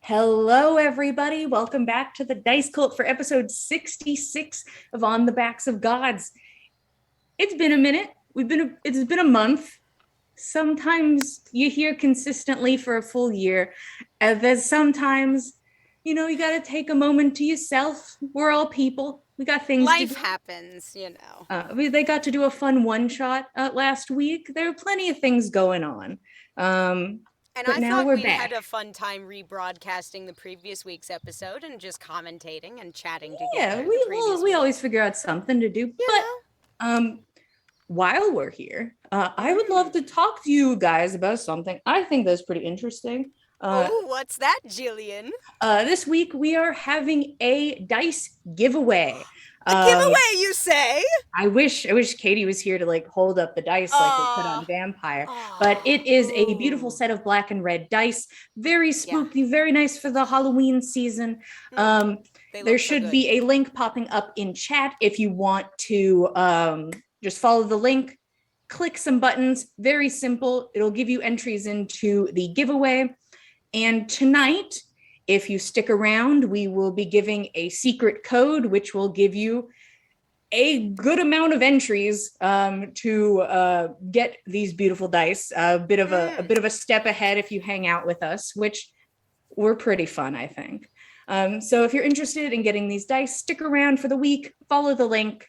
Hello, everybody. Welcome back to the Dice Cult for episode 66 of On the Backs of Gods. It's been a minute. It's been a month. Sometimes you hear consistently for a full year. And then sometimes, you got to take a moment to yourself. We're all people. We got things to do. Life happens. They got to do a fun one shot last week. There are plenty of things going on. And But I now thought we're we'd back. had a fun time rebroadcasting the previous week's episode and just commentating and chatting Yeah, together the previous we week. always figure out something to do. You But know? while we're here, I would love to talk to you guys about something I think that's pretty interesting. Uh, Oh, what's that, Jillian? this week we are having a dice giveaway. A giveaway, you say? I wish Katie was here to like hold up the dice like they put on Vampire. But it is a beautiful set of black and red dice, very Yeah. spooky, very nice for the Halloween season. There should be a link popping up in chat if you want to just follow the link, click some buttons, very simple. It'll give you entries into the giveaway. And tonight, if you stick around, we will be giving a secret code, which will give you a good amount of entries to get these beautiful dice. A bit of a step ahead if you hang out with us, which were pretty fun, I think. So if you're interested in getting these dice, stick around for the week, follow the link,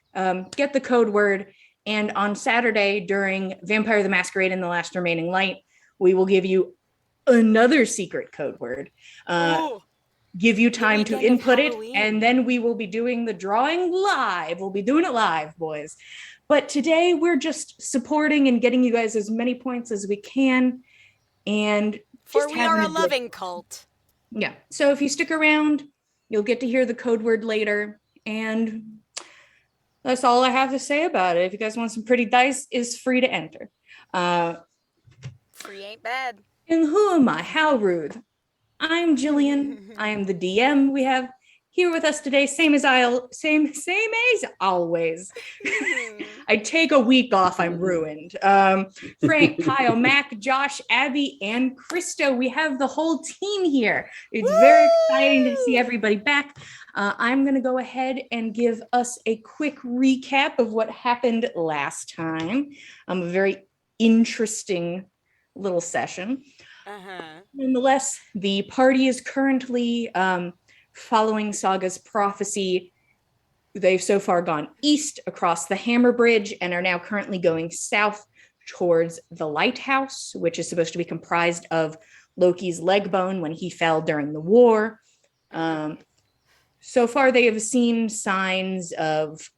get the code word, and on Saturday during Vampire the Masquerade and the Last Remaining Light, we will give you another secret code word. Give you time to input it, and then we will be doing the drawing live. We'll be doing it live, boys. But today we're just supporting and getting you guys as many points as we can. And for we are a loving cult. Yeah. So if you stick around, you'll get to hear the code word later. And that's all I have to say about it. If you guys want some pretty dice, it's free to enter. Free ain't bad. And who am I? How rude. I'm Jillian. I am the DM. We have here with us today, same as always. I take a week off, I'm ruined. Frank, Kyle, Mac, Josh, Abby, and Christo. We have the whole team here. It's very exciting to see everybody back. I'm going to go ahead and give us a quick recap of what happened last time. A very interesting little session. Nonetheless, the party is currently following Saga's prophecy. They've so far gone east across the Hammer Bridge and are now currently going south towards the lighthouse, which is supposed to be comprised of Loki's leg bone when he fell during the war. So far, they have seen signs of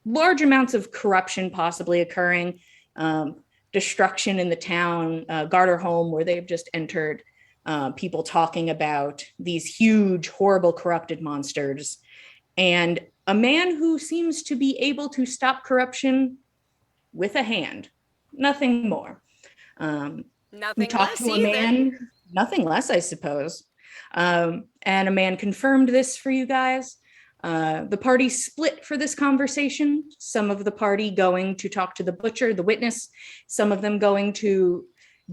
large amounts of corruption possibly occurring. Destruction in the town, Garterholm, where they've just entered, people talking about these huge, horrible, corrupted monsters, and a man who seems to be able to stop corruption with a hand. Nothing more. Nothing less to a man, nothing less, I suppose. And a man confirmed this for you guys. The party split for this conversation. Some of the party going to talk to the butcher, the witness, some of them going to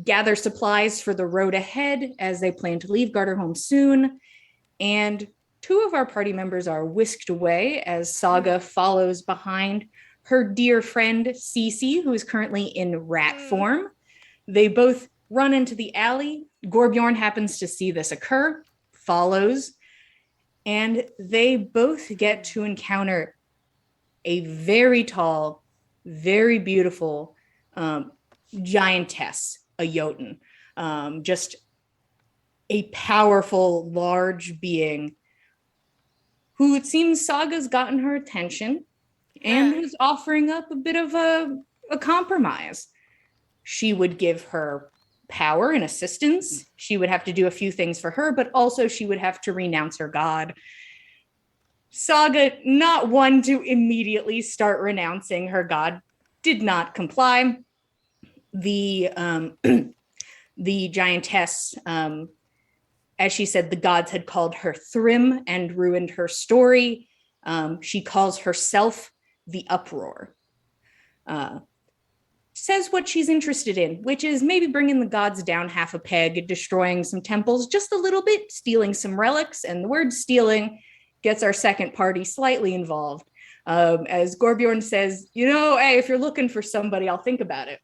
gather supplies for the road ahead as they plan to leave Garterholm soon. And two of our party members are whisked away as Saga follows behind her dear friend Cece, who is currently in rat form. They both run into the alley. Gorbjorn happens to see this occur, follows, and they both get to encounter a very tall, very beautiful giantess, a Jotun, just a powerful, large being who it seems Saga's gotten her attention and who's offering up a bit of a compromise. She would give her power and assistance. She would have to do a few things for her, but also she would have to renounce her god. Saga, not one to immediately start renouncing her god, did not comply. The the giantess, as she said, the gods had called her Thrym and ruined her story. She calls herself the Uproar. says what she's interested in, which is maybe bringing the gods down half a peg, destroying some temples just a little bit, stealing some relics. And the word stealing gets our second party slightly involved. As Gorbjorn says, hey, if you're looking for somebody, I'll think about it.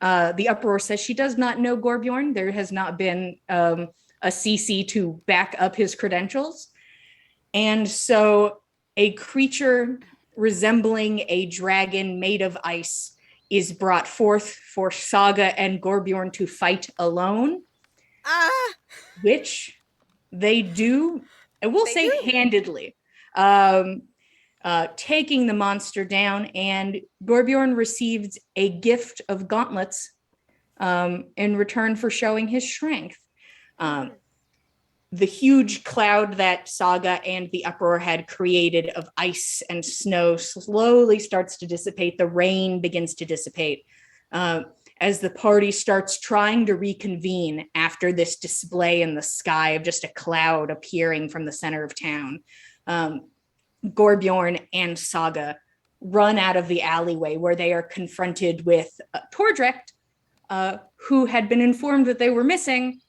The Uproar says she does not know Gorbjorn. There has not been a CC to back up his credentials. And so a creature resembling a dragon made of ice is brought forth for Saga and Gorbjorn to fight alone, which they do, I will say handedly, taking the monster down, and Gorbjorn receives a gift of gauntlets in return for showing his strength. The huge cloud that Saga and the Uproar had created of ice and snow slowly starts to dissipate. The rain begins to dissipate as the party starts trying to reconvene after this display in the sky of just a cloud appearing from the center of town. Gorbjorn and Saga run out of the alleyway where they are confronted with Tordrecht, who had been informed that they were missing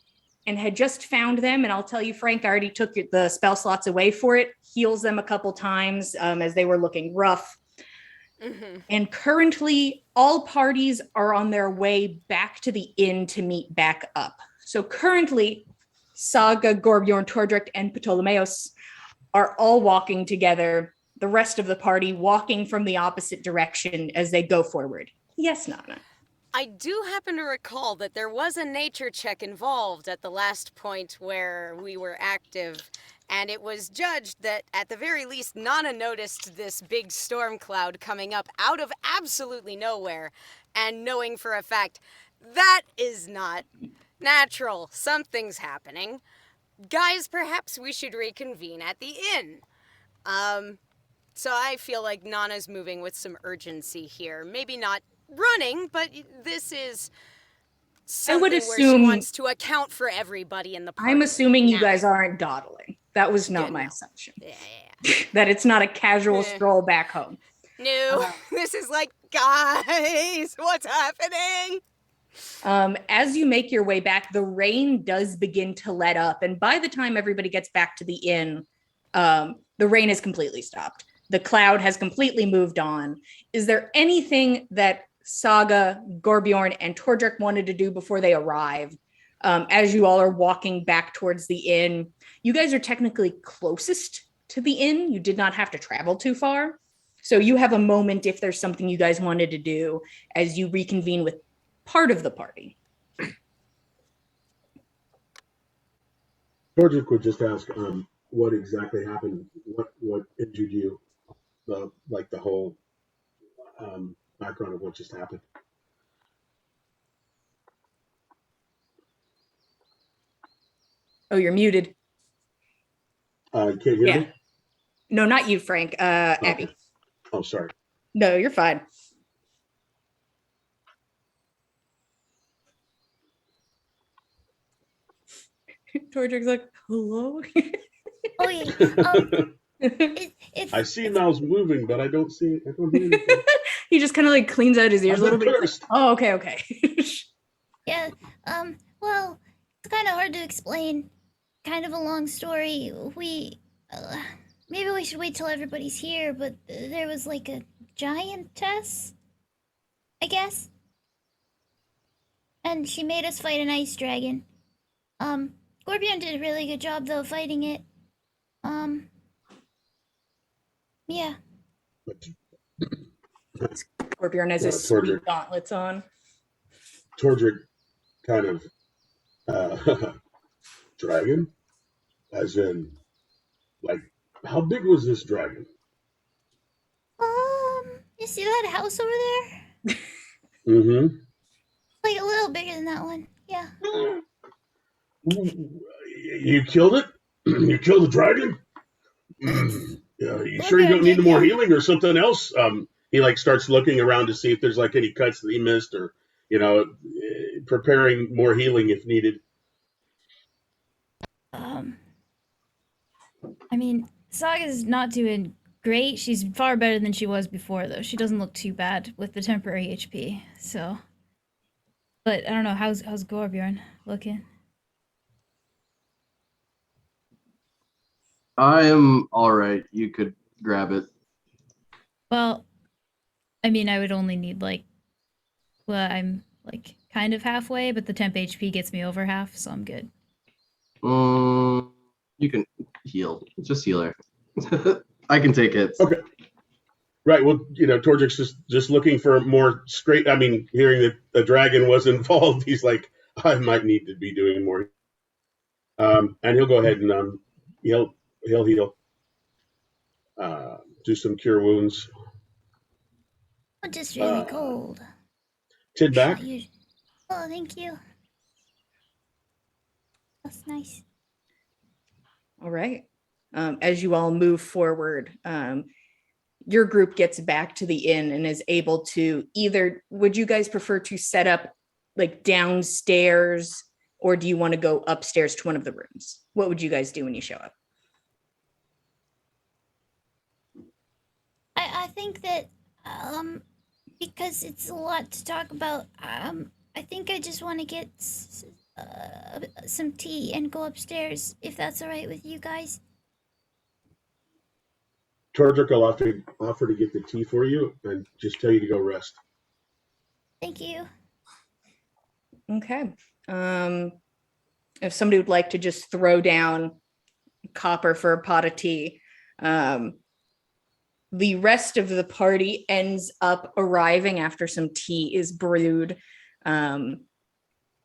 and had just found them. And I'll tell you, Frank, I already took the spell slots away for it, heals them a couple times as they were looking rough. Mm-hmm. And currently, all parties are on their way back to the inn to meet back up. So currently, Saga, Gorbjorn, Tordrecht, and Ptolemaeus are all walking together, the rest of the party walking from the opposite direction as they go forward. Yes, Nana? I do happen to recall that there was a nature check involved at the last point where we were active, and it was judged that at the very least Nana noticed this big storm cloud coming up out of absolutely nowhere, and knowing for a fact that is not natural. Something's happening. Guys, perhaps we should reconvene at the inn. So I feel like Nana's moving with some urgency here. Maybe not running, but this is something where she wants to account for everybody in the party. I'm assuming you guys aren't dawdling. That was not my assumption. Yeah. That it's not a casual stroll back home. No, this is like, guys, what's happening? As you make your way back, the rain does begin to let up. And by the time everybody gets back to the inn, the rain is completely stopped. The cloud has completely moved on. Is there anything that Saga, Gorbjorn, and Tordrecht wanted to do before they arrive? As you all are walking back towards the inn, you guys are technically closest to the inn. You did not have to travel too far. So you have a moment if there's something you guys wanted to do as you reconvene with part of the party. Tordrecht would just ask, what exactly happened? What injured you? The whole background of what just happened. Oh, you're muted. You can't hear me? No, not you, Frank. Okay. Abby. Oh, sorry. No, you're fine. Tordrecht's like, hello? Oh, yeah. I see mouths moving, but I don't hear anything. He just kind of like cleans out his ears a little bit. Like, oh, okay. Yeah, well, it's kind of hard to explain. Kind of a long story. Maybe we should wait till everybody's here, but there was like a giantess, I guess. And she made us fight an ice dragon. Gorbjorn did a really good job, though, fighting it. Yeah. Gorbjorn has his sweet gauntlets on. Tordrecht kind of dragon? As in, like, how big was this dragon? You see that house over there? Mm-hmm. Like a little bigger than that one. Yeah. You killed it? You killed the dragon? You sure you don't need more healing or something else? He starts looking around to see if there's any cuts that he missed, or preparing more healing if needed. I mean, Saga's not doing great. She's far better than she was before, though. She doesn't look too bad with the temporary HP. So, but I don't know how's Gorbjorn looking. I am all right. You could grab it. Well, I mean, I would only need I'm like kind of halfway, but the temp HP gets me over half, so I'm good. You can heal. Just heal her. I can take it. Okay. Right. Well, Torjik's just looking for more straight. I mean, hearing that the dragon was involved, he's like, I might need to be doing more. And he'll go ahead and he'll heal. Do some cure wounds. I'm just really cold. Tid back. Oh, thank you. That's nice. All right. As you all move forward, your group gets back to the inn and is able to either, would you guys prefer to set up like downstairs, or do you want to go upstairs to one of the rooms? What would you guys do when you show up? I think that because it's a lot to talk about, I think I just want to get some tea and go upstairs, if that's all right with you guys. Torjik will offer to get the tea for you and just tell you to go rest. Thank you. Okay. If somebody would like to just throw down copper for a pot of tea, the rest of the party ends up arriving after some tea is brewed. And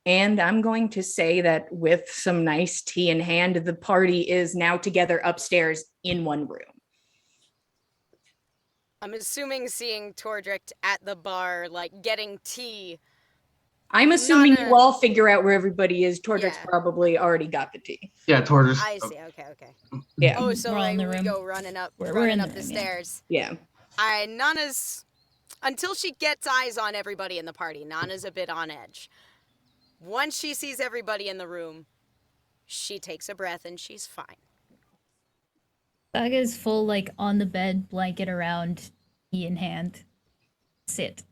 I'm going to say that with some nice tea in hand, the party is now together upstairs in one room. I'm assuming seeing Tordrick at the bar, like, getting tea. I'm assuming you all figure out where everybody is. Tordrick's probably already got the tea. Yeah, Tordrick. I see. Okay. Yeah. Oh, so We're all in the we room. go running up We're the in the room, stairs. Yeah. Nana's, until she gets eyes on everybody in the party, Nana's a bit on edge. Once she sees everybody in the room, she takes a breath and she's fine. Saga's full, like, on the bed, blanket around, tea in hand. Sit.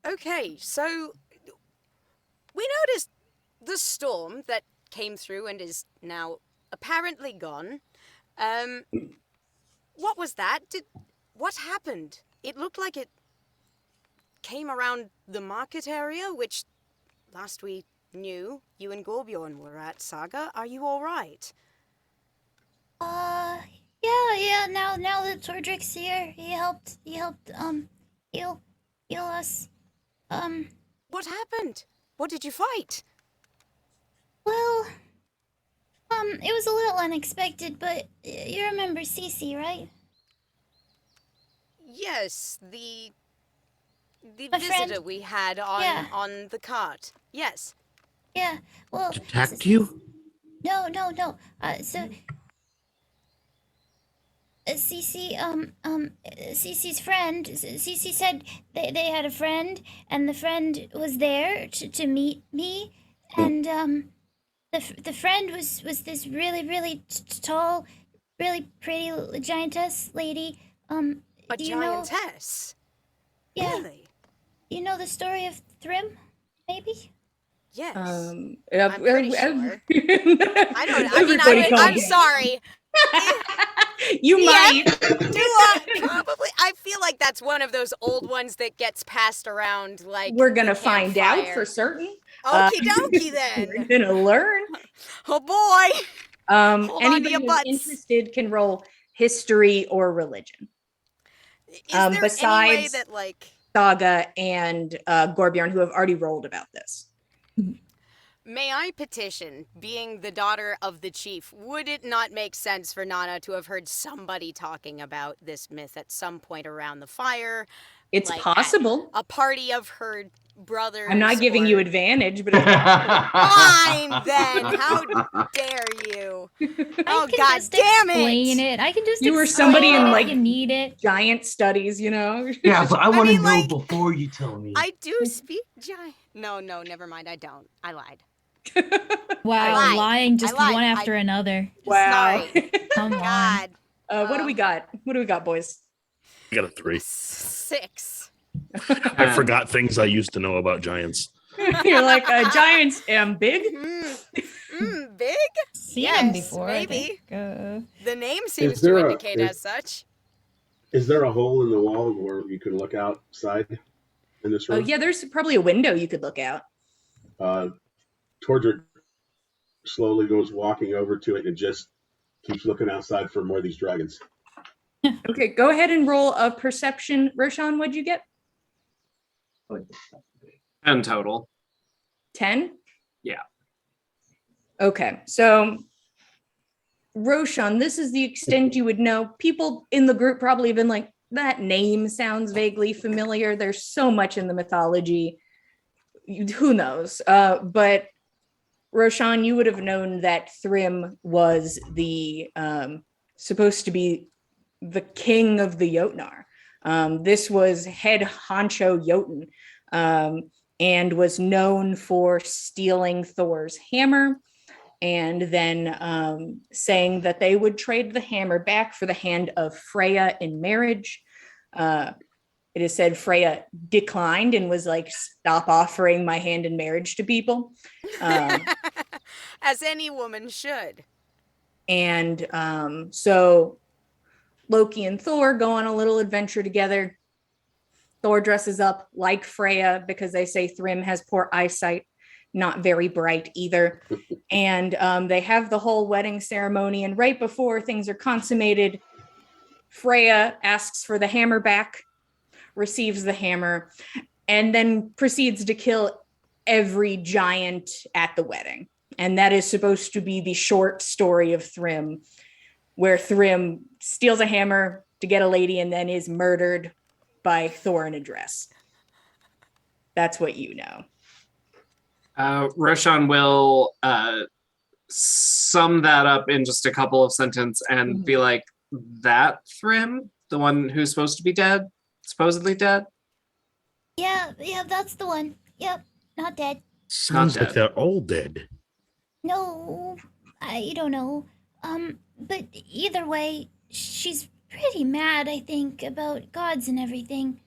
Okay, so we noticed the storm that came through and is now apparently gone. What was that? What happened? It looked like it came around the market area, which last we knew, you and Gorbjorn were at. Saga, are you all right? Yeah, now that Tordrick's here, he helped, heal us. What happened? What did you fight? Well, it was a little unexpected, but you remember Cece, right? Yes, the My visitor friend. we had on the cart. Yes. Yeah, well... Attacked you? No. So... Cece, Cece's friend, Cece said they had a friend, and the friend was there to meet me, and, the friend was this really tall, really pretty giantess lady, A do you know... giantess? Yeah. Really? You know the story of Thrym, maybe? Yes. I'm pretty sure. Everybody calm I'm down. sorry. You might. Probably. I feel like that's one of those old ones that gets passed around like We're gonna the find out campfire. for certain. Okie dokie We're then. gonna learn. Oh boy. Hold on to Anybody your who's butts. interested can roll history or religion. Is there any way besides- that like Saga and Gorbjorn, who have already rolled about this. may I petition, being the daughter of the chief, would it not make sense for Nana to have heard somebody talking about this myth at some point around the fire? It's like, possible. A party of her brothers. I'm not giving or... you advantage, but it's Fine then. How dare you? Oh God damn Explain it! it. I can just You were explain somebody it in, if like, you need it. giant studies, you know. Yeah, but I want to mean, know like, before you tell me. I do speak giant. No, never mind. I don't. I lied. Wow, lied. lying just I lied. one after another. Wow. Sorry. Come on. God. What do we got? What do we got, boys? I got a 3. 6. I forgot things I used to know about giants. You're like, giants am big? Big? Seen Yes, them before, maybe. I think. The name seems there to a- indicate as such. Is there a hole in the wall where you can look outside in this Oh, room? yeah, there's probably a window you could look out. Tordrick slowly goes walking over to it and just keeps looking outside for more of these dragons. Okay, go ahead and roll a perception. Roshan, what'd you get? 10 total. 10? Yeah. Okay, so Roshan, this is the extent you would know. People in the group probably have been like, that name sounds vaguely familiar. There's so much in the mythology. Who knows? But Roshan, you would have known that Thrym was the supposed to be the king of the Jotnar. This was head honcho Jotun, and was known for stealing Thor's hammer and then saying that they would trade the hammer back for the hand of Freya in marriage. It is said Freya declined and was like, stop offering my hand in marriage to people. As any woman should. And so Loki and Thor go on a little adventure together. Thor dresses up like Freya because they say Thrym has poor eyesight, not very bright either. And they have the whole wedding ceremony. And right before things are consummated, Freya asks for the hammer back, receives the hammer, and then proceeds to kill every giant at the wedding. And that is supposed to be the short story of Thrym, where Thrym steals a hammer to get a lady and then is murdered by Thor in a dress. That's what you know. Roshan will sum that up in just a couple of sentences and be like, that Thrym, the one who's supposed to be dead, supposedly dead? Yeah, that's the one. Yep, not dead. Sounds like dead. they're all dead. No, I don't know. But either way, she's pretty mad, I think, about gods and everything.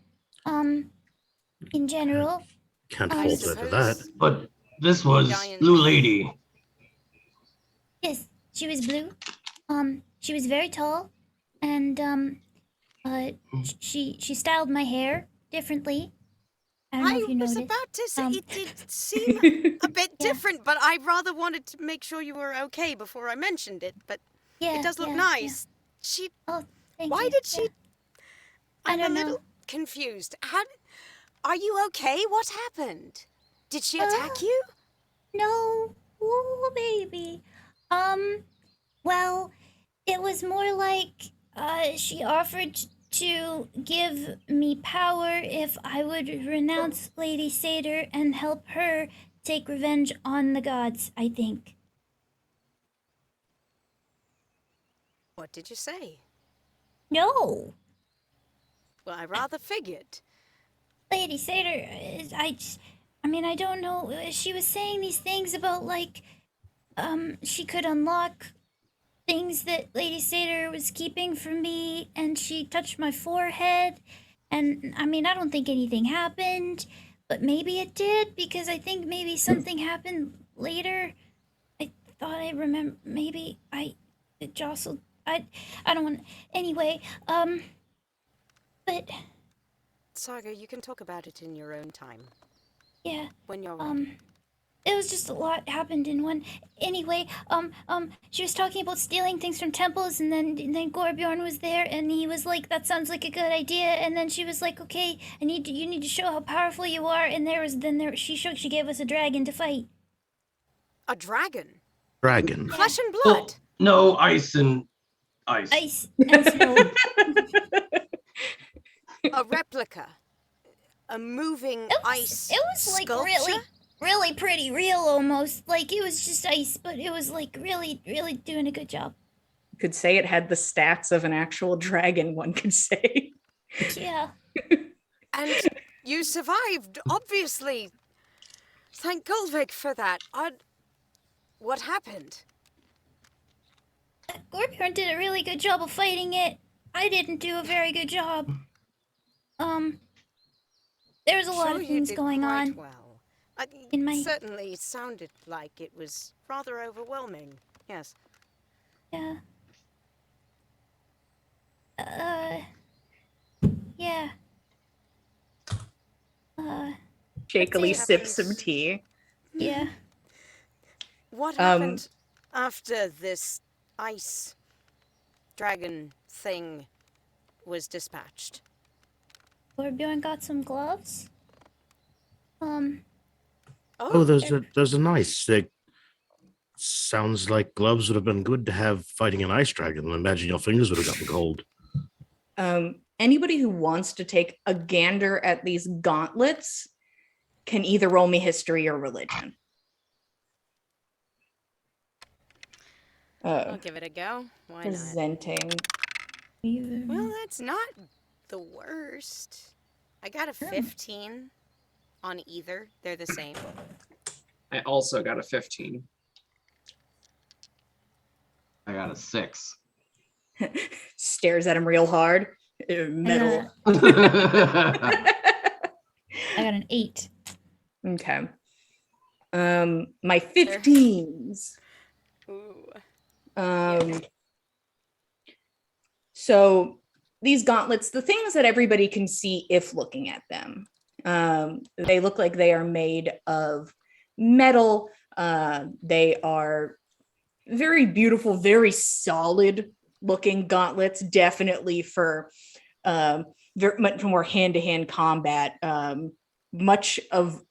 In general. Can't I fault her for that. But this was Giant. Blue Lady. Yes, she was blue. She was very tall, and she styled my hair differently. I don't know if you was noticed. about to say, Um, it did seem a bit Yeah. different, but I rather wanted to make sure you were okay before I mentioned it. But Yeah, it does look yeah, nice. She, Oh, thank why you. did she? Yeah. I I'm a don't little know. confused. Are you okay? What happened? Did she attack you? No, oh baby. Well, it was more like she offered to give me power if I would renounce Lady Satyr and help her take revenge on the gods, I think. What did you say? No, Well, I rather figured. Lady Satyr, I mean, I don't know. She was saying these things about, like, she could unlock things that Lady Satyr was keeping from me, and she touched my forehead, and, I mean, I don't think anything happened, but maybe it did, because I think maybe something happened later. I thought I remember, maybe it jostled, I don't want, anyway, but, Saga, you can talk about it in your own time. yeah. When you're ready. It was just a lot happened in one. Anyway, she was talking about stealing things from temples, and then Gorbjorn was there, and he was like, "That sounds like a good idea." And then she was like, "Okay, you need to show how powerful you are." And she gave us a dragon to fight. A dragon? Dragon. Flesh and Well, blood? no, ice and ice. Ice and snow. A replica? A moving ice It was like sculpture? really pretty real almost. Like it was just ice, but it was like really doing a good job. Could say it had the stats of an actual dragon, one could say. Yeah. And you survived, obviously. Thank Gullveig for that. What happened? Gorbjorn did a really good job of fighting it. I didn't do a very good job. There's a lot Sure of you things did going quite on. well. in my- Certainly sounded like it was rather overwhelming. Yes. Yeah. Yeah. Shakily What sips some happened? tea. Yeah. What happened after this ice dragon thing was dispatched? Gorbjorn got some gloves. Oh, there's a nice. Sounds like gloves would have been good to have fighting an ice dragon. I imagine your fingers would have gotten cold. Anybody who wants to take a gander at these gauntlets can either roll me history or religion. I'll give it a go. Why not? Presenting. Well, that's not the worst. I got a 15 on either. They're the same. I also got a 15. I got a 6. Stares at him real hard. Metal. I got an 8. Okay. My 15s. Ooh. So these gauntlets, the things that everybody can see if looking at them, they look like they are made of metal. They are very beautiful, very solid looking gauntlets, definitely for very much more hand-to-hand combat. Much of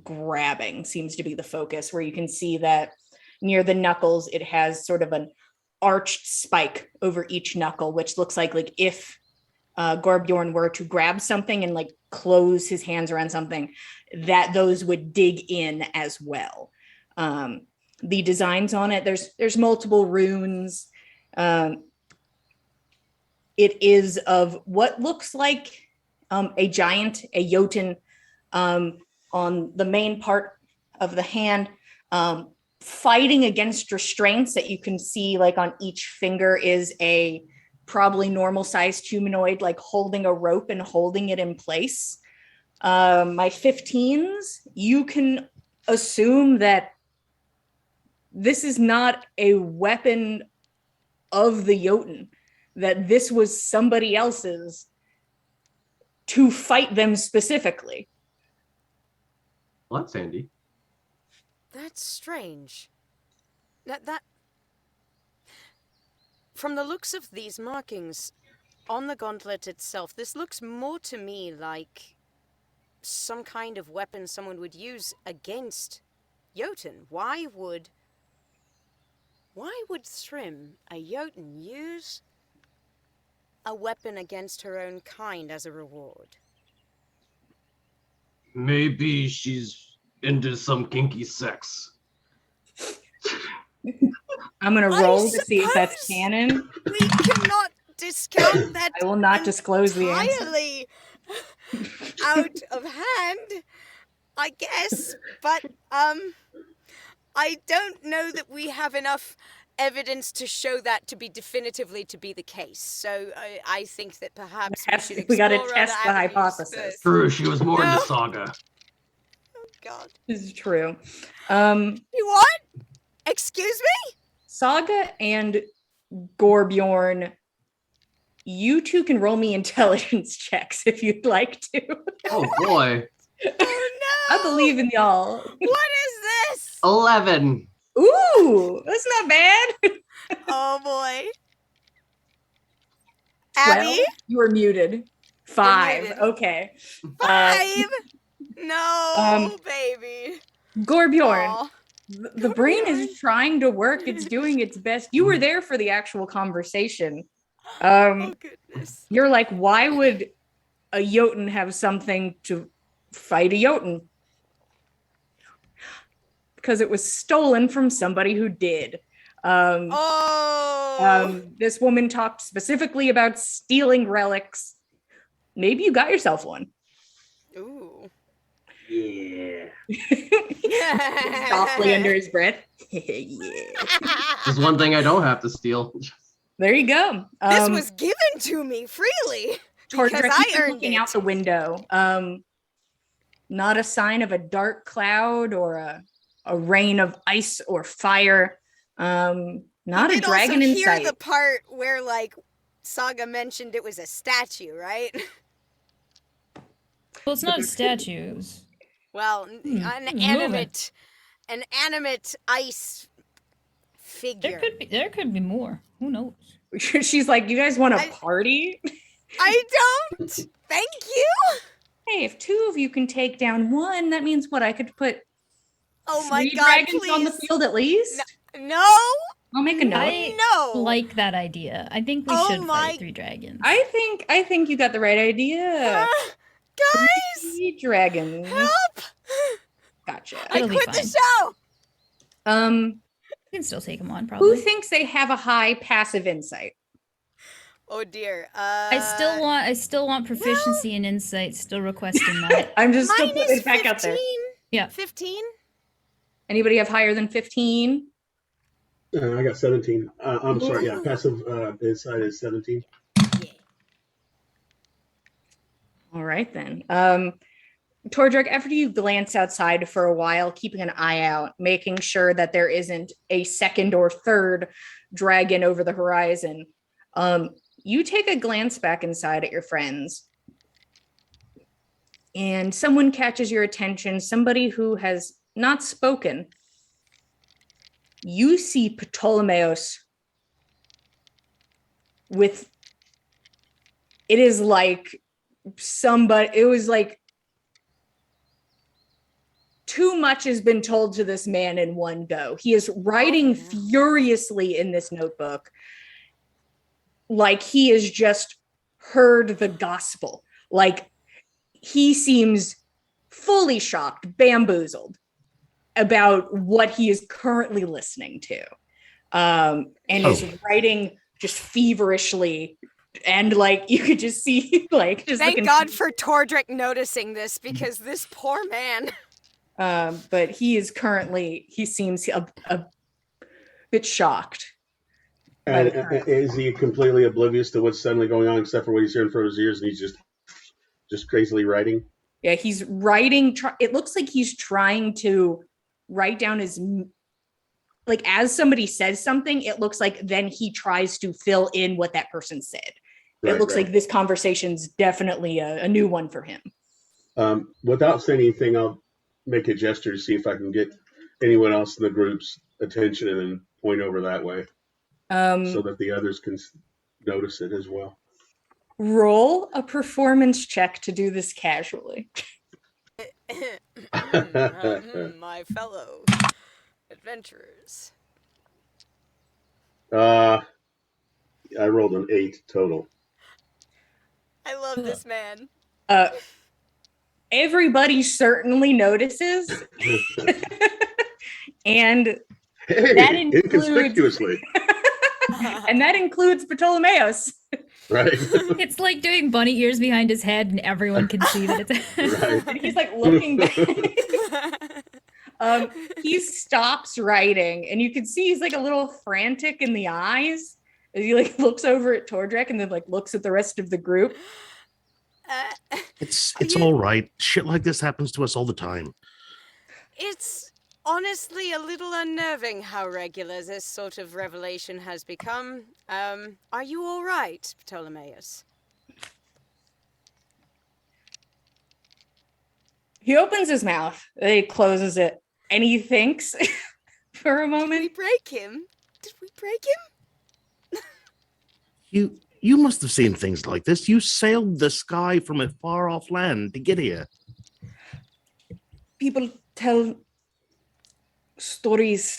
grabbing seems to be the focus, where you can see that near the knuckles, it has sort of an arched spike over each knuckle, which looks like if Gorbjorn were to grab something and like close his hands around something, that those would dig in as well. The designs on it, there's multiple runes. It is of what looks like a giant, a Jotun, on the main part of the hand, fighting against restraints that you can see like on each finger is a probably normal sized humanoid, like holding a rope and holding it in place. My 15s, you can assume that this is not a weapon of the Jotun, that this was somebody else's to fight them specifically. Well, that's handy. That's strange. That from the looks of these markings on the gauntlet itself, this looks more to me like some kind of weapon someone would use against Jotun. Why would Thrym, a Jotun, use a weapon against her own kind as a reward? Maybe she's into some kinky sex. I'm going to roll to see if that's canon. We cannot discount that. I will not disclose the answer. Entirely out of hand, I guess. But I don't know that we have enough evidence to show that to be definitively to be the case. So I think that perhaps we got to test the hypothesis. First. True, she was more into Saga. Oh God, This is true. you what? Excuse me? Saga and Gorbjorn, you two can roll me intelligence checks if you'd like to. Oh boy. Oh no! I believe in y'all. What is this? 11. Ooh, that's not bad. Oh boy. 12? Abby? You were muted. 5. muted. Okay. 5? No, baby. Gorbjorn, Aw. the brain is trying to work. It's doing its best. You were there for the actual conversation. Oh goodness. You're like, why would a Jotun have something to fight a Jotun? Because it was stolen from somebody who did. This woman talked specifically about stealing relics. Maybe you got yourself one. Ooh. Yeah. Softly under his breath. Yeah. There's one thing I don't have to steal. There you go. This was given to me freely because Tordrick, I you've been earned looking it. out the window. Not a sign of a dark cloud or a rain of ice or fire. Not You a did dragon also in hear sight. the part where like Saga mentioned it was a statue, right? Well, it's not statues. Well, an animate ice figure. There could be more. Who knows? She's like, you guys want to party? I don't. Thank you. Hey, if two of you can take down one, that means what? I could put Oh my three god, dragons please. on the field at least? No. I'll make a note. I like that idea. I think we should fight 3 dragons. I think you got the right idea. Guys! 3 dragons. Help! Gotcha. I quit the show! You can still take them on, probably. Who thinks they have a high passive insight? Oh dear. I still want proficiency in insight. Still requesting that. I'm just still Mine putting is it back out there. 15. Yeah. 15? Anybody have higher than 15? I got 17. I'm sorry. Yeah, passive insight is 17. All right then. Tordrick, after you glance outside for a while, keeping an eye out, making sure that there isn't a second or third dragon over the horizon, you take a glance back inside at your friends. And someone catches your attention, somebody who has not spoken. You see Ptolemaeus with, it is like somebody, it was like too much has been told to this man in one go. He is writing furiously in this notebook, like he has just heard the gospel. Like he seems fully shocked, bamboozled about what he is currently listening to, and is writing just feverishly. And like you could just see, like, just thank God for Tordrick noticing this, because this poor man. But he is currently, he seems a bit shocked. And is he completely oblivious to what's suddenly going on, except for what he's hearing for his ears, and he's just crazily writing? Yeah, he's writing. It looks like he's trying to write down his, like, as somebody says something, it looks like then he tries to fill in what that person said. It looks like this conversation's definitely a new one for him. Without saying anything, I'll make a gesture to see if I can get anyone else in the group's attention and then point over that way, so that the others can notice it as well. Roll a performance check to do this casually. My fellow adventurers. I rolled an 8 total. I love this man. Everybody certainly notices. And hey, that includes, inconspicuously. And that includes Ptolemaeus. Right. It's like doing bunny ears behind his head, and everyone can see that it's. Right. And he's like looking back. He stops writing, and you can see he's like a little frantic in the eyes as he like looks over at Tordrick and then like looks at the rest of the group. It's all right. Shit like this happens to us all the time. It's honestly a little unnerving how regular this sort of revelation has become. Are you all right, Ptolemaeus? He opens his mouth, then he closes it, and he thinks for a moment. Did we break him? Did we break him? You must have seen things like this. You sailed the sky from a far-off land to get here. People tell stories,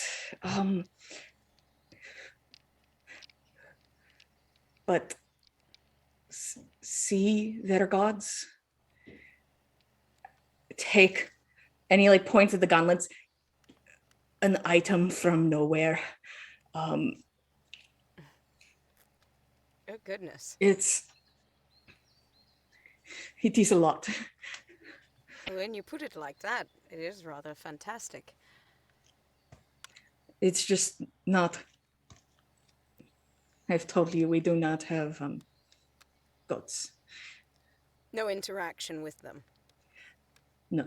but see their gods. Take, and he like points at the gauntlets, an item from nowhere. Oh goodness. It is a lot. When you put it like that, it is rather fantastic. It's just not. I've told you we do not have goats. No interaction with them. No.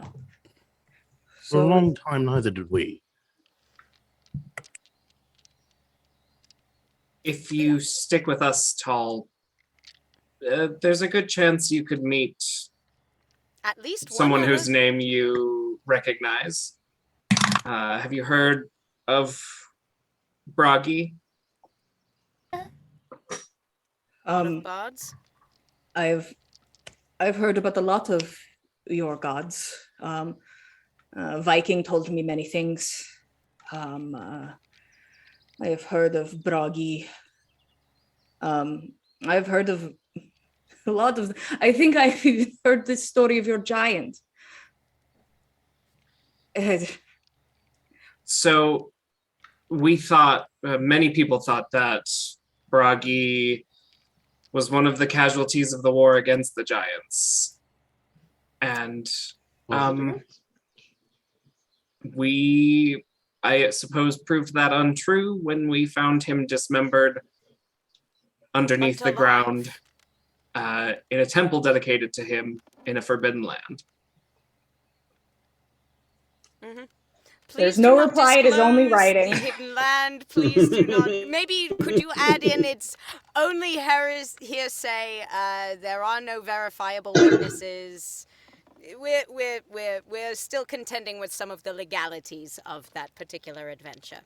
For a So long time, neither did we. If you stick with us, Tall, there's a good chance you could meet At least someone one whose other. name you recognize. Have you heard of Bragi? One of bards. I've heard about a lot of your gods. Viking told me many things. I have heard of Bragi. I've heard of a lot of. I think I've even heard the story of your giant. So we thought, many people thought that Bragi was one of the casualties of the war against the giants. And I suppose, proved that untrue when we found him dismembered underneath the ground in a temple dedicated to him in a forbidden land. Mm-hmm. There's no reply, it is only writing. The hidden land, please do not. Maybe could you add in it's only hearsay, there are no verifiable witnesses. We're still contending with some of the legalities of that particular adventure.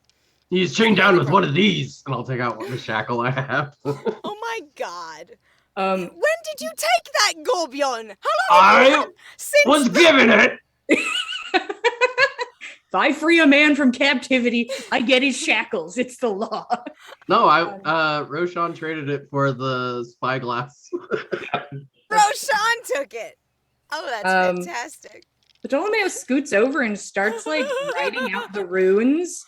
He's chained down with one of these, and I'll take out the shackle I have. Oh my god. When did you take that, Gorbjorn? I was given it! If I free a man from captivity, I get his shackles. It's the law. No, Roshan traded it for the spyglass. Roshan took it. Oh, that's fantastic. Ptolemy scoots over and starts writing out the runes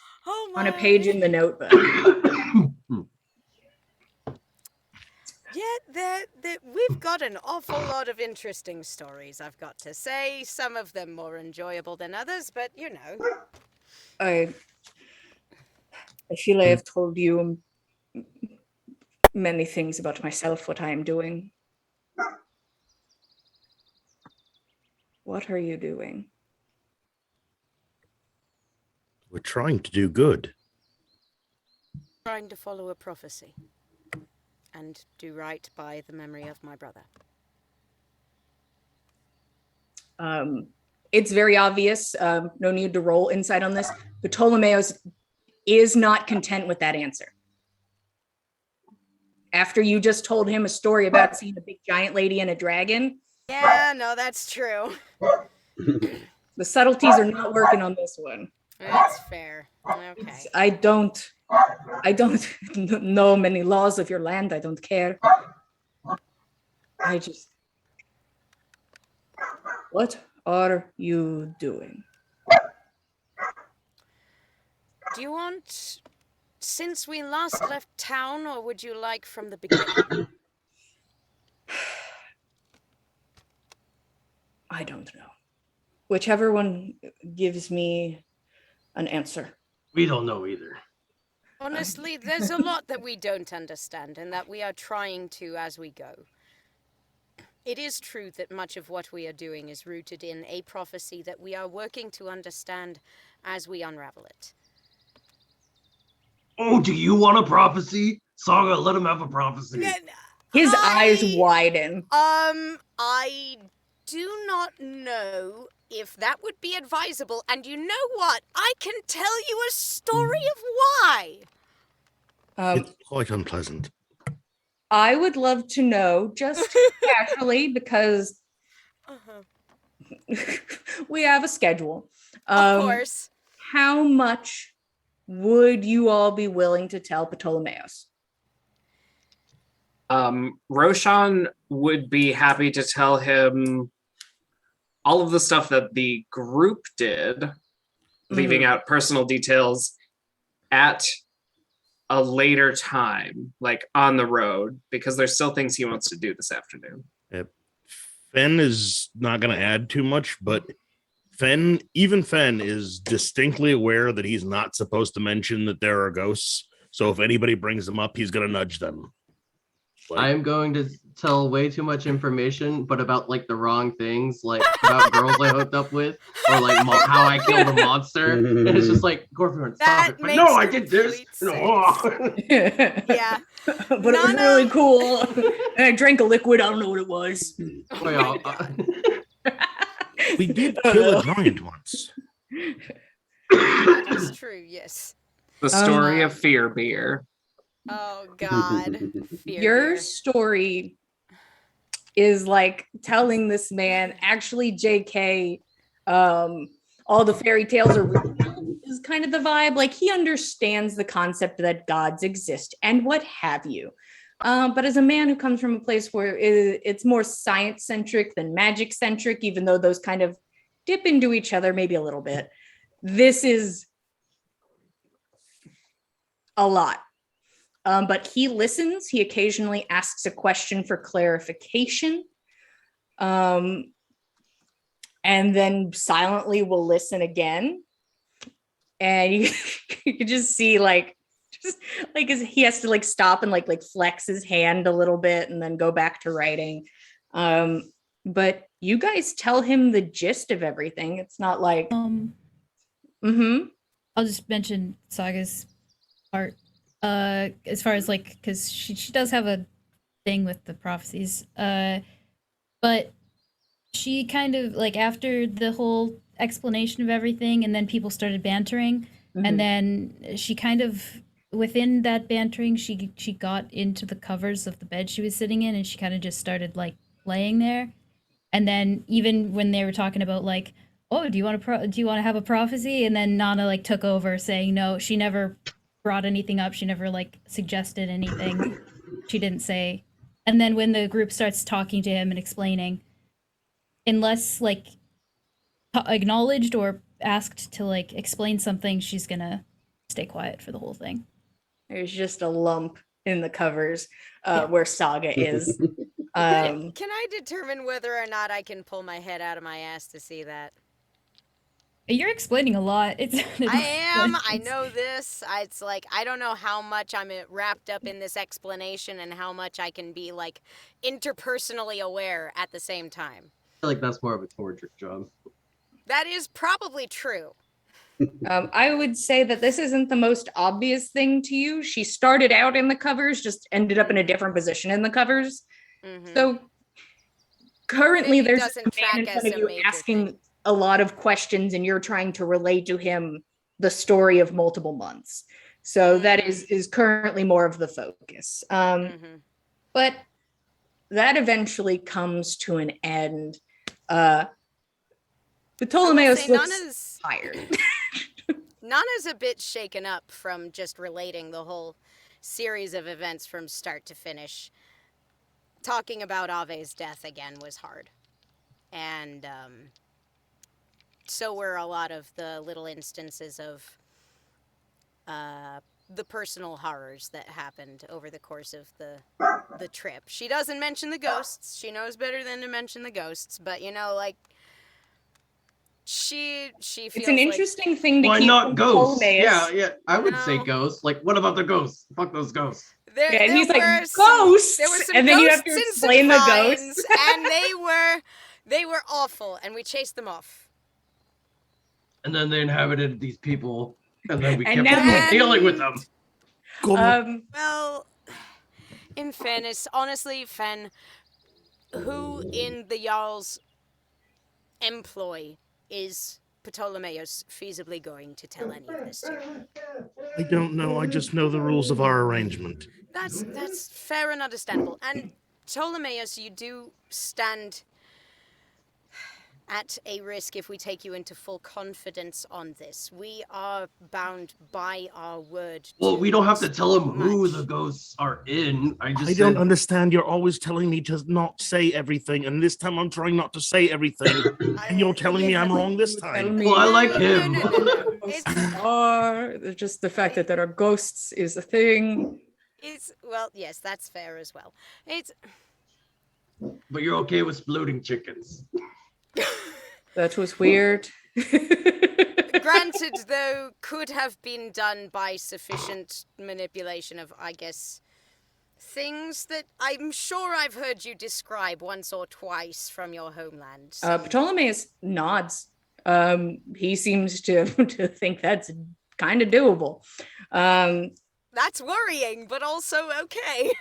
on a page in the notebook. Yeah, we've got an awful lot of interesting stories, I've got to say. Some of them more enjoyable than others, but you know. I feel I have told you many things about myself, what I am doing. What are you doing? We're trying to do good. Trying to follow a prophecy and do right by the memory of my brother. It's very obvious. No need to roll insight on this. But Ptolemaeus is not content with that answer. After you just told him a story about seeing a big giant lady and a dragon. Yeah, no, that's true. The subtleties are not working on this one. That's fair. Okay. I don't know many laws of your land. I don't care. What are you doing? Do you want since we last left town, or would you like from the beginning? I don't know. Whichever one gives me an answer. We don't know either. Honestly, there's a lot that we don't understand and that we are trying to as we go. It is true that much of what we are doing is rooted in a prophecy that we are working to understand as we unravel it. Oh, do you want a prophecy? Saga, let him have a prophecy. His eyes widen. I do not know if that would be advisable, and you know what? I can tell you a story of why. It's quite unpleasant. I would love to know, just casually, because we have a schedule. Of course. How much would you all be willing to tell Ptolemaeus? Roshan would be happy to tell him all of the stuff that the group did, leaving out personal details at a later time, like on the road, because there's still things he wants to do this afternoon. Fen is not going to add too much, but Fen is distinctly aware that he's not supposed to mention that there are ghosts, So if anybody brings them up, he's gonna nudge them. I am going to tell way too much information, but about like the wrong things, like about girls I hooked up with, or like how I killed a monster. And it's just like, Gorford, stop it. But no, I did this. No. Yeah. But it was really cool. And I drank a liquid. I don't know what it was. Oh, yeah. We did kill a giant once. That is true, yes. The story of Fear Beer. Oh, God. Your story is like telling this man, actually, JK, all the fairy tales are real, is kind of the vibe. Like, he understands the concept that gods exist and what have you. But as a man who comes from a place where it's more science-centric than magic-centric, even though those kind of dip into each other maybe a little bit, this is a lot. But he listens. He occasionally asks a question for clarification. And then silently will listen again. And you can just see he has to like stop and like flex his hand a little bit and then go back to writing. But you guys tell him the gist of everything. It's not like I'll just mention Saga's part. As far as like, because she does have a thing with the prophecies, but she kind of like, after the whole explanation of everything, and then people started bantering, and then she kind of, within that bantering, she got into the covers of the bed she was sitting in, and she kind of just started like laying there. And then even when they were talking about like, oh, do you want to have a prophecy, and then Nana like took over saying no, she never brought anything up, she never like suggested anything, she didn't say. And then when the group starts talking to him and explaining, unless like acknowledged or asked to like explain something, she's gonna stay quiet for the whole thing. There's just a lump in the covers where Saga is. Can I determine whether or not I can pull my head out of my ass to see that? You're explaining a lot. I know this. It's like, I don't know how much I'm wrapped up in this explanation and how much I can be like interpersonally aware at the same time. I feel like that's more of a Tordric job. That is probably true. I would say that this isn't the most obvious thing to you. She started out in the covers, just ended up in a different position in the covers. So currently there's a man in front of you asking a lot of questions, and you're trying to relay to him the story of multiple months. So that is currently more of the focus. But that eventually comes to an end. Ptolemaeus looks tired. Nana's a bit shaken up from just relating the whole series of events from start to finish. Talking about Ave's death again was hard. And so were a lot of the little instances of the personal horrors that happened over the course of the trip. She doesn't mention the ghosts. She knows better than to mention the ghosts, but you know, like, she feels it's an interesting thing to Why keep not ghosts? Ptolemaeus. Yeah, I would say ghosts. Like, what about the ghosts? Fuck those ghosts. And he's like, ghosts! There were some and then you have ghosts to and explain some the vines, ghosts. and they were awful, and we chased them off. And then they inhabited these people, and then we And kept now- dealing with them. Well, in fairness, honestly, Fen, who in the Jarl's employ is Ptolemaeus feasibly going to tell any of this to? I don't know. I just know the rules of our arrangement. That's fair and understandable. And Ptolemaeus, you do stand at a risk if we take you into full confidence on this. We are bound by our word. Well, we don't have to tell them who the ghosts are in. I don't understand. You're always telling me to not say everything, and this time I'm trying not to say everything, and you're telling me I'm wrong this time. Well, I like him. It's just the fact that there are ghosts is a thing. Well, yes, that's fair as well. But you're okay with sploding chickens. That was weird. Granted, though, could have been done by sufficient manipulation of, I guess, things that I'm sure I've heard you describe once or twice from your homeland. So. Ptolemaeus nods. He seems to think that's kind of doable. That's worrying, but also okay.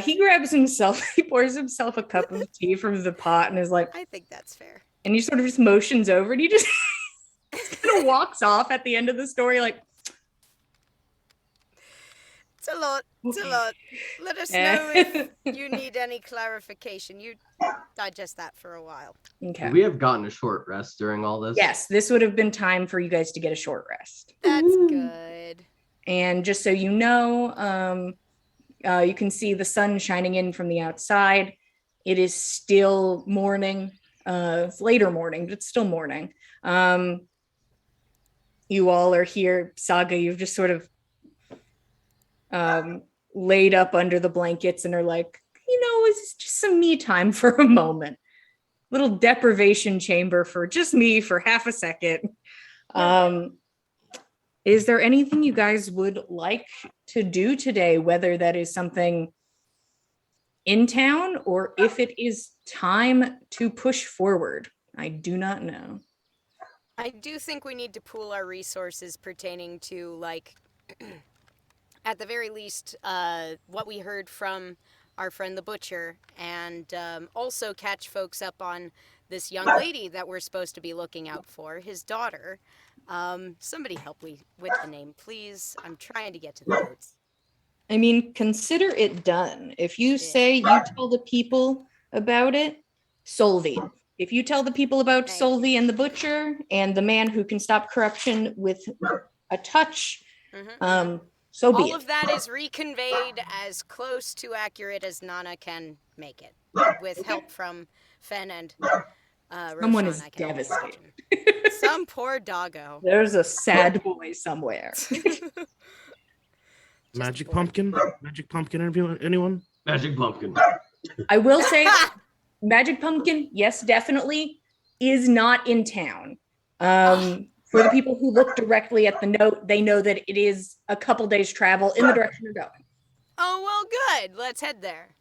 He grabs himself, he pours himself a cup of tea from the pot and is like, I think that's fair. and he sort of just motions over and he just kind of walks off at the end of the story like, it's a lot. It's a lot. Let us know if you need any clarification. You digest that for a while. Okay. We have gotten a short rest during all this. Yes, this would have been time for you guys to get a short rest. That's good. And just so you know, you can see the sun shining in from the outside. It is still morning. It's later morning, but it's still morning. You all are here. Saga, you've just sort of laid up under the blankets and are like, it's just some me time for a moment. Little deprivation chamber for just me for half a second. Is there anything you guys would like to do today, whether that is something in town or if it is time to push forward? I do not know. I do think we need to pool our resources pertaining to, at the very least, what we heard from our friend the butcher, and also catch folks up on this young lady that we're supposed to be looking out for, his daughter. Somebody help me with the name, please. I'm trying to get to the notes. I mean, consider it done. If you say you tell the people about it, Solvi. If you tell the people about Solvi and the butcher and the man who can stop corruption with a touch, so be it. All of that is reconveyed as close to accurate as Nana can make it, with help from Fen and Someone Roshan, is devastated. Some poor doggo. There's a sad boy somewhere. Magic pumpkin? Magic pumpkin, anyone? Magic pumpkin. I will say Magic Pumpkin, yes, definitely, is not in town. For the people who look directly at the note, they know that it is a couple days travel in the direction you're going. Oh, well, good. Let's head there.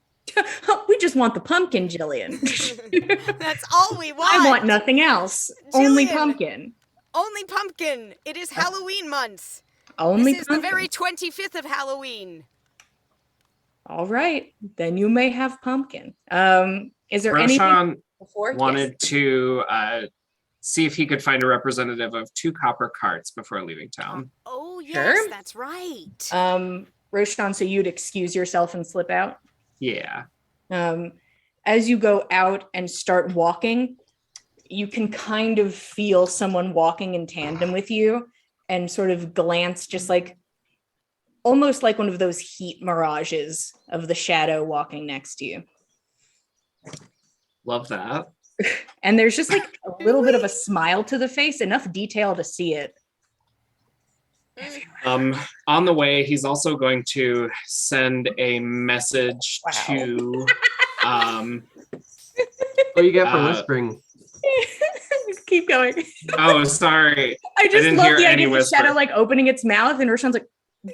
We just want the pumpkin, Jillian. That's all we want. I want nothing else. Jillian, Only pumpkin. Only pumpkin. It is Halloween month. Only this is pumpkin. the very 25th of Halloween. All right, then you may have pumpkin. Is there Roshan anything before? wanted to see if he could find a representative of 2 copper carts before leaving town. Oh, yes, Sure. that's right. Roshan, so you'd excuse yourself and slip out? Yeah. As you go out and start walking, you can kind of feel someone walking in tandem with you and sort of glance just almost like one of those heat mirages of the shadow walking next to you. Love that. And there's just a little bit of a smile to the face, enough detail to see it. On the way, he's also going to send a message to What do you get for whispering? Keep going. Oh, sorry. I just didn't love hear the any idea of the whisper. shadow opening its mouth, and Roshan's like,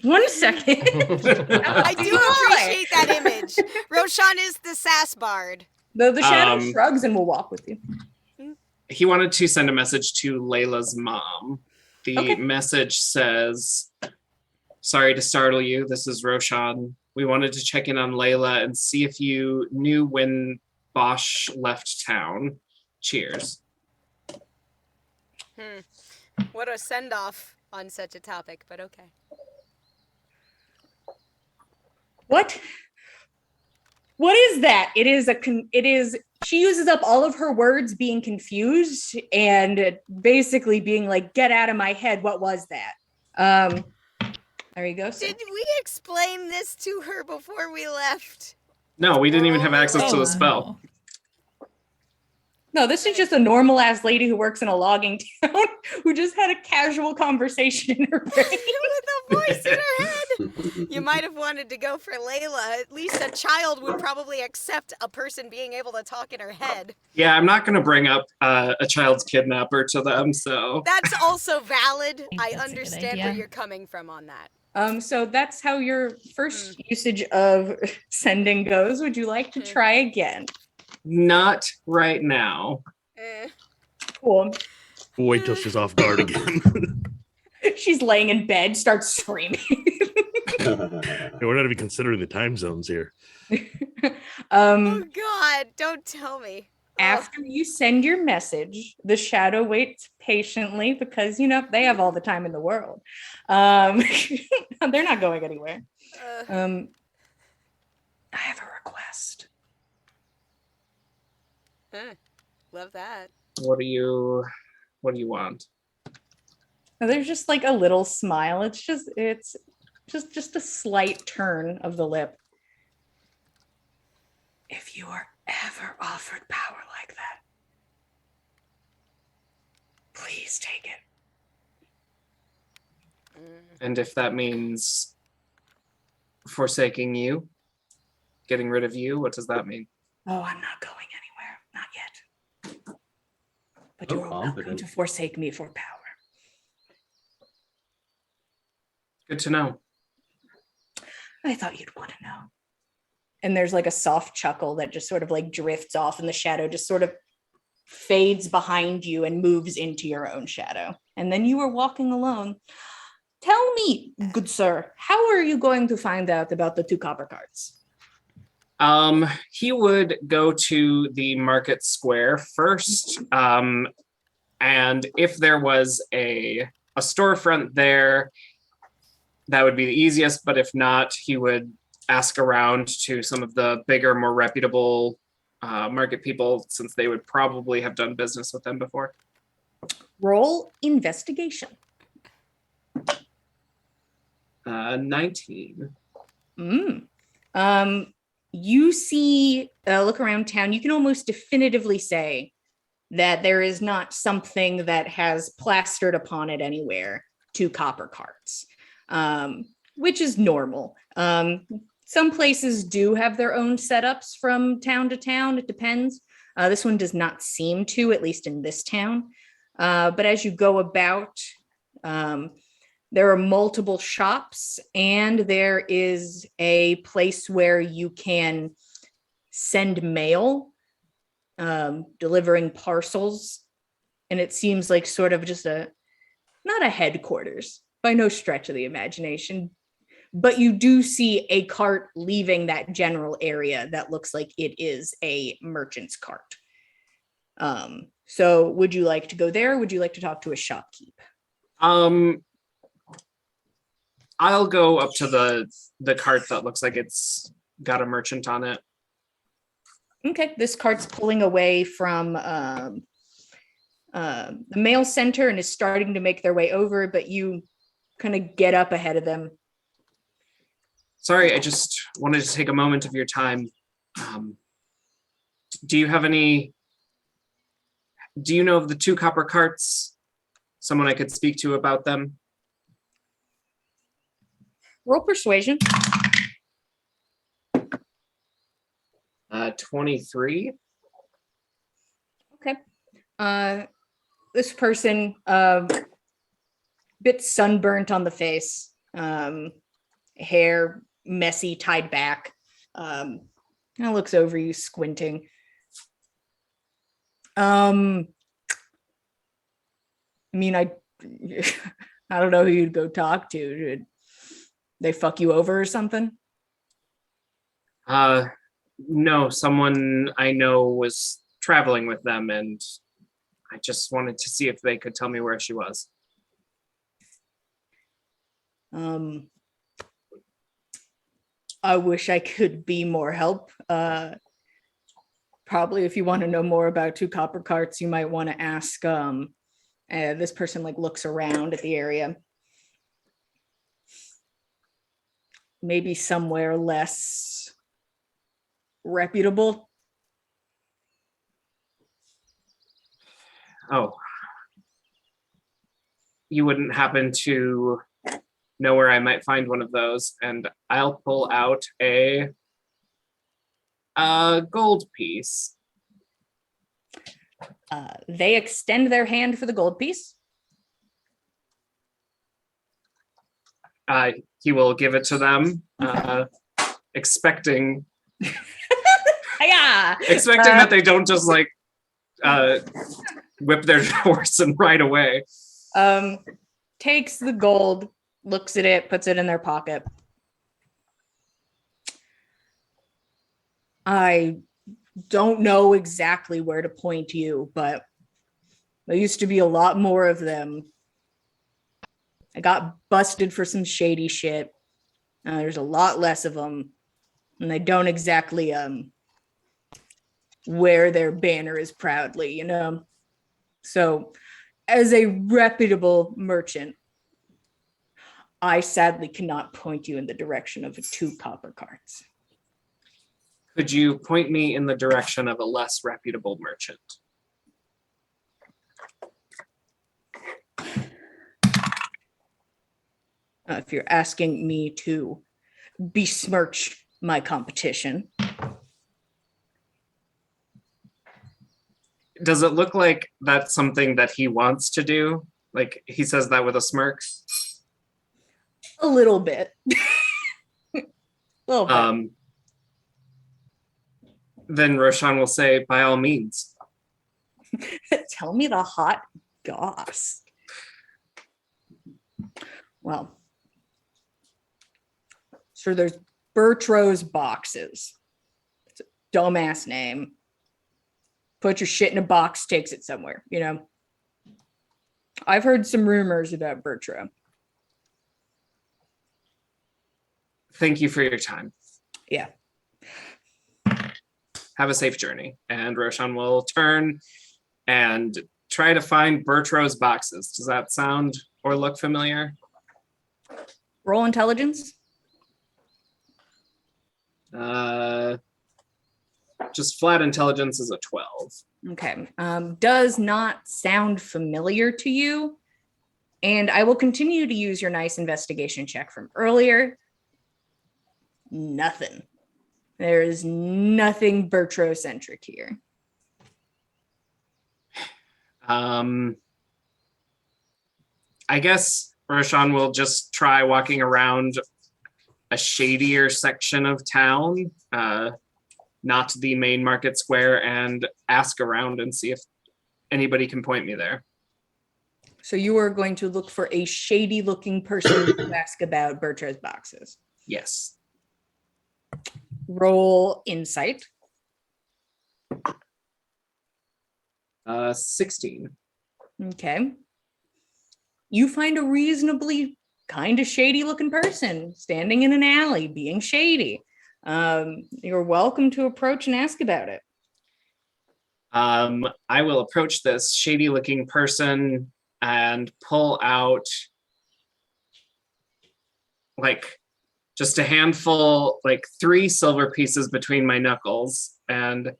1 second. I do appreciate that image. Roshan is the sass bard. The shadow shrugs and will walk with you. He wanted to send a message to Layla's mom. The message says, "Sorry to startle you. This is Roshan. We wanted to check in on Layla and see if you knew when Bosch left town. Cheers." What a send-off on such a topic, but okay. What is that? It is she uses up all of her words being confused and basically being like, get out of my head. What was that? There you go. Did we explain this to her before we left? No, we didn't even have access to the spell. No, this is just a normal ass lady who works in a logging town who just had a casual conversation in her brain. With a voice in her head. you might have wanted to go for Layla. At least a child would probably accept a person being able to talk in her head. Yeah, I'm not going to bring up a child's kidnapper to them, so. That's also valid. I that's a good understand where idea. you're coming from on that. So that's how your first usage of sending goes. Would you like to try again? Not right now. Cool. Wait till she's off guard again. She's laying in bed, starts screaming. We're not even considering the time zones here. Oh God, don't tell me. After you send your message, the shadow waits patiently because, you know, they have all the time in the world. They're not going anywhere. I have a request. Love that. What do you want? There's just like a little smile. It's just a slight turn of the lip. If you are ever offered power like that, please take it. And if that means forsaking you, getting rid of you, what does that mean? Oh, I'm not going anywhere. Not yet. But you are welcome to forsake me for power. Good to know. I thought you'd want to know. And there's like a soft chuckle that just sort of like drifts off, and the shadow just sort of fades behind you and moves into your own shadow. And then you are walking alone. Tell me, good sir, how are you going to find out about the 2 copper cards? He would go to the market square first. And if there was a storefront there, that would be the easiest. But if not, he would ask around to some of the bigger, more reputable market people, since they would probably have done business with them before. Roll investigation. 19. You see, look around town, you can almost definitively say that there is not something that has plastered upon it anywhere 2 copper cards, which is normal. Some places do have their own setups from town to town. It depends. This one does not seem to, at least in this town. But as you go about, there are multiple shops, and there is a place where you can send mail, delivering parcels. And it seems like sort of just not a headquarters by no stretch of the imagination, but you do see a cart leaving that general area that looks like it is a merchant's cart. So would you like to go there? Would you like to talk to a shopkeep? I'll go up to the cart that looks like it's got a merchant on it. Okay, this cart's pulling away from the mail center and is starting to make their way over, but you kind of get up ahead of them. Sorry, I just wanted to take a moment of your time. Do you know of the 2 copper carts? Someone I could speak to about them? Roll persuasion. 23. Okay. This person, bit sunburnt on the face, hair messy, tied back, kind of looks over you, squinting. I mean, I don't know who you'd go talk to. Did they fuck you over or something? No, someone I know was traveling with them, and I just wanted to see if they could tell me where she was. I wish I could be more help. Probably if you want to know more about 2 copper carts, you might want to ask, this person like looks around at the area. Maybe somewhere less reputable. Oh. You wouldn't happen to know where I might find one of those, and I'll pull out a gold piece. They extend their hand for the gold piece. He will give it to them, expecting Yeah. that they don't just like whip their horse and ride away. Takes the gold, looks at it, puts it in their pocket. I don't know exactly where to point you, but there used to be a lot more of them. I got busted for some shady shit. There's a lot less of them, and they don't exactly wear their banner as proudly, you know? So, as a reputable merchant, I sadly cannot point you in the direction of 2 copper carts. Could you point me in the direction of a less reputable merchant? If you're asking me to besmirch my competition. Does it look like that's something that he wants to do? Like he says that with a smirk? A little bit. A little bit. Then Roshan will say, by all means. Tell me the hot goss. Well, so there's Bertro's Boxes. It's a dumbass name. Put your shit in a box, takes it somewhere, you know? I've heard some rumors about Bertro. Thank you for your time. Yeah. Have a safe journey. And Roshan will turn and try to find Bertro's Boxes. Does that sound or look familiar? Roll intelligence. Just flat intelligence is a 12. Okay. Does not sound familiar to you. And I will continue to use your nice investigation check from earlier. Nothing. There is nothing Bertro-centric here. I guess Roshan will just try walking around a shadier section of town, not the main market square, and ask around and see if anybody can point me there. So you are going to look for a shady looking person to ask about Bertro's Boxes. Yes. Roll insight. 16. Okay. You find a reasonably kind of shady looking person standing in an alley being shady. You're welcome to approach and ask about it. I will approach this shady looking person and pull out like just a handful, like 3 silver pieces between my knuckles, and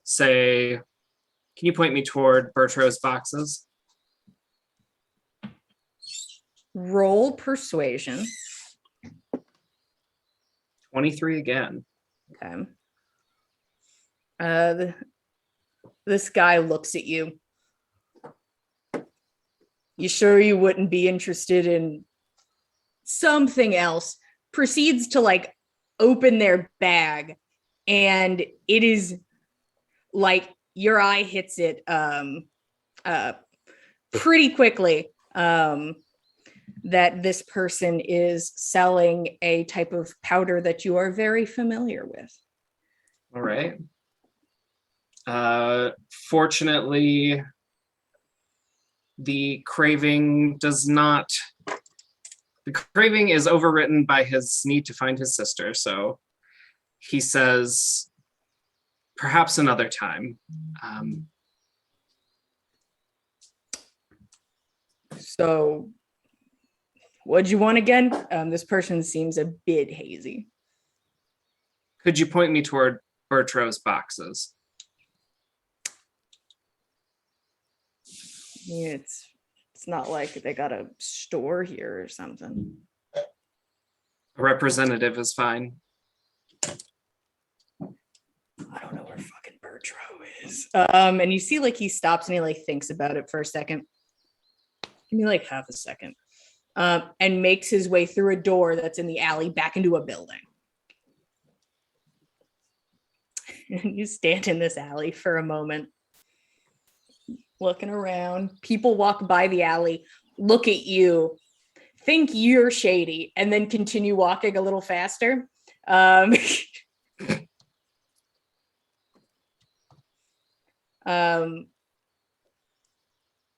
say, can you point me toward Bertro's Boxes? Roll persuasion. 23 again. Okay. This guy looks at you. You sure you wouldn't be interested in something else? Proceeds to like open their bag, and it is like your eye hits it pretty quickly that this person is selling a type of powder that you are very familiar with. All right. Fortunately, the craving is overwritten by his need to find his sister. So he says, perhaps another time. So what'd you want again? This person seems a bit hazy. Could you point me toward Bertro's Boxes? Yeah, it's not like they got a store here or something. A representative is fine. I don't know where fucking Bertro is. And you see, like, he stops and he like thinks about it for a second. Give me like half a second. And makes his way through a door that's in the alley back into a building. And you stand in this alley for a moment, looking around. People walk by the alley, look at you, think you're shady, and then continue walking a little faster. A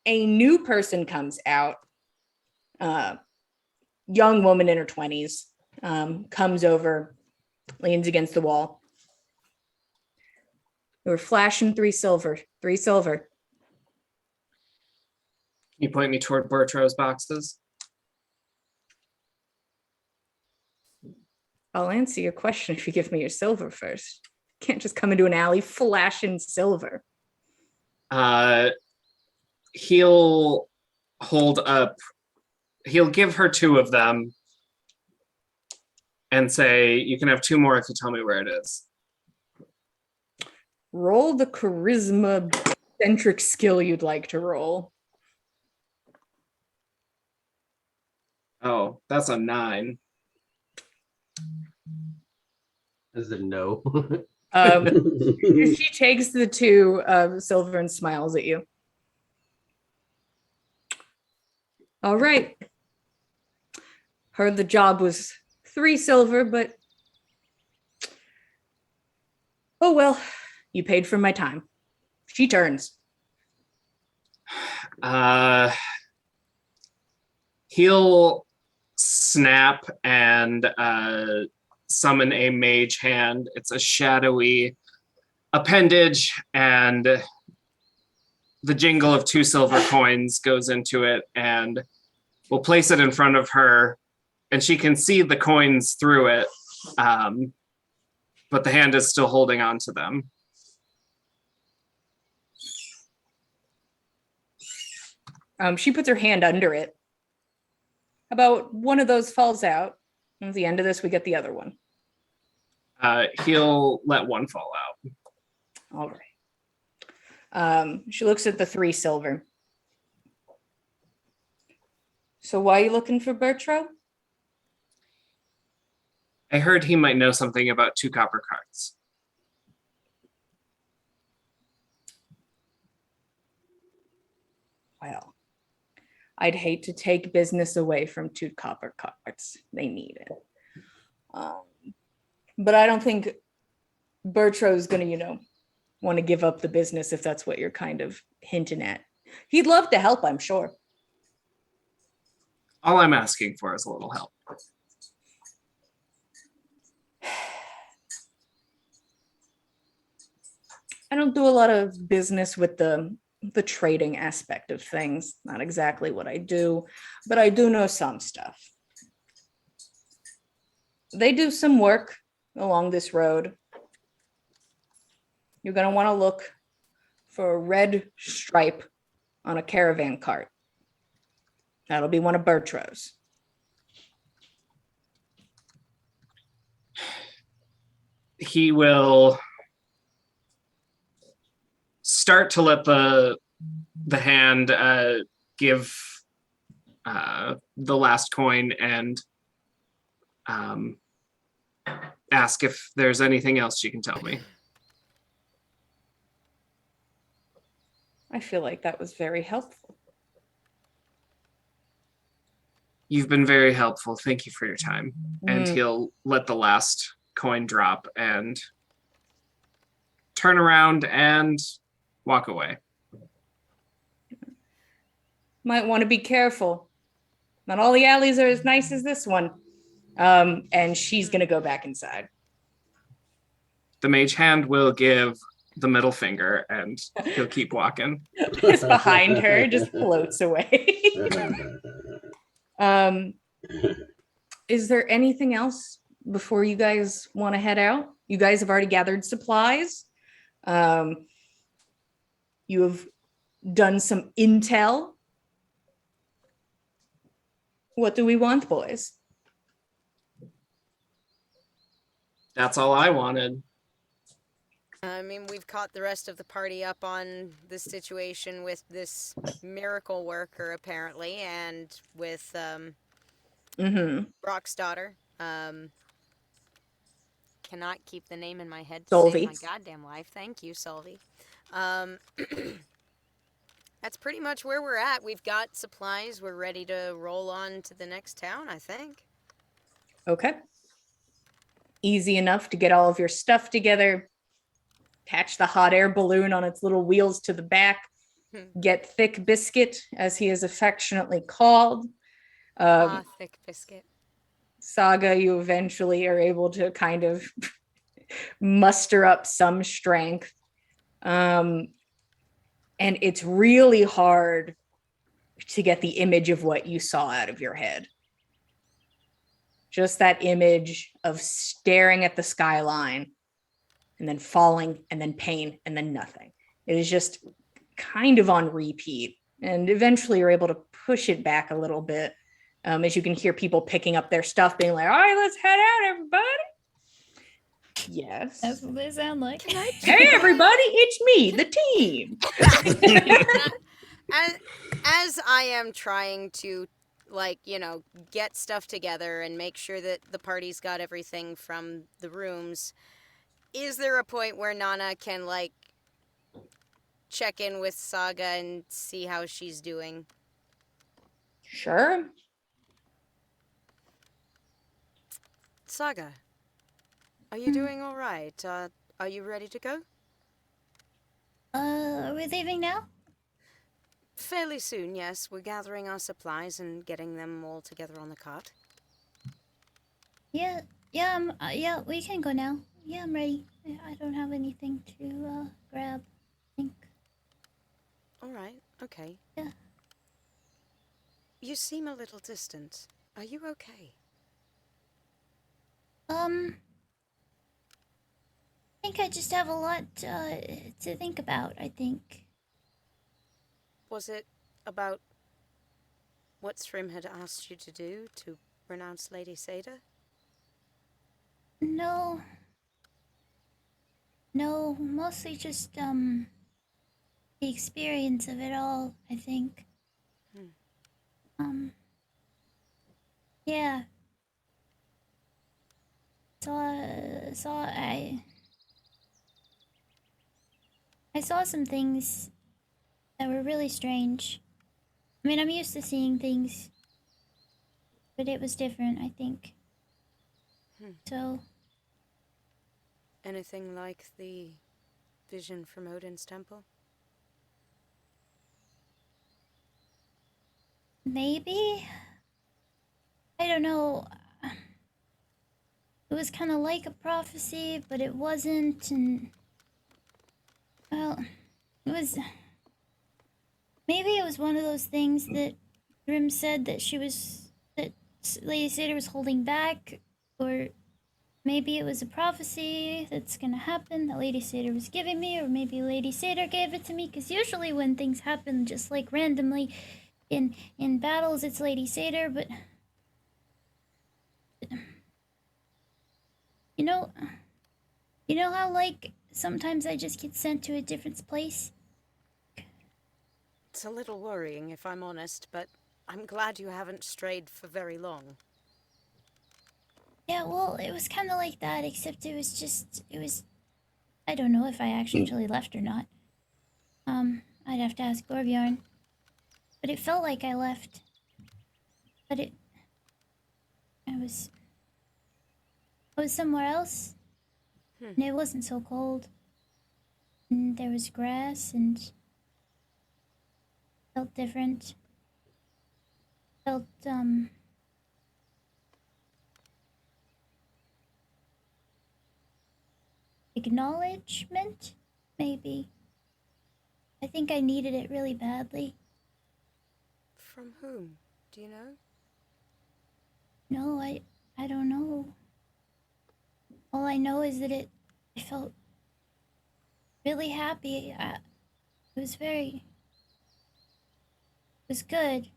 new person comes out, young woman in her 20s, comes over, leans against the wall. They were flashing 3 silver. Can you point me toward Bertro's boxes? I'll answer your question if you give me your silver first. You can't just come into an alley flashing silver. He'll hold up, he'll give her 2 of them and say, you can have 2 more if you tell me where it is. Roll the charisma centric skill you'd like to roll. Oh, that's a 9. Is it no? She takes the 2 silver and smiles at you. All right. Heard the job was 3 silver, but oh well, you paid for my time. She turns. He'll snap and summon a mage hand. It's a shadowy appendage, and the jingle of 2 silver coins goes into it, and we'll place it in front of her, and she can see the coins through it, but the hand is still holding on to them. She puts her hand under it. About one of those falls out. And at the end of this, we get the other one. He'll let 1 fall out. All right. She looks at the 3 silver. So why are you looking for Bertro? I heard he might know something about 2 copper cards. Well, I'd hate to take business away from 2 copper cards. They need it. But I don't think Bertro's going to, want to give up the business if that's what you're kind of hinting at. He'd love to help, I'm sure. All I'm asking for is a little help. I don't do a lot of business with the trading aspect of things. Not exactly what I do, but I do know some stuff. They do some work along this road. You're going to want to look for a red stripe on a caravan cart. That'll be one of Bertro's. He will start to let the hand give the last coin and ask if there's anything else she can tell me. I feel like that was very helpful. You've been very helpful. Thank you for your time. And he'll let the last coin drop and turn around and walk away. Might want to be careful. Not all the alleys are as nice as this one. And she's going to go back inside. The mage hand will give the middle finger and he'll keep walking. It's behind her, just floats away. Is there anything else before you guys want to head out? You guys have already gathered supplies. You have done some intel. What do we want, boys? That's all I wanted. I mean, we've caught the rest of the party up on this situation with this miracle worker, apparently, and with Brock's daughter. Cannot keep the name in my head to save my Solvi. goddamn life. Thank you, Solvi. That's pretty much where we're at. We've got supplies. We're ready to roll on to the next town, I think. Okay. Easy enough to get all of your stuff together, attach the hot air balloon on its little wheels to the back, get Thick Biscuit, as he is affectionately called. Thick Biscuit. Saga, you eventually are able to kind of muster up some strength. And it's really hard to get the image of what you saw out of your head. Just that image of staring at the skyline and then falling and then pain and then nothing. It is just kind of on repeat. And eventually you're able to push it back a little bit, as you can hear people picking up their stuff being like, all right, let's head out, everybody. Yes. That's what they sound like. Hey, everybody, it's me, the team. As I am trying to, get stuff together and make sure that the party's got everything from the rooms, is there a point where Nana can, check in with Saga and see how she's doing? Sure. Saga, are you doing all right? Are you ready to go? Are we leaving now? Fairly soon, yes. We're gathering our supplies and getting them all together on the cart. Yeah, we can go now. Yeah, I'm ready. I don't have anything to grab, I think. All right, okay. Yeah. You seem a little distant. Are you okay? I think I just have a lot to think about, I think. Was it about what Srim had asked you to do, to renounce Lady Seda? No. No, mostly just, the experience of it all, I think. Yeah. I saw some things that were really strange. I mean, I'm used to seeing things, but it was different, I think. So, Anything like the vision from Odin's temple? maybe? I don't know. It was kind of like a prophecy, but it wasn't, and... Well, it was... Maybe it was one of those things that Grim said that that Lady Seda was holding back, or maybe it was a prophecy that's gonna happen that Lady Seda was giving me, or maybe Lady Seda gave it to me, because usually when things happen just like randomly in battles, it's Lady Seda, but... You know how, sometimes I just get sent to a different place? It's a little worrying, if I'm honest, but I'm glad you haven't strayed for very long. Yeah, well, it was kind of like that, except it was... I don't know if I actually left or not. I'd have to ask Gorbjorn. But it felt like I left. But I was somewhere else. And it wasn't so cold. And there was grass and... felt different. Felt, acknowledgement? Maybe. I think I needed it really badly. From whom? Do you know? No, I don't know. All I know is that I felt really happy. It was good.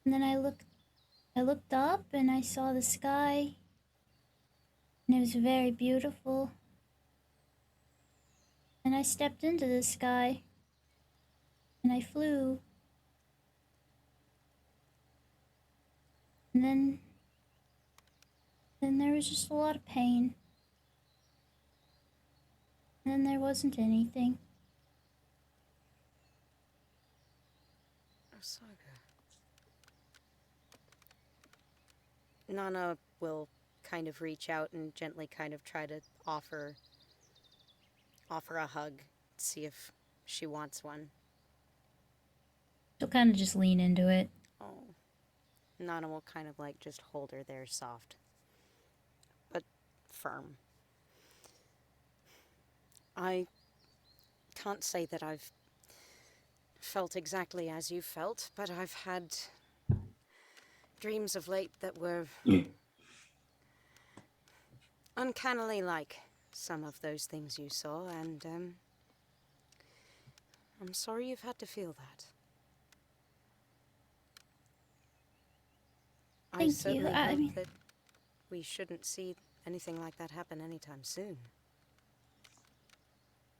And then I looked up and I saw the sky. And it was very beautiful. And I stepped into the sky. And I flew. And then there was just a lot of pain. And then there wasn't anything. Oh, Saga. Nana will kind of reach out and gently kind of try to offer a hug, see if she wants one. She'll kind of just lean into it. Oh. Nana will kind of like just hold her there soft, but firm. I can't say that I've felt exactly as you felt, but I've had dreams of late that were uncannily like some of those things you saw, and I'm sorry you've had to feel that. I Thank you. certainly I hope mean- that we shouldn't see anything like that happen anytime soon.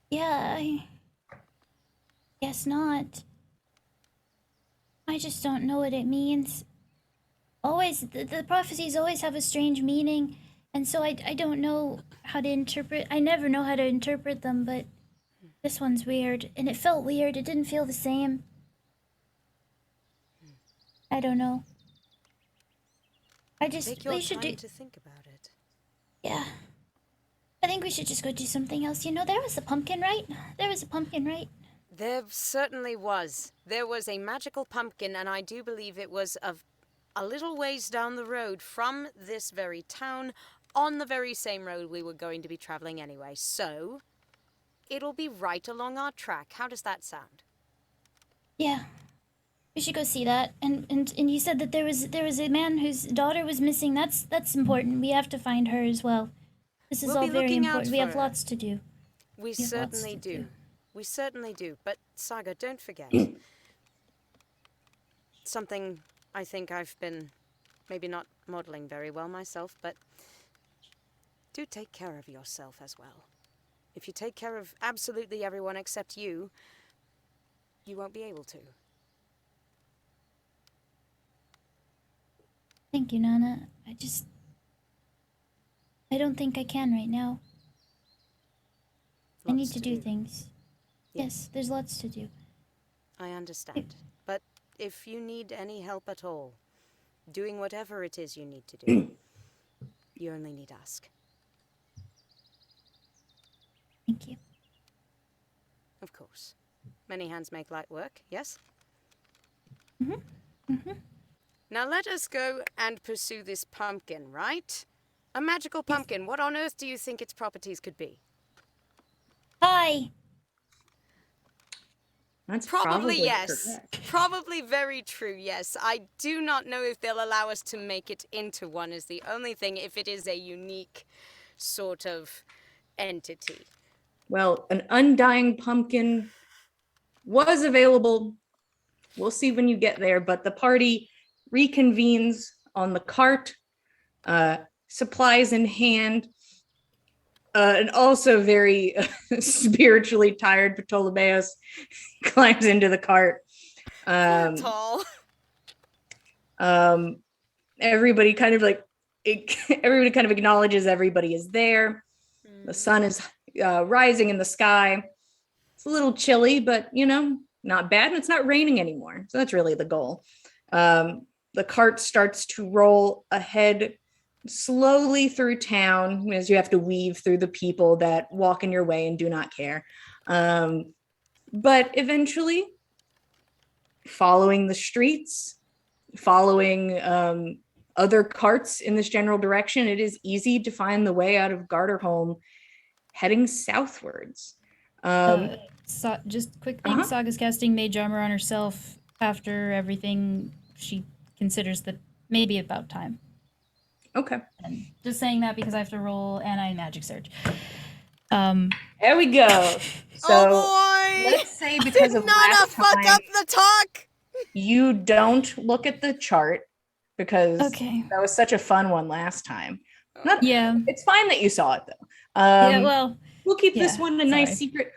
Yeah, I guess not. I just don't know what it means. Always, the prophecies always have a strange meaning, and so I don't know how to interpret. I never know how to interpret them, but this one's weird, and it felt weird. It didn't feel the same. I don't know. Take your We should time do. to think about it. Yeah. I think we should just go do something else. You know, there was a pumpkin, right? There was a pumpkin, right? There certainly was. There was a magical pumpkin, and I do believe it was a little ways down the road from this very town, on the very same road we were going to be traveling anyway. So, it'll be right along our track. How does that sound? Yeah. We should go see that. And you said that there was a man whose daughter was missing. That's important. We have to find her as well. This is We'll all be very looking out important. We for have her. lots to do. We have lots certainly to do. do. We certainly do. But, Saga, don't forget. Something I think I've been maybe not modeling very well myself, but do take care of yourself as well. If you take care of absolutely everyone except you, you won't be able to. Thank you, Nana. I don't think I can right now. I need Lots to do things. Yes, there's lots to do. I understand. But if you need any help at all, doing whatever it is you need to do, you only need ask. Thank you. Of course. Many hands make light work, yes? Now let us go and pursue this pumpkin, right? A magical pumpkin. What on earth do you think its properties could be? Hi. That's Probably yes. correct. Probably very true, yes. I do not know if they'll allow us to make it into one is the only thing, if it is a unique sort of entity. Well, an undying pumpkin was available. We'll see when you get there, but the party reconvenes on the cart, supplies in hand, and also very spiritually tired Ptolemaeus climbs into the cart. Poor tall. Everybody kind of everybody kind of acknowledges everybody is there. The sun is rising in the sky. It's a little chilly, but not bad. And it's not raining anymore. So that's really the goal. The cart starts to roll ahead slowly through town as you have to weave through the people that walk in your way and do not care. But eventually, following the streets, following other carts in this general direction, it is easy to find the way out of Garterholm heading southwards. Just quick thing, Saga's casting Mage Armor on herself after everything. She considers that maybe about time. Okay. And just saying that because I have to roll Anti-Magic Surge. There we go. So oh boy! let's say because of Nana last fuck time, up the talk! you don't look at the chart because Okay. that was such a fun one last time. Not, Yeah. it's fine that you saw it though. Yeah, well, We'll keep this yeah, one a nice sorry. secret.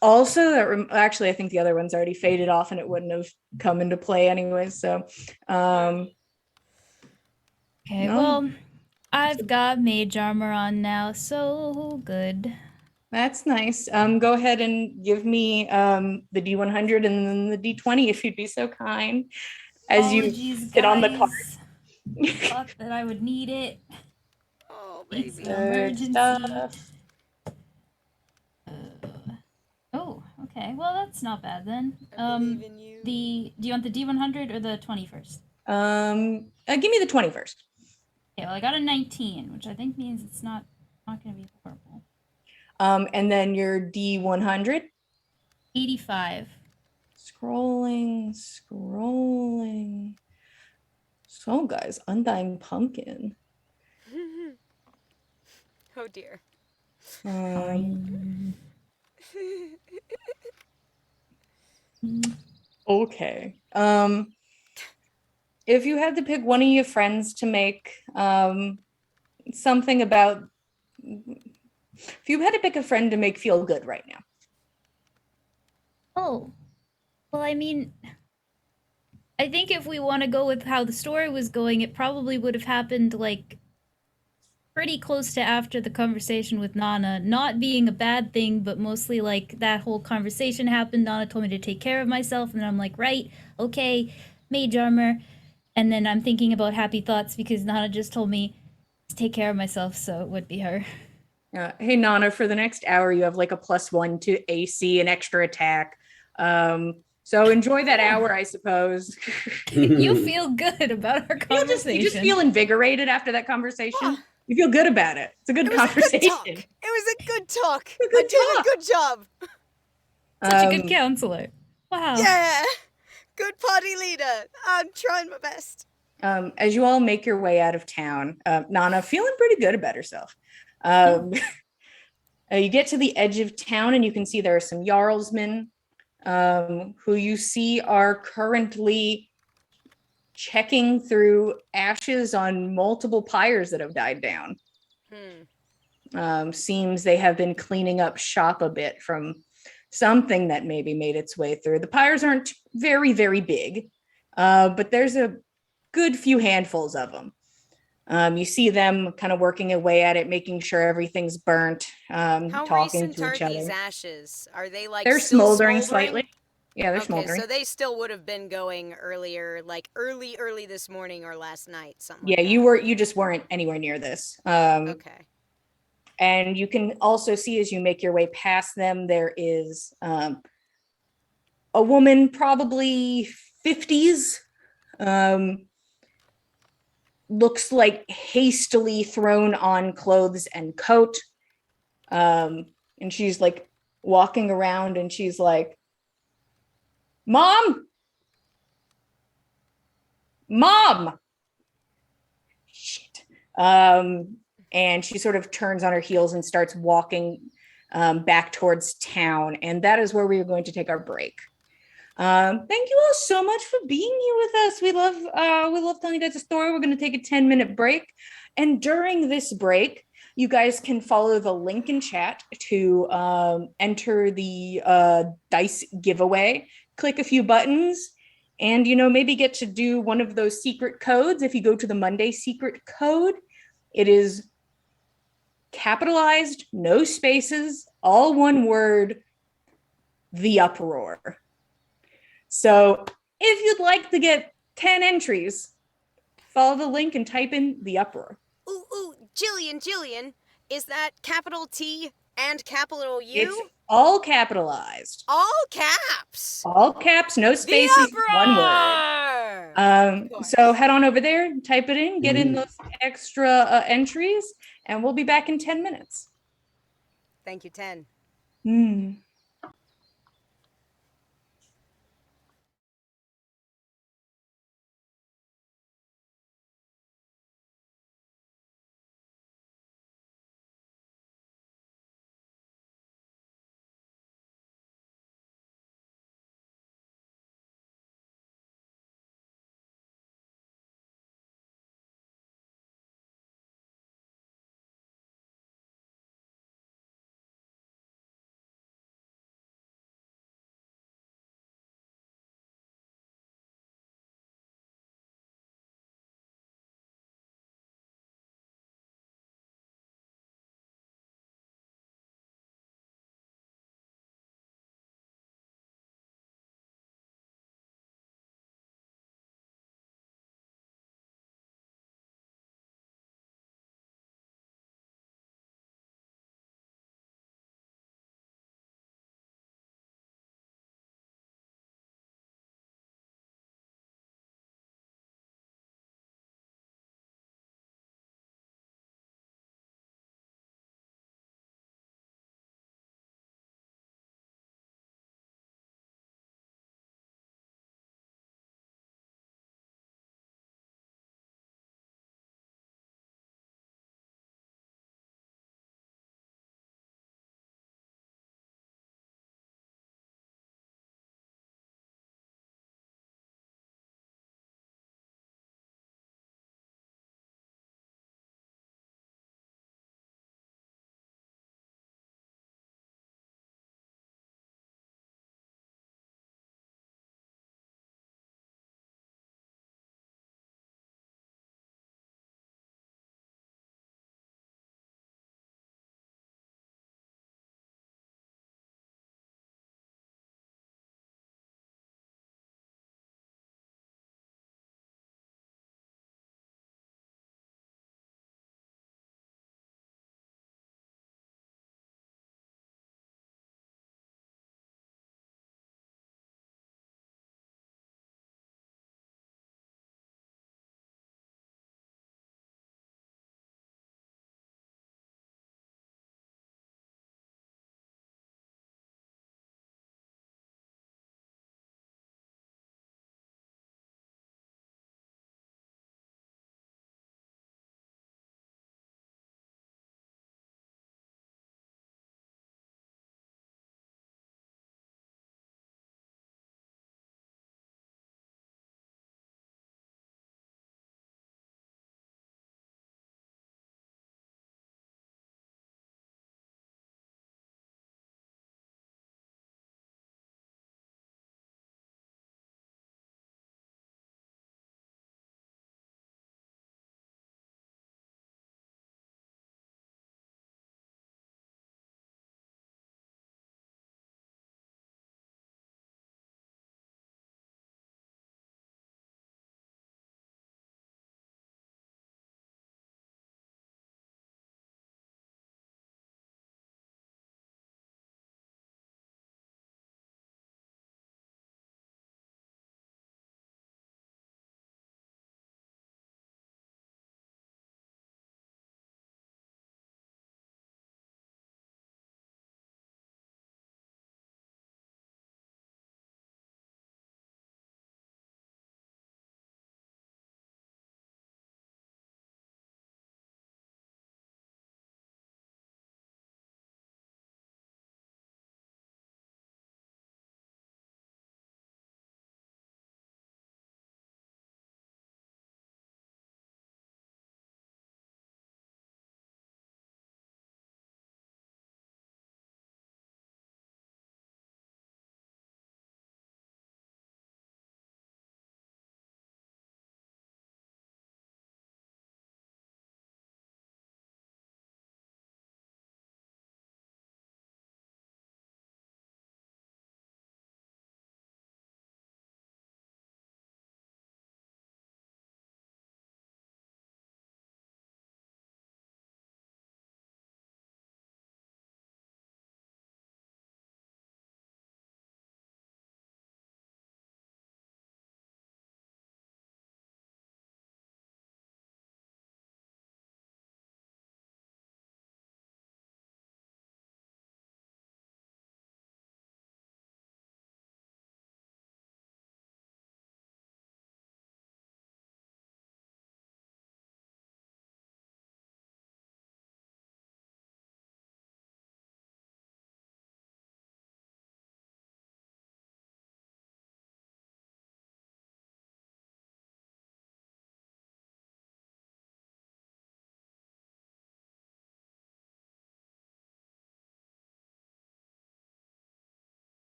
Also, actually, I think the other one's already faded off and it wouldn't have come into play anyway. So, Okay, no. well, I've got mage armor on now, so good. That's nice. Go ahead and give me the D100 and then the D20 if you'd be so kind. As Apologies, you sit on the card. Thought that I would need it. Oh, It's baby. an emergency. Stuff. Oh, okay. Well, that's not bad then. I believe in you. Do you want the D100 or the 20 first? Give me the 20 first. Okay, well, I got a 19, which I think means it's not going to be horrible. And then your D100. 85. Scrolling. So, guys, Undying Pumpkin. Oh dear. Okay. If you had to pick one of your friends to make something about, if you had to pick a friend to make feel good right now. Oh, well, I mean, I think if we want to go with how the story was going, it probably would have happened like pretty close to after the conversation with Nana. Not being a bad thing, but mostly like that whole conversation happened. Nana told me to take care of myself, and then I'm like, right, okay, mage armor. And then I'm thinking about happy thoughts because Nana just told me to take care of myself, so it would be her. Hey, Nana, for the next hour, you have like a +1 to AC, an extra attack. So enjoy that hour, I suppose. You feel good about our conversation. You just feel invigorated after that conversation. You feel good about it. It's a good conversation. It was a good talk. I did a good job. Such a good counselor. Wow. Yeah. Good party leader. I'm trying my best. As you all make your way out of town, Nana feeling pretty good about herself. You get to the edge of town and you can see there are some Jarlsmen who you see are currently checking through ashes on multiple pyres that have died down. Seems they have been cleaning up shop a bit from something that maybe made its way through. The pyres aren't very, very big, but there's a good few handfuls of them. You see them kind of working away at it, making sure everything's burnt, How talking recent to are each other. these ashes? Are they like They're still smoldering slightly. Yeah, they're okay, smoldering. so they still would have been going earlier, like early this morning or last night, something Yeah, like that. you just weren't anywhere near this. Okay. And you can also see as you make your way past them, there is a woman, probably 50s, looks like hastily thrown on clothes and coat. And she's like walking around and she's like, Mom! Shit. And she sort of turns on her heels and starts walking back towards town. And that is where we are going to take our break. Thank you all so much for being here with us. We love telling you guys a story. We're going to take a 10-minute break. And during this break, you guys can follow the link in chat to enter the dice giveaway. Click a few buttons and, maybe get to do one of those secret codes. If you go to the Monday secret code, it is capitalized, no spaces, all one word, the Uproar. So if you'd like to get 10 entries, follow the link and type in the Uproar. Ooh, Jillian, is that capital T and capital U? It's all capitalized. All caps. All caps, no spaces, one word. So head on over there, type it in, get in those extra entries, and we'll be back in 10 minutes. Thank you, 10.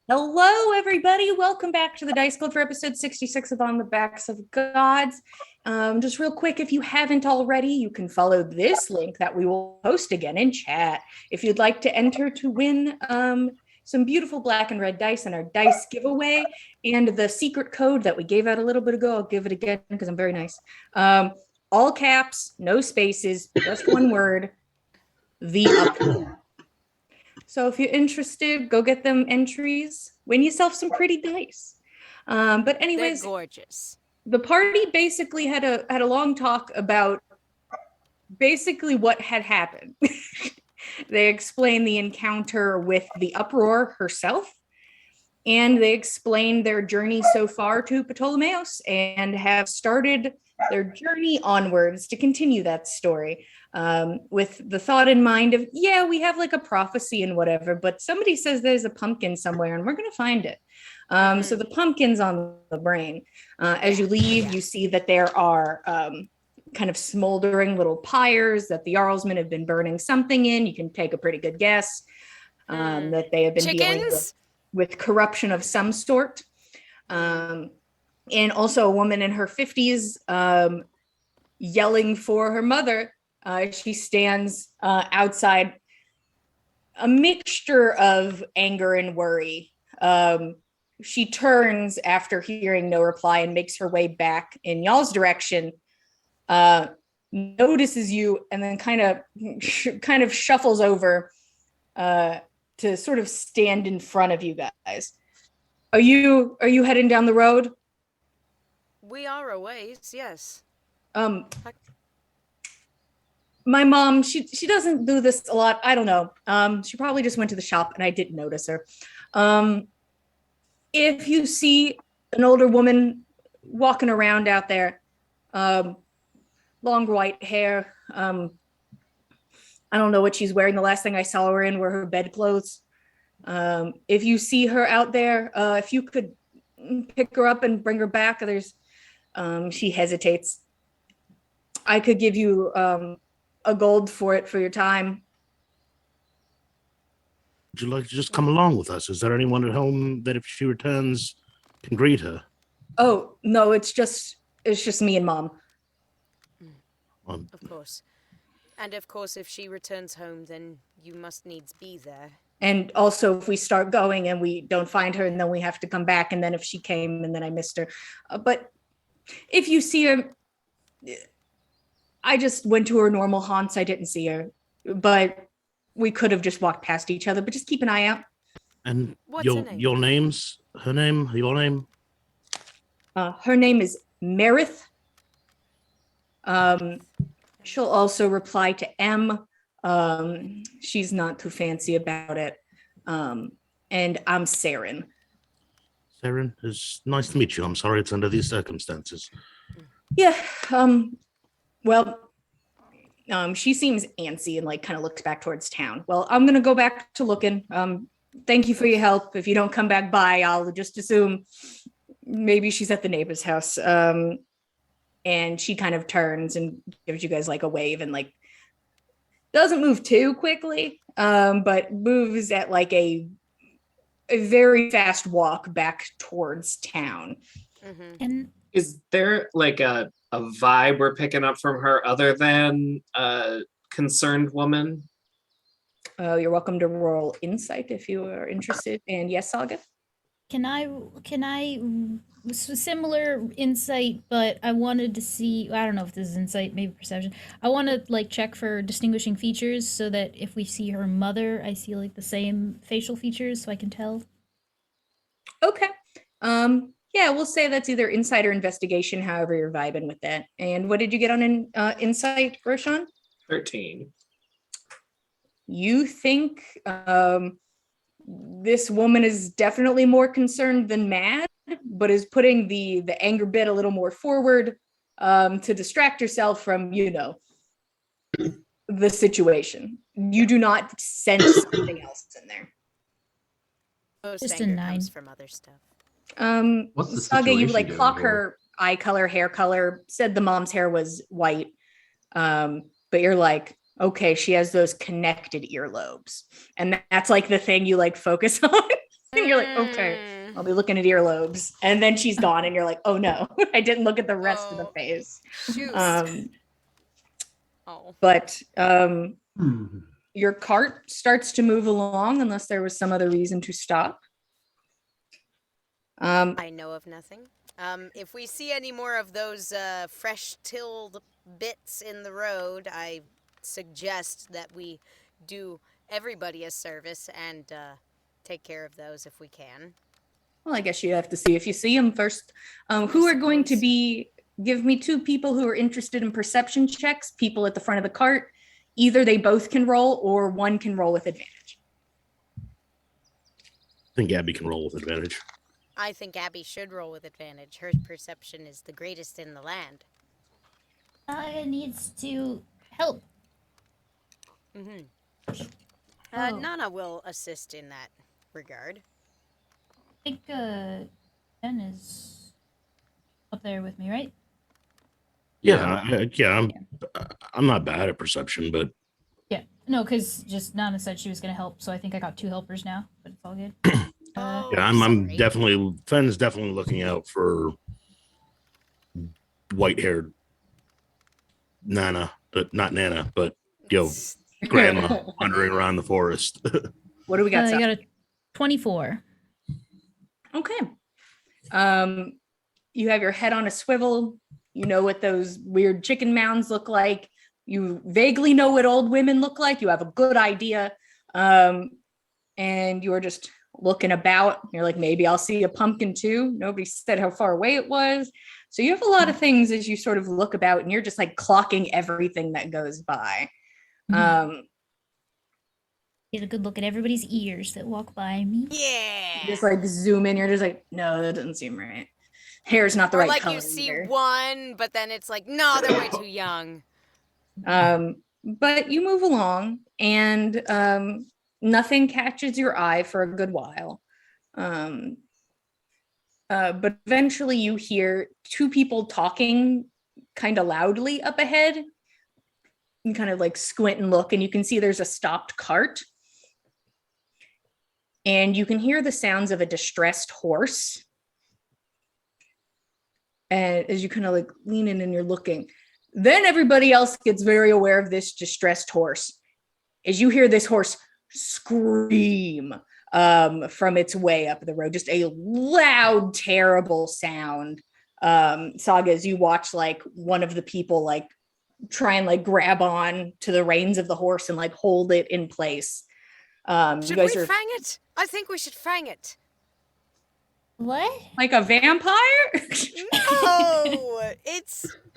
Hello, everybody. Welcome back to the Dice Club for episode 66 of On the Backs of Gods. Just real quick, if you haven't already, you can follow this link that we will post again in chat. If you'd like to enter to win some beautiful black and red dice in our dice giveaway and the secret code that we gave out a little bit ago, I'll give it again because I'm very nice. All caps, no spaces, just one word, the Uproar. So if you're interested, go get them entries, win yourself some pretty dice. But anyways, They're gorgeous. The party basically had a long talk about basically what had happened. They explained the encounter with the Uproar herself, and they explained their journey so far to Ptolemaeus and have started their journey onwards to continue that story. With the thought in mind of, yeah, we have like a prophecy and whatever, but somebody says there's a pumpkin somewhere and we're going to find it. So the pumpkin's on the brain. As you leave, you see that there are kind of smoldering little pyres that the Jarlsmen have been burning something in. You can take a pretty good guess that they have been dealing with corruption of some sort. And also a woman in her 50s yelling for her mother. She stands outside, a mixture of anger and worry. She turns after hearing no reply and makes her way back in y'all's direction, notices you, and then kind of shuffles over to sort of stand in front of you guys. Are you heading down the road? We are a ways, yes. My mom, she doesn't do this a lot. I don't know. She probably just went to the shop and I didn't notice her. If you see an older woman walking around out there, long white hair, I don't know what she's wearing. The last thing I saw her in were her bedclothes. If you see her out there, if you could pick her up and bring her back, she hesitates. I could give you a gold for it for your time. Would you like to just come along with us? Is there anyone at home that if she returns can greet her? Oh, no, it's just me and Mom. Of course. And of course, if she returns home, then you must needs be there. And also, if we start going and we don't find her, and then we have to come back, and then if she came and then I missed her. But if you see her, I just went to her normal haunts. I didn't see her, but we could have just walked past each other, but just keep an eye out. And What's your names? Her name? Your name? Her name is Merith. She'll also reply to M. She's not too fancy about it. And I'm Saren. Saren, it's nice to meet you. I'm sorry it's under these circumstances. Yeah. She seems antsy and like kind of looks back towards town. Well, I'm gonna go back to looking. Thank you for your help. If you don't come back by, I'll just assume maybe she's at the neighbor's house. And she kind of turns and gives you guys like a wave and like doesn't move too quickly, but moves at like a very fast walk back towards town. Mm-hmm. And Is there like a vibe we're picking up from her other than a concerned woman? You're welcome to roll insight if you are interested. And yes, Saga? can I similar insight, but I wanted to see, I don't know if this is insight, maybe perception. I want to like check for distinguishing features so that if we see her mother, I see like the same facial features so I can tell. Okay. Yeah, we'll say that's either insight or investigation, however you're vibing with that. And what did you get on insight, Roshan? 13. You think this woman is definitely more concerned than mad, but is putting the anger bit a little more forward to distract herself from, the situation. You do not sense something else in there. Most Just a anger 9. comes from other stuff. What's the Saga, you situation like doing clock here? her eye color, hair color, said the mom's hair was white. But you're like, okay, she has those connected earlobes. And that's like the thing you like focus on. And you're like, okay, I'll be looking at earlobes. And then she's gone, and you're like, oh no, I didn't look at the rest of the face. Shoot. But Hmm. your cart starts to move along unless there was some other reason to stop. I know of nothing. If we see any more of those fresh tilled bits in the road, I suggest that we do everybody a service and take care of those if we can. Well, I guess you have to see if you see them first. Who are going to be, give me 2 people who are interested in perception checks, people at the front of the cart. Either they both can roll or one can roll with advantage. I think Abby can roll with advantage. I think Abby should roll with advantage. Her perception is the greatest in the land. Saga needs to help. Nana will assist in that regard. I think Ben is up there with me, right? Yeah, I'm not bad at perception, but Yeah. No, because just Nana said she was going to help, so I think I got 2 helpers now, but it's all good. yeah, I'm definitely, Fenn's definitely looking out for white-haired Nana, but not Nana, but grandma wandering around the forest. What do we got? I got a 24. Okay. You have your head on a swivel. You know what those weird chicken mounds look like. You vaguely know what old women look like. You have a good idea. And you're just looking about. You're like, maybe I'll see a pumpkin too. Nobody said how far away it was. So you have a lot of things as you sort of look about, and you're just like clocking everything that goes by. Get a good look at everybody's ears that walk by me. Yeah. Just like zoom in. You're just like, no, that doesn't seem right. Hair's not the Or right like color. you see either. one, but then it's like, no, they're way too young. But you move along, and nothing catches your eye for a good while. But eventually you hear 2 people talking kind of loudly up ahead. You kind of like squint and look, and you can see there's a stopped cart. And you can hear the sounds of a distressed horse. And as you kind of like lean in and you're looking, then everybody else gets very aware of this distressed horse. As you hear this horse scream from its way up the road, just a loud, terrible sound. Saga, as you watch like one of the people like try and like grab on to the reins of the horse and like hold it in place. Should we fang it? I think we should fang it. What? Like a vampire? No,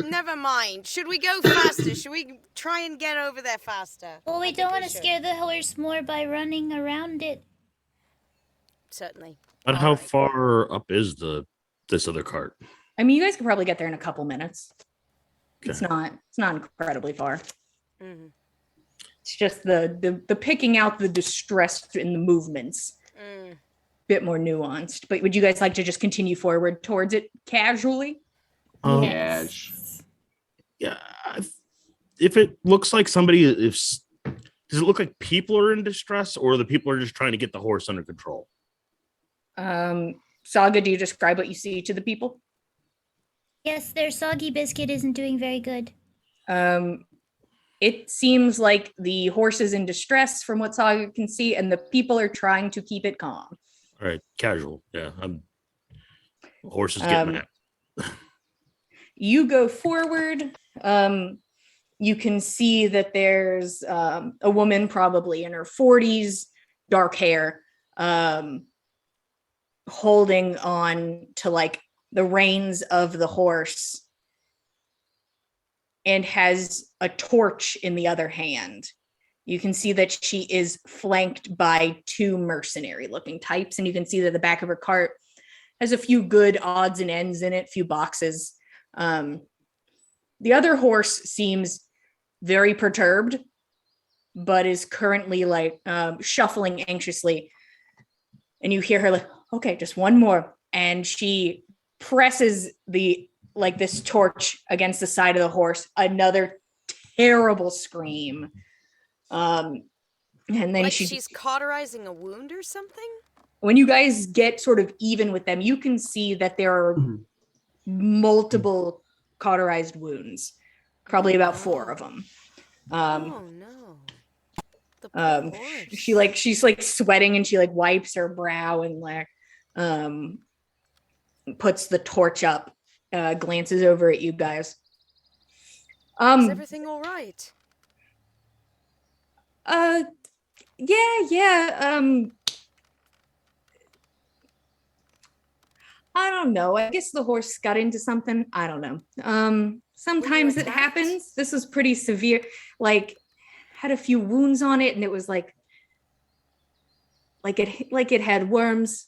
never mind. Should we go faster? Should we try and get over there faster? Well, we don't want to scare the horse more by running around it. Certainly. But how far up is this other cart? I mean, you guys could probably get there in a couple minutes. Okay. It's not incredibly far. Mm-hmm. It's just the picking out the distress in the movements. Bit more nuanced. But would you guys like to just continue forward towards it casually? Yes. Yeah. If it looks like somebody, does it look like people are in distress, or the people are just trying to get the horse under control? Saga, do you describe what you see to the people? Yes, their soggy biscuit isn't doing very good. It seems like the horse is in distress from what Saga can see, and the people are trying to keep it calm. All right, casual. Yeah, horse is getting mad. You go forward. You can see that there's a woman probably in her 40s, dark hair, holding on to like the reins of the horse, and has a torch in the other hand. You can see that she is flanked by 2 mercenary looking types, and you can see that the back of her cart has a few good odds and ends in it, few boxes. The other horse seems very perturbed, but is currently like shuffling anxiously. And you hear her like, okay, just one more. And she presses this torch against the side of the horse. Another terrible scream. And then like she she's cauterizing a wound or something? when you guys get sort of even with them, you can see that there are multiple cauterized wounds, probably about 4 of them. Oh no. The poor horse. She's like sweating, and she like wipes her brow and like puts the torch up, glances over at you guys. Is everything all right? Yeah. I don't know. I guess the horse got into something. I don't know. Sometimes it happens. This was pretty severe. Like, had a few wounds on it, and it was like it had worms.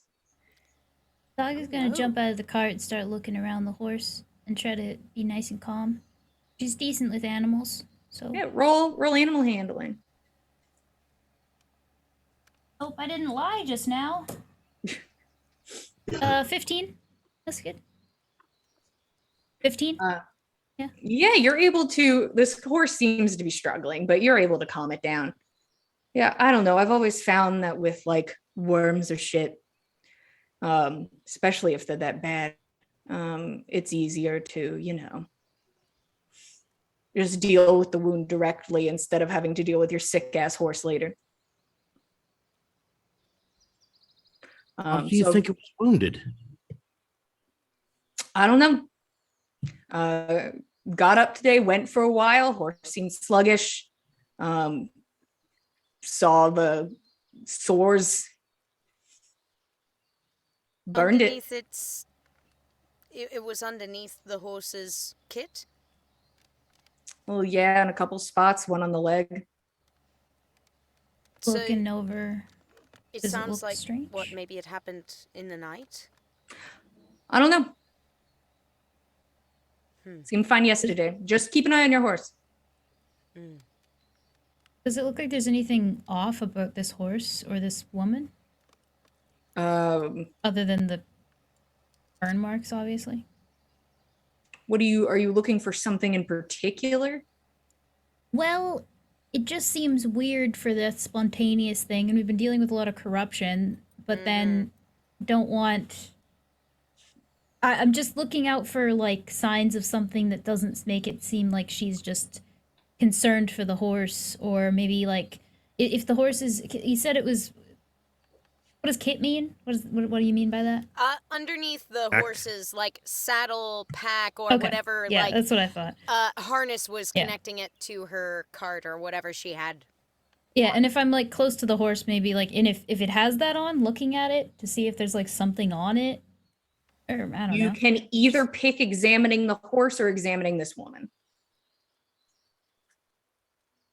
Saga's gonna jump out of the cart and start looking around the horse and try to be nice and calm. She's decent with animals, so Yeah, roll animal handling. Hope I didn't lie just now. 15. That's good. 15. Yeah, you're able to. This horse seems to be struggling, but you're able to calm it down. Yeah, I don't know. I've always found that with like worms or shit, especially if they're that bad, it's easier to, just deal with the wound directly instead of having to deal with your sick ass horse later. How do you think it was wounded? I don't know. Got up today, went for a while. Horse seemed sluggish. Saw the sores. Burned underneath it was underneath the horse's kit? Well, yeah, in a couple spots, one on the leg. Looking over. It Does it sounds look like strange? what maybe it happened in the night. I don't know. Seemed fine yesterday. Just keep an eye on your horse. Does it look like there's anything off about this horse or this woman? Other than the burn marks, obviously. Are you looking for something in particular? Well, it just seems weird for that spontaneous thing, and we've been dealing with a lot of corruption, but then don't want... I'm just looking out for, like, signs of something that doesn't make it seem like she's just concerned for the horse, or maybe, like, if the horse is... You said it was... What does kit mean? What do you mean by that? Underneath the horse's, like, saddle pack or Okay. whatever, Yeah, like... that's what I thought. Harness was connecting it to her cart or whatever she had. Yeah, and if I'm, like, close to the horse, maybe, like, and if it has that on, looking at it to see if there's, like, something on it. Or, I don't know. You can either pick examining the horse or examining this woman.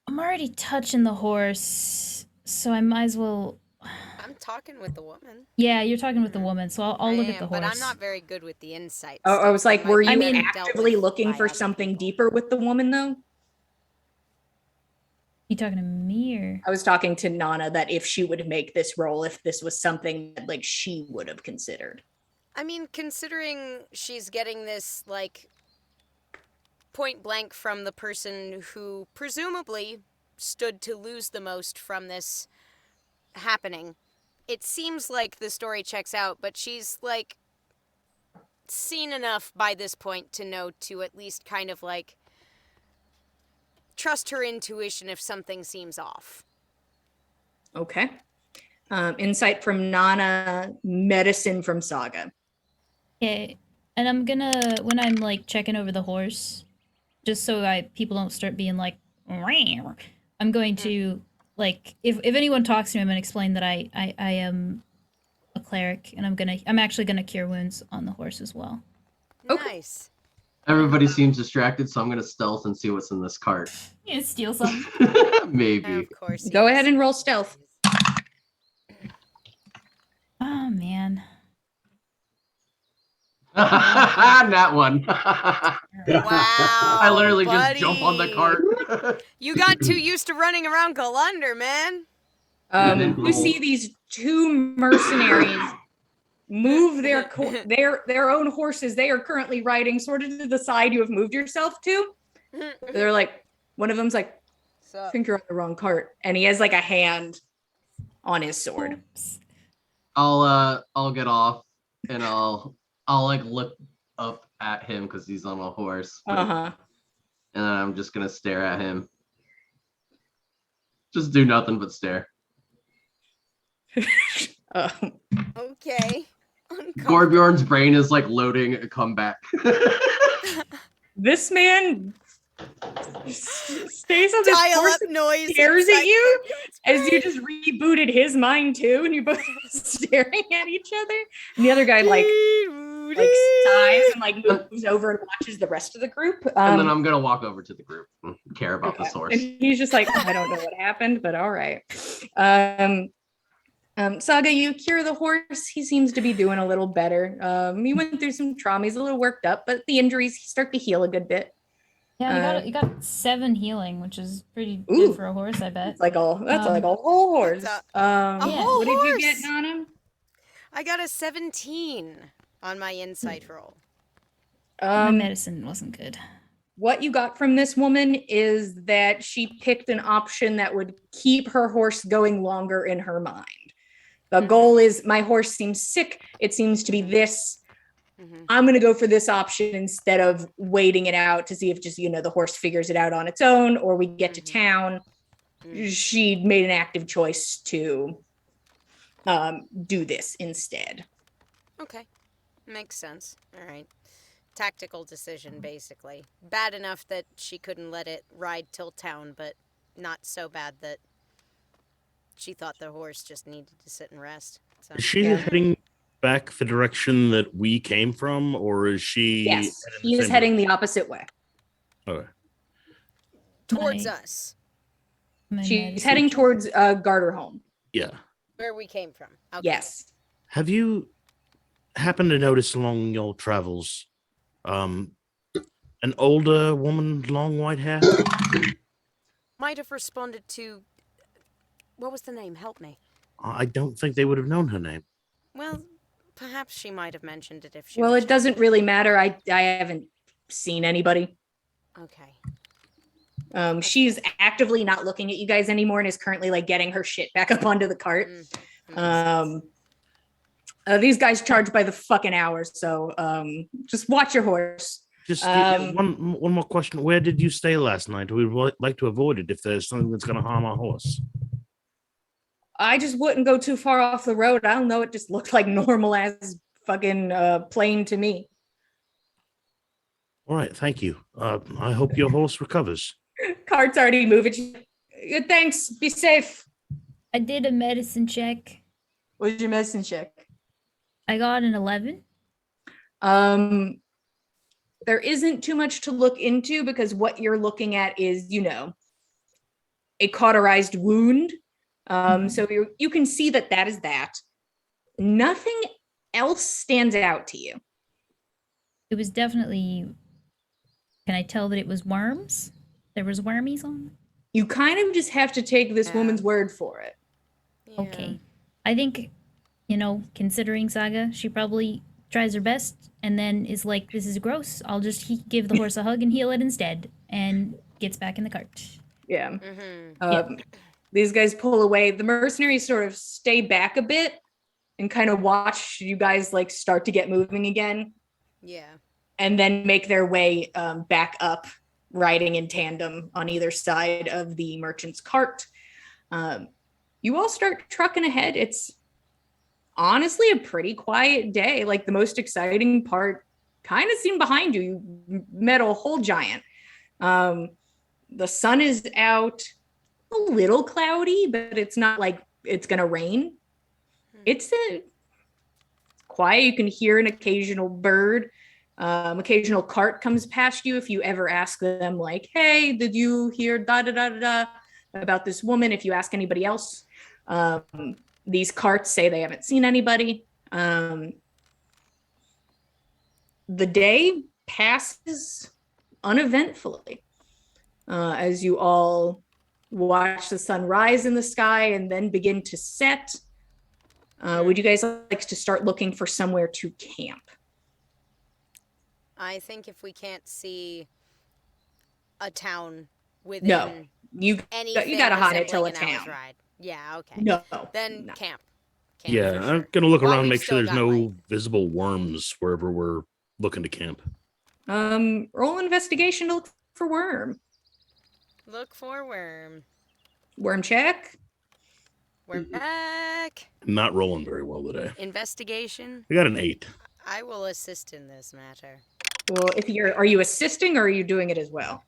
I'm already touching the horse, so I might as well... I'm talking with the woman. Yeah, you're talking with the woman, so I'll look at the horse. But I'm not very good with the insight. Oh, I was like, were you dealt actively with looking by for other something people. deeper with the woman, though? You talking to me or? I was talking to Nana that if she would make this role, if this was something that, like, she would have considered. I mean, considering she's getting this, like, point blank from the person who presumably stood to lose the most from this happening, it seems like the story checks out, but she's, like, seen enough by this point to know to at least kind of, like, trust her intuition if something seems off. Okay. Insight from Nana, medicine from Saga. Okay, and I'm gonna, when I'm, like, checking over the horse, just so people don't start being like, "Meow," I'm going to, like, if anyone talks to me, I'm gonna explain that I am a cleric, and I'm actually gonna cure wounds on the horse as well. Okay. Nice. Everybody seems distracted, so I'm gonna stealth and see what's in this cart. You gonna steal something? Maybe. Of course. Go ahead and roll stealth. Oh man. That one. Wow. I literally just jump on the buddy. cart. You got too used to running around Golunder, man. You see these 2 mercenaries move their own horses they are currently riding sort of to the side you have moved yourself to. They're like, one of them's like, I think you're on the wrong cart. And he has like a hand on his sword. Oops. I'll get off and I'll like look up at him because he's on a horse. Uh-huh. And then I'm just gonna stare at him. Just do nothing but stare. Okay. Gorbjorn's brain is like loading a comeback. This man stays on this Dial horse up noise. stares at inside you Gorbjorn's as you brain. just rebooted his mind too, and you both staring at each other. And the other guy like sighs and like moves over and watches the rest of the group. And then I'm gonna walk over to the group and care about the source. And he's just like, I don't know what happened, but all right. Saga, you cure the horse. He seems to be doing a little better. He went through some trauma. He's a little worked up, but the injuries start to heal a good bit. Yeah, you got 7 healing, which is pretty good for a horse, I bet. Like that's like a whole horse. whole What did you get, horse. Nana? I got a 17 on my insight roll. My medicine wasn't good. What you got from this woman is that she picked an option that would keep her horse going longer in her mind. The goal is, my horse seems sick. It seems to be this. I'm going to go for this option instead of waiting it out to see if just, the horse figures it out on its own or we get to town. She made an active choice to do this instead. Okay. Makes sense. All right. Tactical decision, basically. Bad enough that she couldn't let it ride till town, but not so bad that she thought the horse just needed to sit and rest. So, Is she heading back the direction that we came from, or is she? Yes, he is heading the opposite way. Okay. Towards us. She's heading towards Garterholm. Yeah. Where we came from. Okay. Yes. Have you happened to notice along your travels an older woman, long white hair? Might have responded to... What was the name? Help me. I don't think they would have known her name. Well, perhaps she might have mentioned it if she... Well, it doesn't really matter. I haven't seen anybody. Okay. She's actively not looking at you guys anymore and is currently like getting her shit back up onto the cart. These guys charge by the fucking hour, so just watch your horse. Just one more question. Where did you stay last night? We would like to avoid it if there's something that's going to harm our horse. I just wouldn't go too far off the road. I don't know. It just looked like normal as fucking plain to me. All right. Thank you. I hope your horse recovers. Cart's already moving. Good, thanks. Be safe. I did a medicine check. What was your medicine check? I got an 11. There isn't too much to look into because what you're looking at is, a cauterized wound. So you can see that is that. Nothing else stands out to you. It was definitely... Can I tell that it was worms? There was wormies on? You kind of just have to take this woman's word for it. Yeah. Okay. I think, considering Saga, she probably tries her best and then is like, this is gross. I'll just give the horse a hug and heal it instead, and gets back in the cart. Yeah. These guys pull away. The mercenaries sort of stay back a bit and kind of watch you guys like start to get moving again. Yeah. And then make their way back up, riding in tandem on either side of the merchant's cart. You all start trucking ahead. It's honestly a pretty quiet day. Like the most exciting part kind of seemed behind you. You met a whole giant. The sun is out, a little cloudy, but it's not like it's gonna rain. It's quiet. You can hear an occasional bird. Occasional cart comes past you. If you ever ask them like, hey, did you hear about this woman? If you ask anybody else, these carts say they haven't seen anybody. The day passes uneventfully as you all watch the sun rise in the sky and then begin to set. Would you guys like to start looking for somewhere to camp? I think if we can't see a town within you anything gotta hunt it till a resembling an hour's town. ride. Yeah, okay. No. Then camp. Yeah, for I'm sure. gonna look While around, we've make sure still there's got no light. visible worms wherever we're looking to camp. Roll investigation to look for worm. Look for worm. Worm check. Worm back. Not rolling very well today. Investigation. I got an 8. I will assist in this matter. Well, are you assisting or are you doing it as well?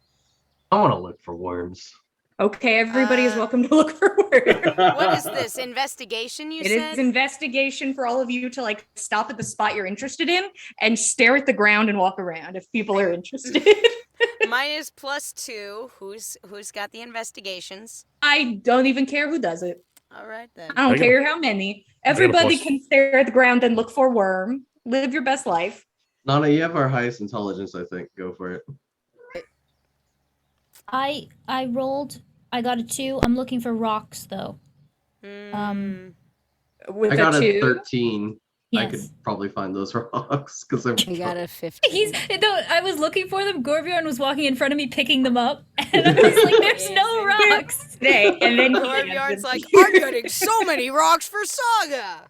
I want to look for worms. Okay, everybody is welcome to look for worms. What is this? Investigation, you It said? is investigation for all of you to like stop at the spot you're interested in and stare at the ground and walk around if people are interested. Mine is +2. Who's got the investigations? I don't even care who does it. All right then. I don't I got a- care how many. I got a Everybody plus- can stare at the ground and look for worm. Live your best life. Nana, you have our highest intelligence, I think. Go for it. I rolled. I got a 2. I'm looking for rocks though. With I got a a 2. 13. I could Yes. probably find those rocks because I'm. I got a 15. He's no, I was looking for them. Gorbjorn was walking in front of me picking them up, and I was like, "There's no rocks." Today, and then Gorbjorn's like, I'm getting so many rocks for Saga.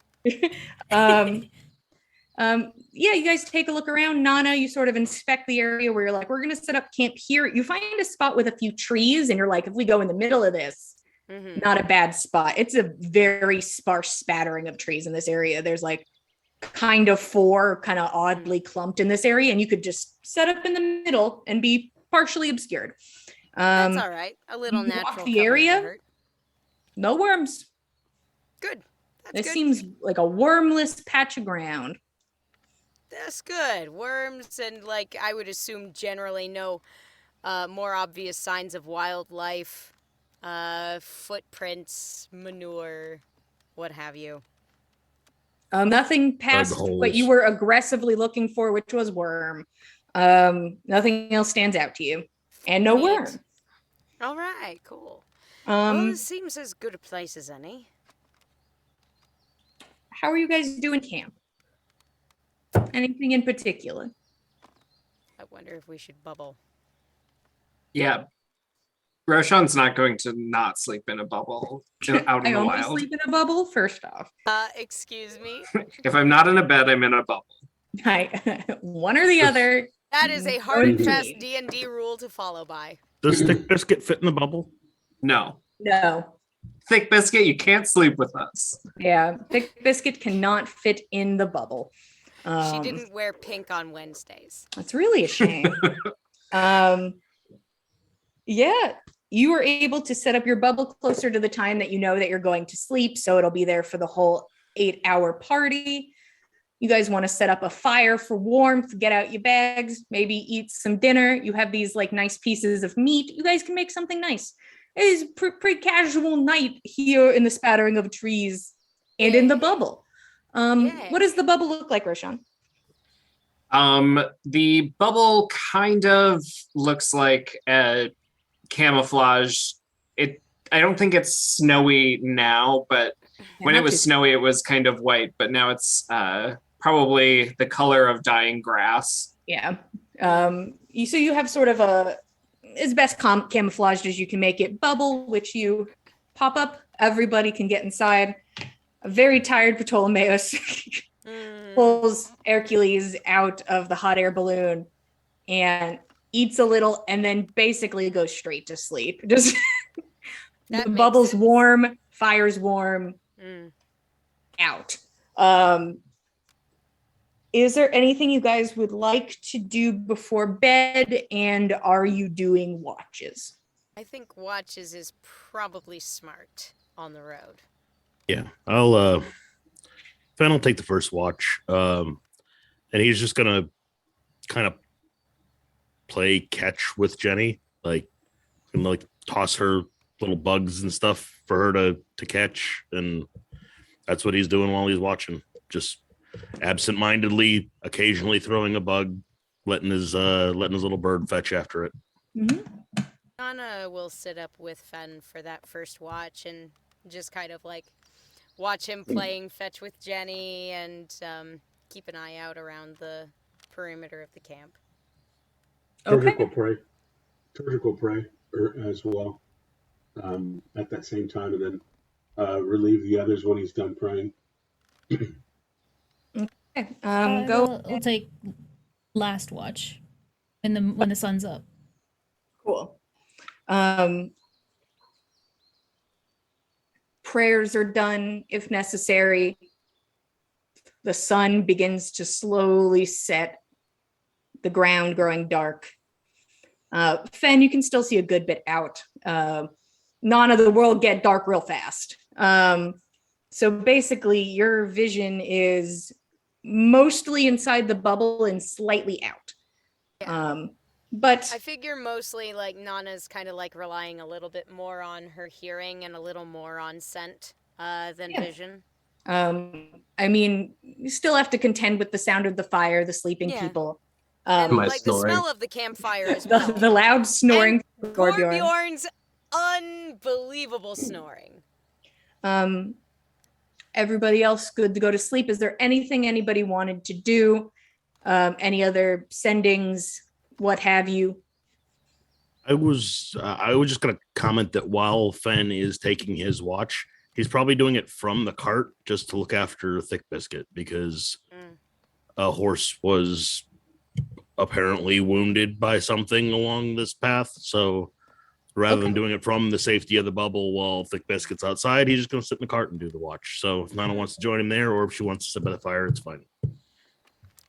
Yeah, you guys take a look around. Nana, you sort of inspect the area where you're like, we're gonna set up camp here. You find a spot with a few trees, and you're like, if we go in the middle of this, not a bad spot. It's a very sparse spattering of trees in this area. There's like kind of 4 kind of oddly clumped in this area, and you could just set up in the middle and be partially obscured. That's all right. A little you walk natural the cover area? doesn't hurt. No worms. Good. That's This good. seems like a wormless patch of ground. That's good. Worms and, like, I would assume generally no more obvious signs of wildlife, footprints, manure, what have you. Nothing past what you holes. were aggressively looking for, which was worm. Nothing else stands out to you. And no Neat. worm. All right, cool. Well, Um, this seems as good a place as any. how are you guys doing camp? Anything in particular? I wonder if we should bubble. Yeah. Roshan's not going to not sleep in a bubble out I in the only wild. sleep in a bubble, first off. Excuse me? If I'm not in a bed, I'm in a bubble. One or the other. That is a hard and Going to fast be. D&D rule to follow by. Does Thick Biscuit fit in the bubble? No. No. Thick Biscuit, you can't sleep with us. Yeah, Thick Biscuit cannot fit in the bubble. She didn't wear pink on Wednesdays. That's really a shame. Yeah, you were able to set up your bubble closer to the time that you know that you're going to sleep, so it'll be there for the whole 8-hour party. You guys want to set up a fire for warmth, get out your bags, maybe eat some dinner. You have these like nice pieces of meat. You guys can make something nice. It is pretty casual night here in the spattering of trees and in the bubble. What does the bubble look like, Roshan? The bubble kind of looks like a camouflage. I don't think it's snowy now, but when it was snowy, it was kind of white, but now it's probably the color of dying grass. Yeah. So you have sort of as best camouflaged as you can make it bubble, which you pop up. Everybody can get inside. A very tired Ptolemaeus pulls Hercules out of the hot air balloon and eats a little and then basically goes straight to sleep. Just the bubble's warm, fire's warm, out. Is there anything you guys would like to do before bed, and are you doing watches? I think watches is probably smart on the road. Yeah, I'll Fen will take the first watch, and he's just gonna kind of play catch with Jenny, like toss her little bugs and stuff for her to catch, and that's what he's doing while he's watching. Just absent-mindedly, occasionally throwing a bug, letting his little bird fetch after it. Mm-hmm. Anna will sit up with Fen for that first watch and just kind of like watch him playing fetch with Jenny and keep an eye out around the perimeter of the camp. Torgic will pray as well at that same time, and then relieve the others when he's done praying. Okay. Go. We'll take last watch when the sun's up. Cool. Prayers are done if necessary. The sun begins to slowly set, the ground growing dark. Fen, you can still see a good bit out. None of the world get dark real fast. So basically, your vision is mostly inside the bubble and slightly out. Yeah. But I figure mostly like Nana's kind of like relying a little bit more on her hearing and a little more on scent than vision. I mean, you still have to contend with the sound of the fire, the sleeping people. And My like snoring. the smell of the campfire as well. The loud snoring. And Gorbjorn. Gorbjorn's unbelievable snoring. Everybody else good to go to sleep. Is there anything anybody wanted to do? Any other sendings, what have you? I was just gonna comment that while Fen is taking his watch, he's probably doing it from the cart just to look after Thick Biscuit because a horse was apparently wounded by something along this path. So rather than doing it from the safety of the bubble while Thick Biscuit's outside, he's just gonna sit in the cart and do the watch. So if Nana wants to join him there, or if she wants to sit by the fire, it's fine.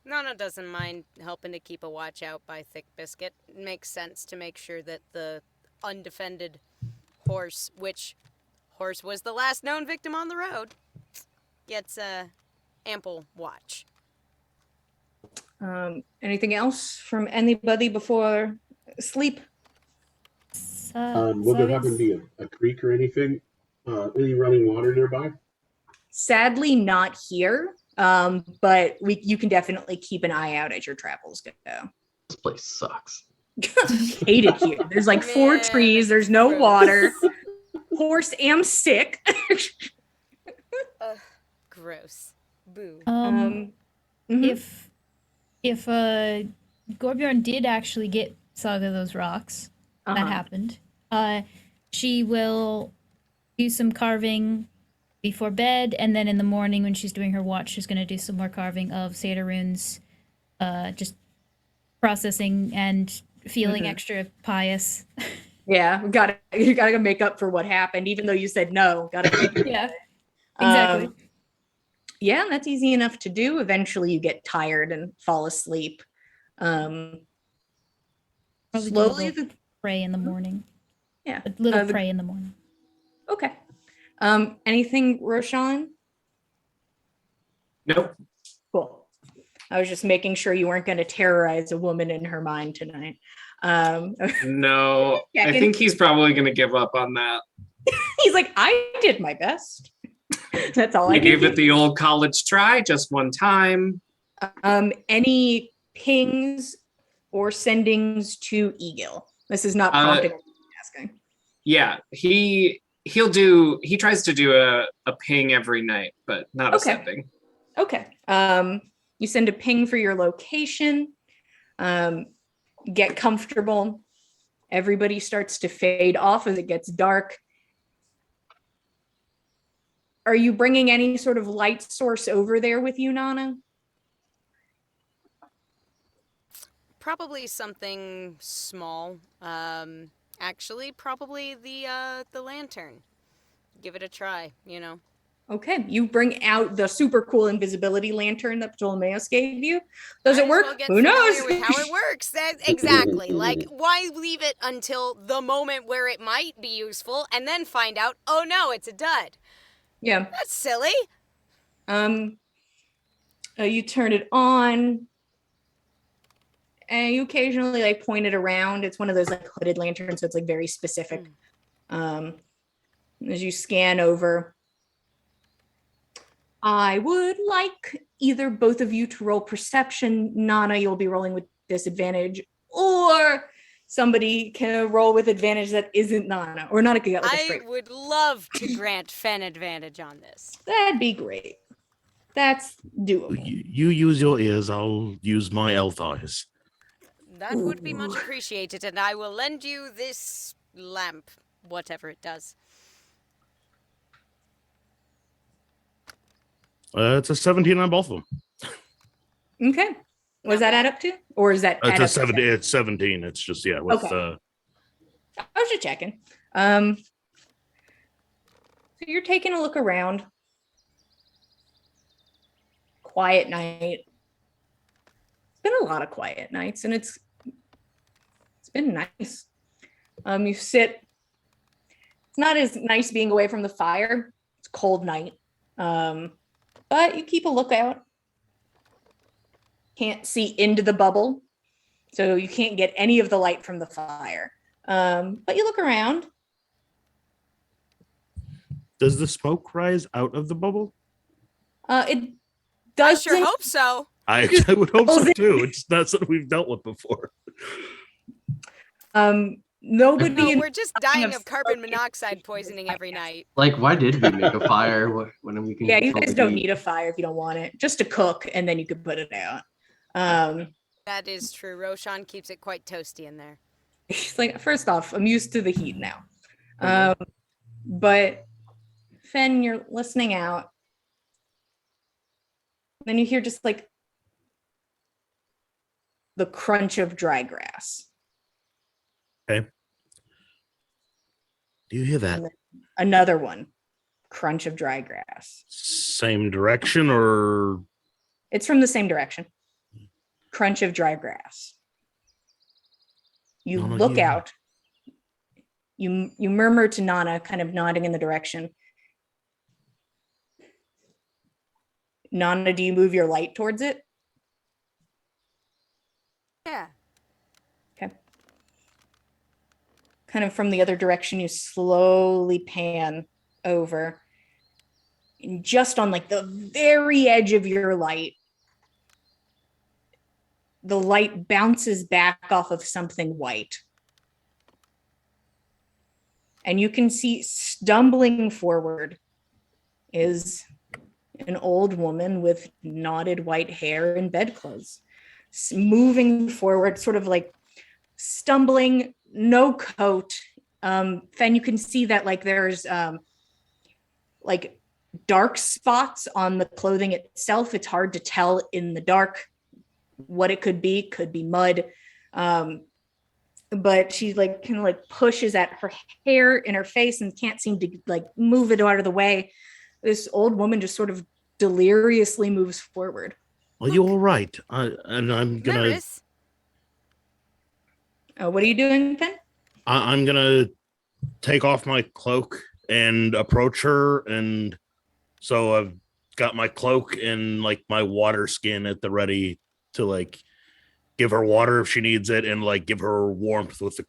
Nana doesn't mind helping to keep a watch out by Thick Biscuit. It makes sense to make sure that the undefended horse, which horse was the last known victim on the road, gets ample watch. Anything else from anybody before sleep? Will there happen to be a creek or anything? Any running water nearby? Sadly, not here. But you can definitely keep an eye out as your travels go. This place sucks. Hate it here. There's like 4 trees. There's no water. Horse am sick. Gross. Boo. If Gorbjorn did actually get Saga those rocks, that happened. She will do some carving before bed, and then in the morning when she's doing her watch, she's going to do some more carving of Seder runes, just processing and feeling extra pious. Yeah, you gotta make up for what happened, even though you said no. Yeah, exactly. Yeah, that's easy enough to do. Eventually, you get tired and fall asleep. Probably Slowly, pray in the morning. Yeah, a little pray in the morning. Okay. Anything, Roshan? Nope. Cool. I was just making sure you weren't going to terrorize a woman in her mind tonight. No, I think he's probably going to give up on that. He's like, I did my best. That's all I I gave it the old college try just one time. Any pings or sendings to Egil? This is not prompting asking. Yeah, he tries to do a ping every night, but not a sending. Okay. You send a ping for your location. Get comfortable. Everybody starts to fade off as it gets dark. Are you bringing any sort of light source over there with you, Nana? Probably something small. Actually, probably the lantern. Give it a try, you know. Okay, you bring out the super cool invisibility lantern that Ptolemaeus gave you. Does Might it work? as well get Who knows? familiar with how it works. Exactly. Like, why leave it until the moment where it might be useful and then find out, oh no, it's a dud. Yeah. That's silly. You turn it on. And you occasionally like point it around. It's one of those like hooded lanterns, so it's like very specific. As you scan over, I would like either both of you to roll perception. Nana, you'll be rolling with disadvantage, or somebody can roll with advantage that isn't Nana, or Nana could get like a straight. I would love to grant Fen advantage on this. That'd be great. That's doable. You use your ears, I'll use my elf eyes. That would be much appreciated, and I will lend you this lamp, whatever it does. It's a 17 on both of them. Okay. Was that add up to? Or is that It's add a up to 17. 10? It's 17. It's just with Okay. I was just checking. So you're taking a look around. Quiet night. It's been a lot of quiet nights, and it's been nice. You sit. It's not as nice being away from the fire. It's a cold night. But you keep a lookout. Can't see into the bubble, so you can't get any of the light from the fire. But you look around. Does the smoke rise out of the bubble? It I doesn't. sure hope so. I would hope so too. It's not something we've dealt with before. Nobody. No, in- we're just dying of carbon monoxide poisoning every night. Like, why did we make a fire when we can? Yeah, you control guys the don't heat? need a fire if you don't want it. Just to cook, and then you could put it out. That is true. Roshan keeps it quite toasty in there. It's like, first off, I'm used to the heat now. But Fen, you're listening out. Then you hear just like the crunch of dry grass. Okay. Do you hear that? And then another one. Crunch of dry grass. Same direction or? It's from the same direction. Crunch of dry grass. You Nana, look yeah. out. You murmur to Nana, kind of nodding in the direction. Nana, do you move your light towards it? Yeah. Okay. Kind of from the other direction, you slowly pan over. And just on like the very edge of your light, the light bounces back off of something white. And you can see stumbling forward is an old woman with knotted white hair and bedclothes. Moving forward, sort of like stumbling, no coat. Then you can see that like there's like dark spots on the clothing itself. It's hard to tell in the dark what it could be mud. But she like kind of like pushes at her hair in her face and can't seem to like move it out of the way. This old woman just sort of deliriously moves forward. Are you all right? And I'm gonna. Nervous? What are you doing, Fen? I'm gonna take off my cloak and approach her, and so I've got my cloak and like my water skin at the ready to like give her water if she needs it, and like give her warmth with the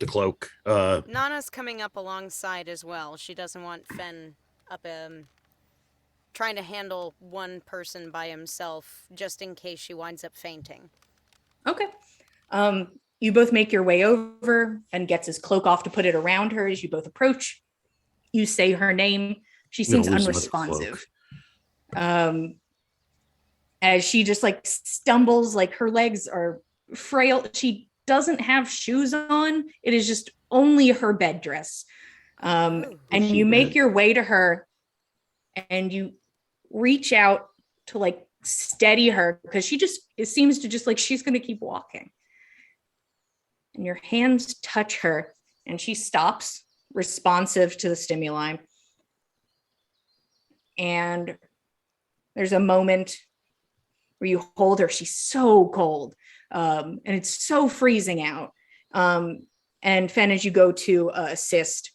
cloak. Nana's coming up alongside as well. She doesn't want Fen up trying to handle one person by himself just in case she winds up fainting. Okay. You both make your way over and gets his cloak off to put it around her as you both approach. You say her name. She seems unresponsive. As she just like stumbles, like her legs are frail. She doesn't have shoes on. It is just only her bed dress. And you make your way to her and you reach out to like steady her because it seems to just like she's going to keep walking. And your hands touch her and she stops, responsive to the stimuli. And there's a moment where you hold her. She's so cold. And it's so freezing out. And Fen, as you go to assist,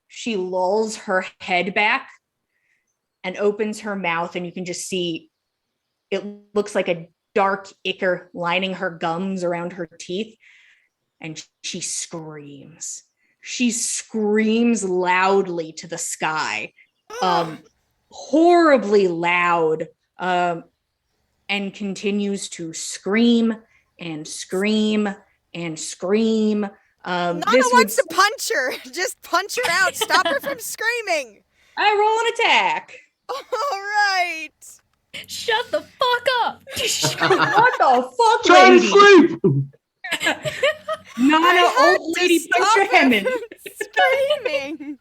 she lulls her head back and opens her mouth, and you can just see it looks like a dark ichor lining her gums around her teeth. And she screams. She screams loudly to the sky, horribly loud, and continues to scream and scream and scream. Nana wants to punch her. Just punch her out. Stop her from screaming. I roll an attack. All right. Shut the fuck up. What the fuck, Try to lady? sleep. Nana, old lady, put your hem in. Screaming.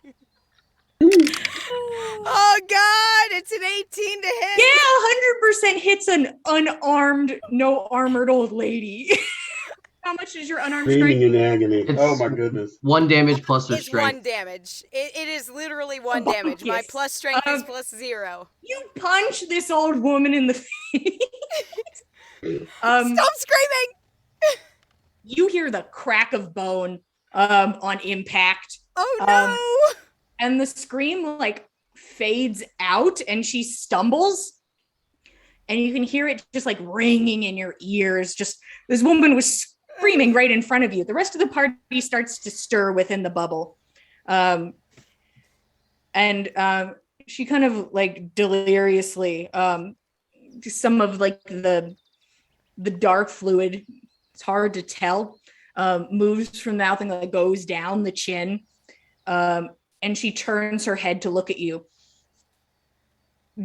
Oh God, it's an 18 to hit. Yeah, 100% hits an unarmed, no armored old lady. How much is your unarmed Screaming strike? in agony. It's Oh my goodness. 1 damage plus her It's strength. 1 damage. It is literally 1 damage. My Yes. plus strength is plus 0. You punch this old woman in the face. Stop screaming! You hear the crack of bone on impact. Oh no! And the scream like fades out and she stumbles. And you can hear it just like ringing in your ears. Just this woman was screaming right in front of you. The rest of the party starts to stir within the bubble. She kind of like deliriously, some of like the dark fluid, it's hard to tell, moves from the mouth and like goes down the chin. And she turns her head to look at you.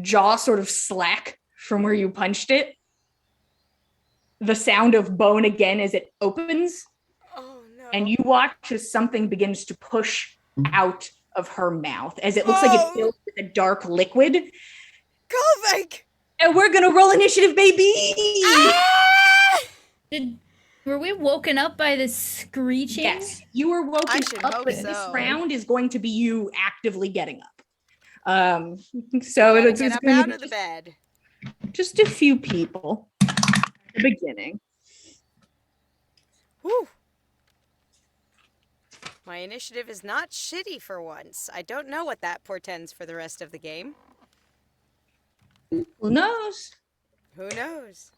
Jaw sort of slack from where you punched it. The sound of bone again as it opens. Oh no. And you watch as something begins to push out of her mouth as it looks like it's filled with a dark liquid. Kovac! And we're gonna roll initiative, baby! Ah! Were we woken up by this screeching? Yes, you were woken up, but this round is going to be you actively getting up. So it's Get up gonna out be of the bed. just a few people at the beginning. Whew. My initiative is not shitty for once. I don't know what that portends for the rest of the game. Who knows? Who knows?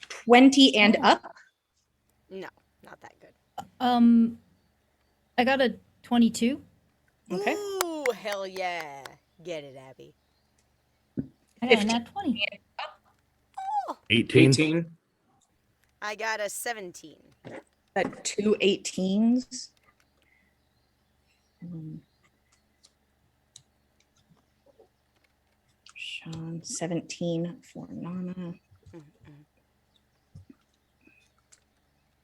20 and up. No, not that good. I got a 22. Okay. Ooh, hell yeah. Get it, Abby. I got a nat 20. 18. 18. I got a 17. Got 2 18s. Sean, 17 for Nana.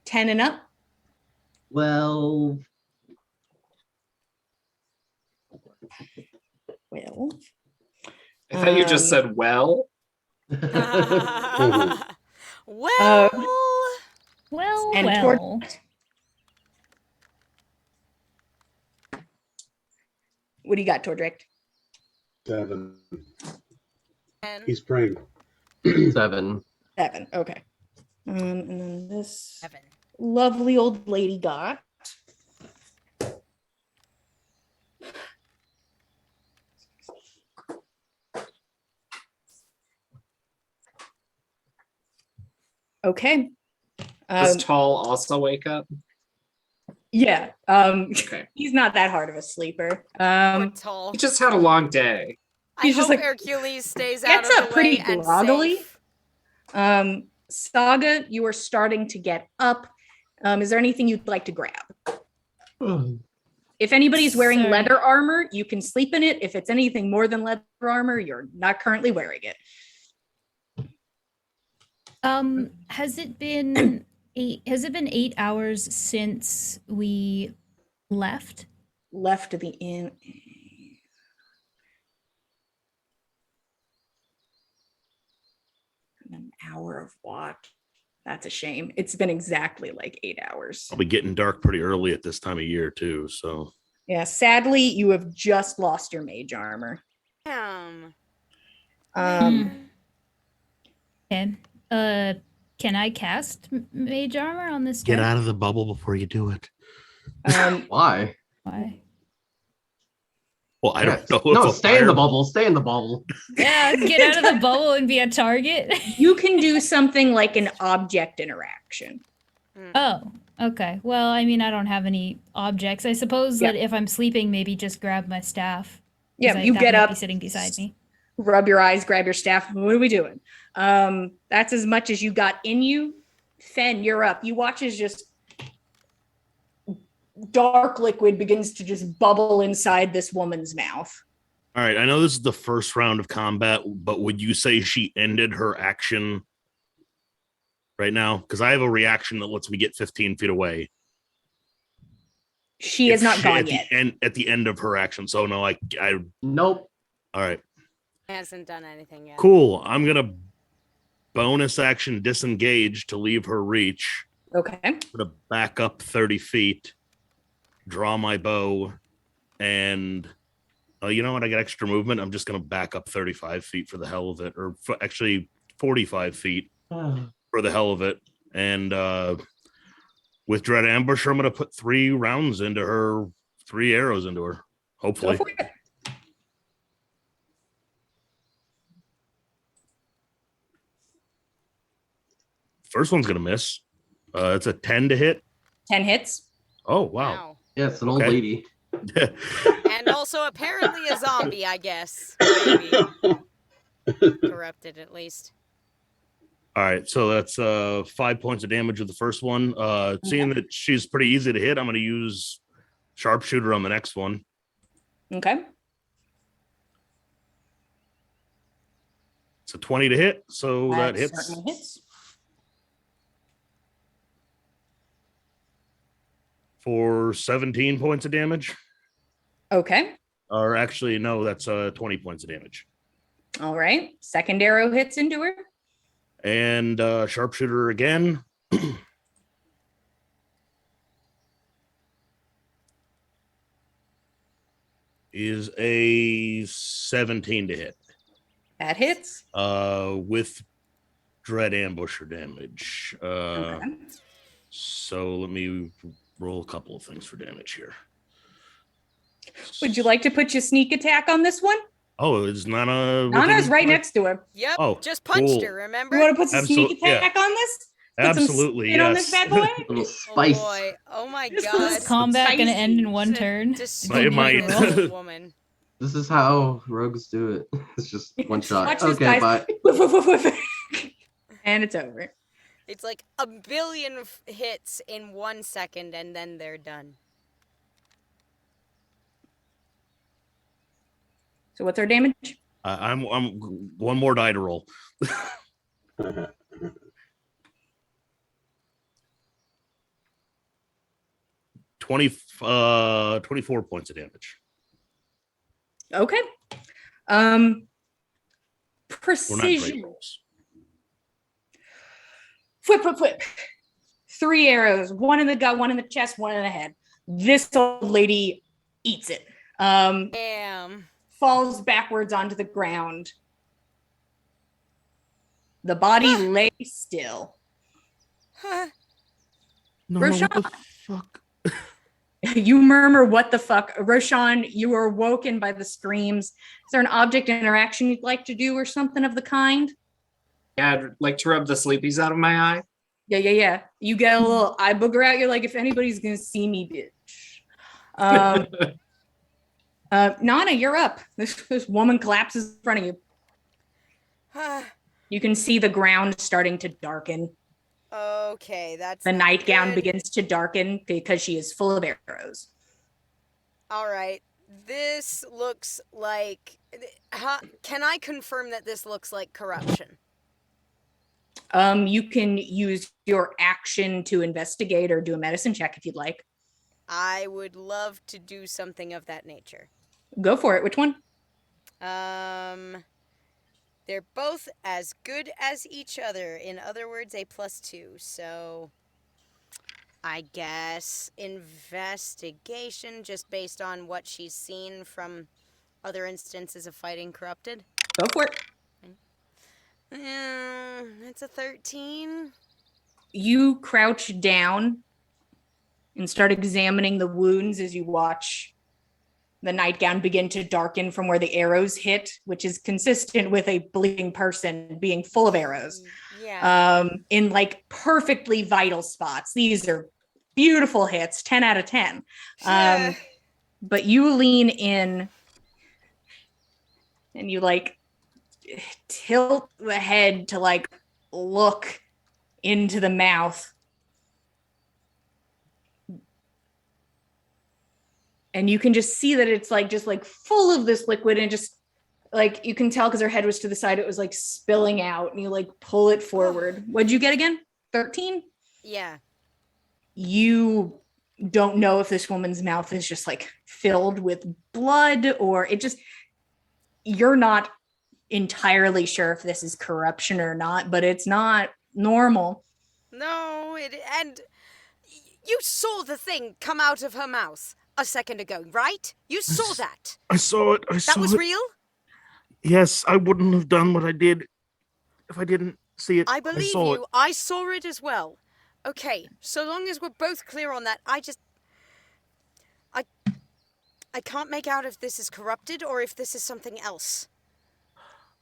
10 and up. Well, 12. I thought you just said, well. Well, And well. What do you got, Tordrick? 7. 10. He's praying. 7. 7. Okay. And then this 7. lovely old lady got. Okay. Does Tall also wake up? Yeah. Okay. He's not that hard of a sleeper. Poor Tall. He just had a long day. I he's hope just like- Hercules stays out Gets of up the pretty way and groggily. safe. Saga, you are starting to get up. Is there anything you'd like to grab? If anybody's wearing Sorry. leather armor, you can sleep in it. If it's anything more than leather armor, you're not currently wearing it. Has it been 8 hours since we left? Left of the inn. An hour of watch. That's a shame. It's been exactly like 8 hours. Probably getting dark pretty early at this time of year too. So Yeah, sadly, you have just lost your mage armor. Damn. Okay. Can I cast mage armor on this? get turn? out of the bubble before you do it. Why? Why? Well, I don't know. No, if a stay in the fire- bubble. Stay in the bubble. Yeah, get out of the bubble and be a target. You can do something like an object interaction. Oh, okay. Well, I mean, I don't have any objects. I suppose that if I'm sleeping, maybe just grab my staff. 'cause Yeah, you that get might up, be sitting beside me. rub your eyes, grab your staff. What are we doing? That's as much as you got in you. Fen, you're up. You watch as just dark liquid begins to just bubble inside this woman's mouth. All right, I know this is the first round of combat, but would you say she ended her action right now? Because I have a reaction that lets me get 15 feet away. She is not gone at yet. At the end of her action. So no, I Nope. all right. Hasn't done anything yet. Cool. I'm gonna bonus action disengage to leave her reach. Okay. I'm gonna back up 30 feet, draw my bow, and you know what? I got extra movement. I'm just gonna back up 35 feet for the hell of it, or actually 45 feet for the hell of it. And with Dread Ambusher, I'm gonna put 3 rounds into her, 3 arrows into her. Hopefully. Go for it. First one's gonna miss. It's a 10 to hit. 10 hits. Oh wow. Yeah, it's an old Okay. lady. And also apparently a zombie, I guess. Maybe. Corrupted, at least. All right, so that's 5 points of damage with the first one. Seeing that she's pretty easy to hit, I'm gonna use sharpshooter on the next one. Okay. It's a 20 to hit, so that hits. Certainly hits. For 17 points of damage. Okay. Or actually, no, that's 20 points of damage. All right. Second arrow hits into her. And sharpshooter again. Is a 17 to hit. That hits. With Dread Ambusher damage. Okay. So let me roll a couple of things for damage here. Would you like to put your sneak attack on this one? Oh, it's Nana. Nana's right next to him. Yep. Oh, just punched cool. her, remember? You want to put some sneak Yeah. attack on this? Put Absolutely, some spin on yes. this bad boy? Little Oh spice. boy. Oh my This god. was Is combat gonna end in one turn? It might. Woman. This is how rogues do it. It's just one shot. Watch this, Okay, guys. bye. Woof, woof, woof, woof. And it's over. It's like a billion hits in 1 second, and then they're done. So what's our damage? I'm one more die to roll. 24 points of damage. Okay. We're not great Precision. rolls. Whip, whip, whip. 3 arrows, one in the gut, one in the chest, one in the head. This old lady eats it. Damn. Falls backwards onto the ground. The body lay still. Huh. No, Roshan. what the fuck? You murmur, what the fuck? Roshan, you are woken by the screams. Is there an object interaction you'd like to do or something of the kind? Yeah, I'd like to rub the sleepies out of my eye. Yeah. You get a little eye booger out. You're like, if anybody's going to see me, bitch. Nana, you're up. This woman collapses in front of you. You can see the ground starting to darken. Okay, that's The not nightgown good. begins to darken because she is full of arrows. All right. This looks like... Can I confirm that this looks like corruption? You can use your action to investigate or do a medicine check if you'd like. I would love to do something of that nature. Go for it. Which one? They're both as good as each other. In other words, a +2. So I guess investigation, just based on what she's seen from other instances of fighting corrupted. Go for it. It's a 13. You crouch down and start examining the wounds as you watch the nightgown begin to darken from where the arrows hit, which is consistent with a bleeding person being full of arrows. Yeah. In like perfectly vital spots. These are beautiful hits, 10 out of 10. But you lean in and you like tilt the head to like look into the mouth. And you can just see that it's like just like full of this liquid, and just like you can tell because her head was to the side, it was like spilling out, and you like pull it forward. What'd you get again? 13? Yeah. You don't know if this woman's mouth is just like filled with blood, or you're not entirely sure if this is corruption or not, but it's not normal. No, and you saw the thing come out of her mouth a second ago, right? You saw that. I saw it. That was real? Yes, I wouldn't have done what I did if I didn't see it. I believe saw you. I saw it as well. Okay, so long as we're both clear on that, I can't make out if this is corrupted or if this is something else.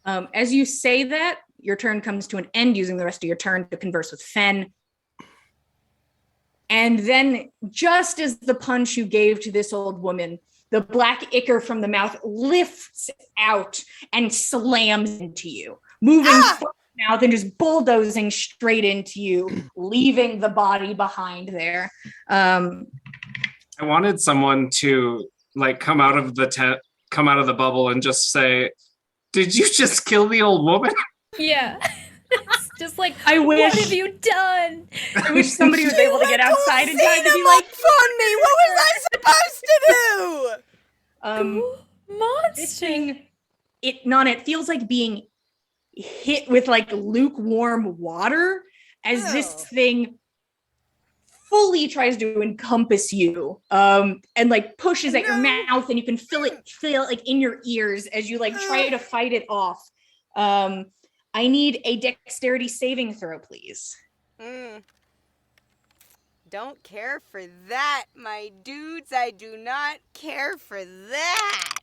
As you say that, your turn comes to an end, using the rest of your turn to converse with Fen. And then, just as the punch you gave to this old woman, the black ichor from the mouth lifts out and slams into you, moving from the mouth and just bulldozing straight into you, leaving the body behind there. I wanted someone to like come out of the bubble and just say, "Did you just kill the old woman?" Yeah. It's just like, I wish. What have you done? I wish somebody was able to get outside in time to be like, "On me! What was I supposed to do?" This thing, it feels like being hit with like lukewarm water as this thing fully tries to encompass you, and like pushes at your mouth, and you can feel it like in your ears as you like try to fight it off. I need a dexterity saving throw, please. Don't care for that, my dudes. I do not care for that.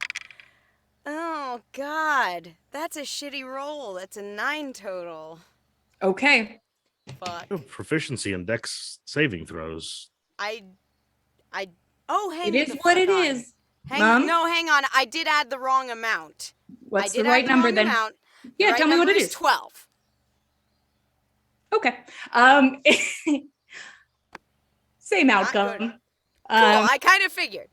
Oh, God. That's a shitty roll. That's a 9 total. Okay. Fuck. Proficiency in dex saving throws. Hang it is what it is. Hang on. I did add the wrong amount. What's the right number then? Yeah, tell me what it is. 12. Okay. Same outcome. Cool, I kind of figured.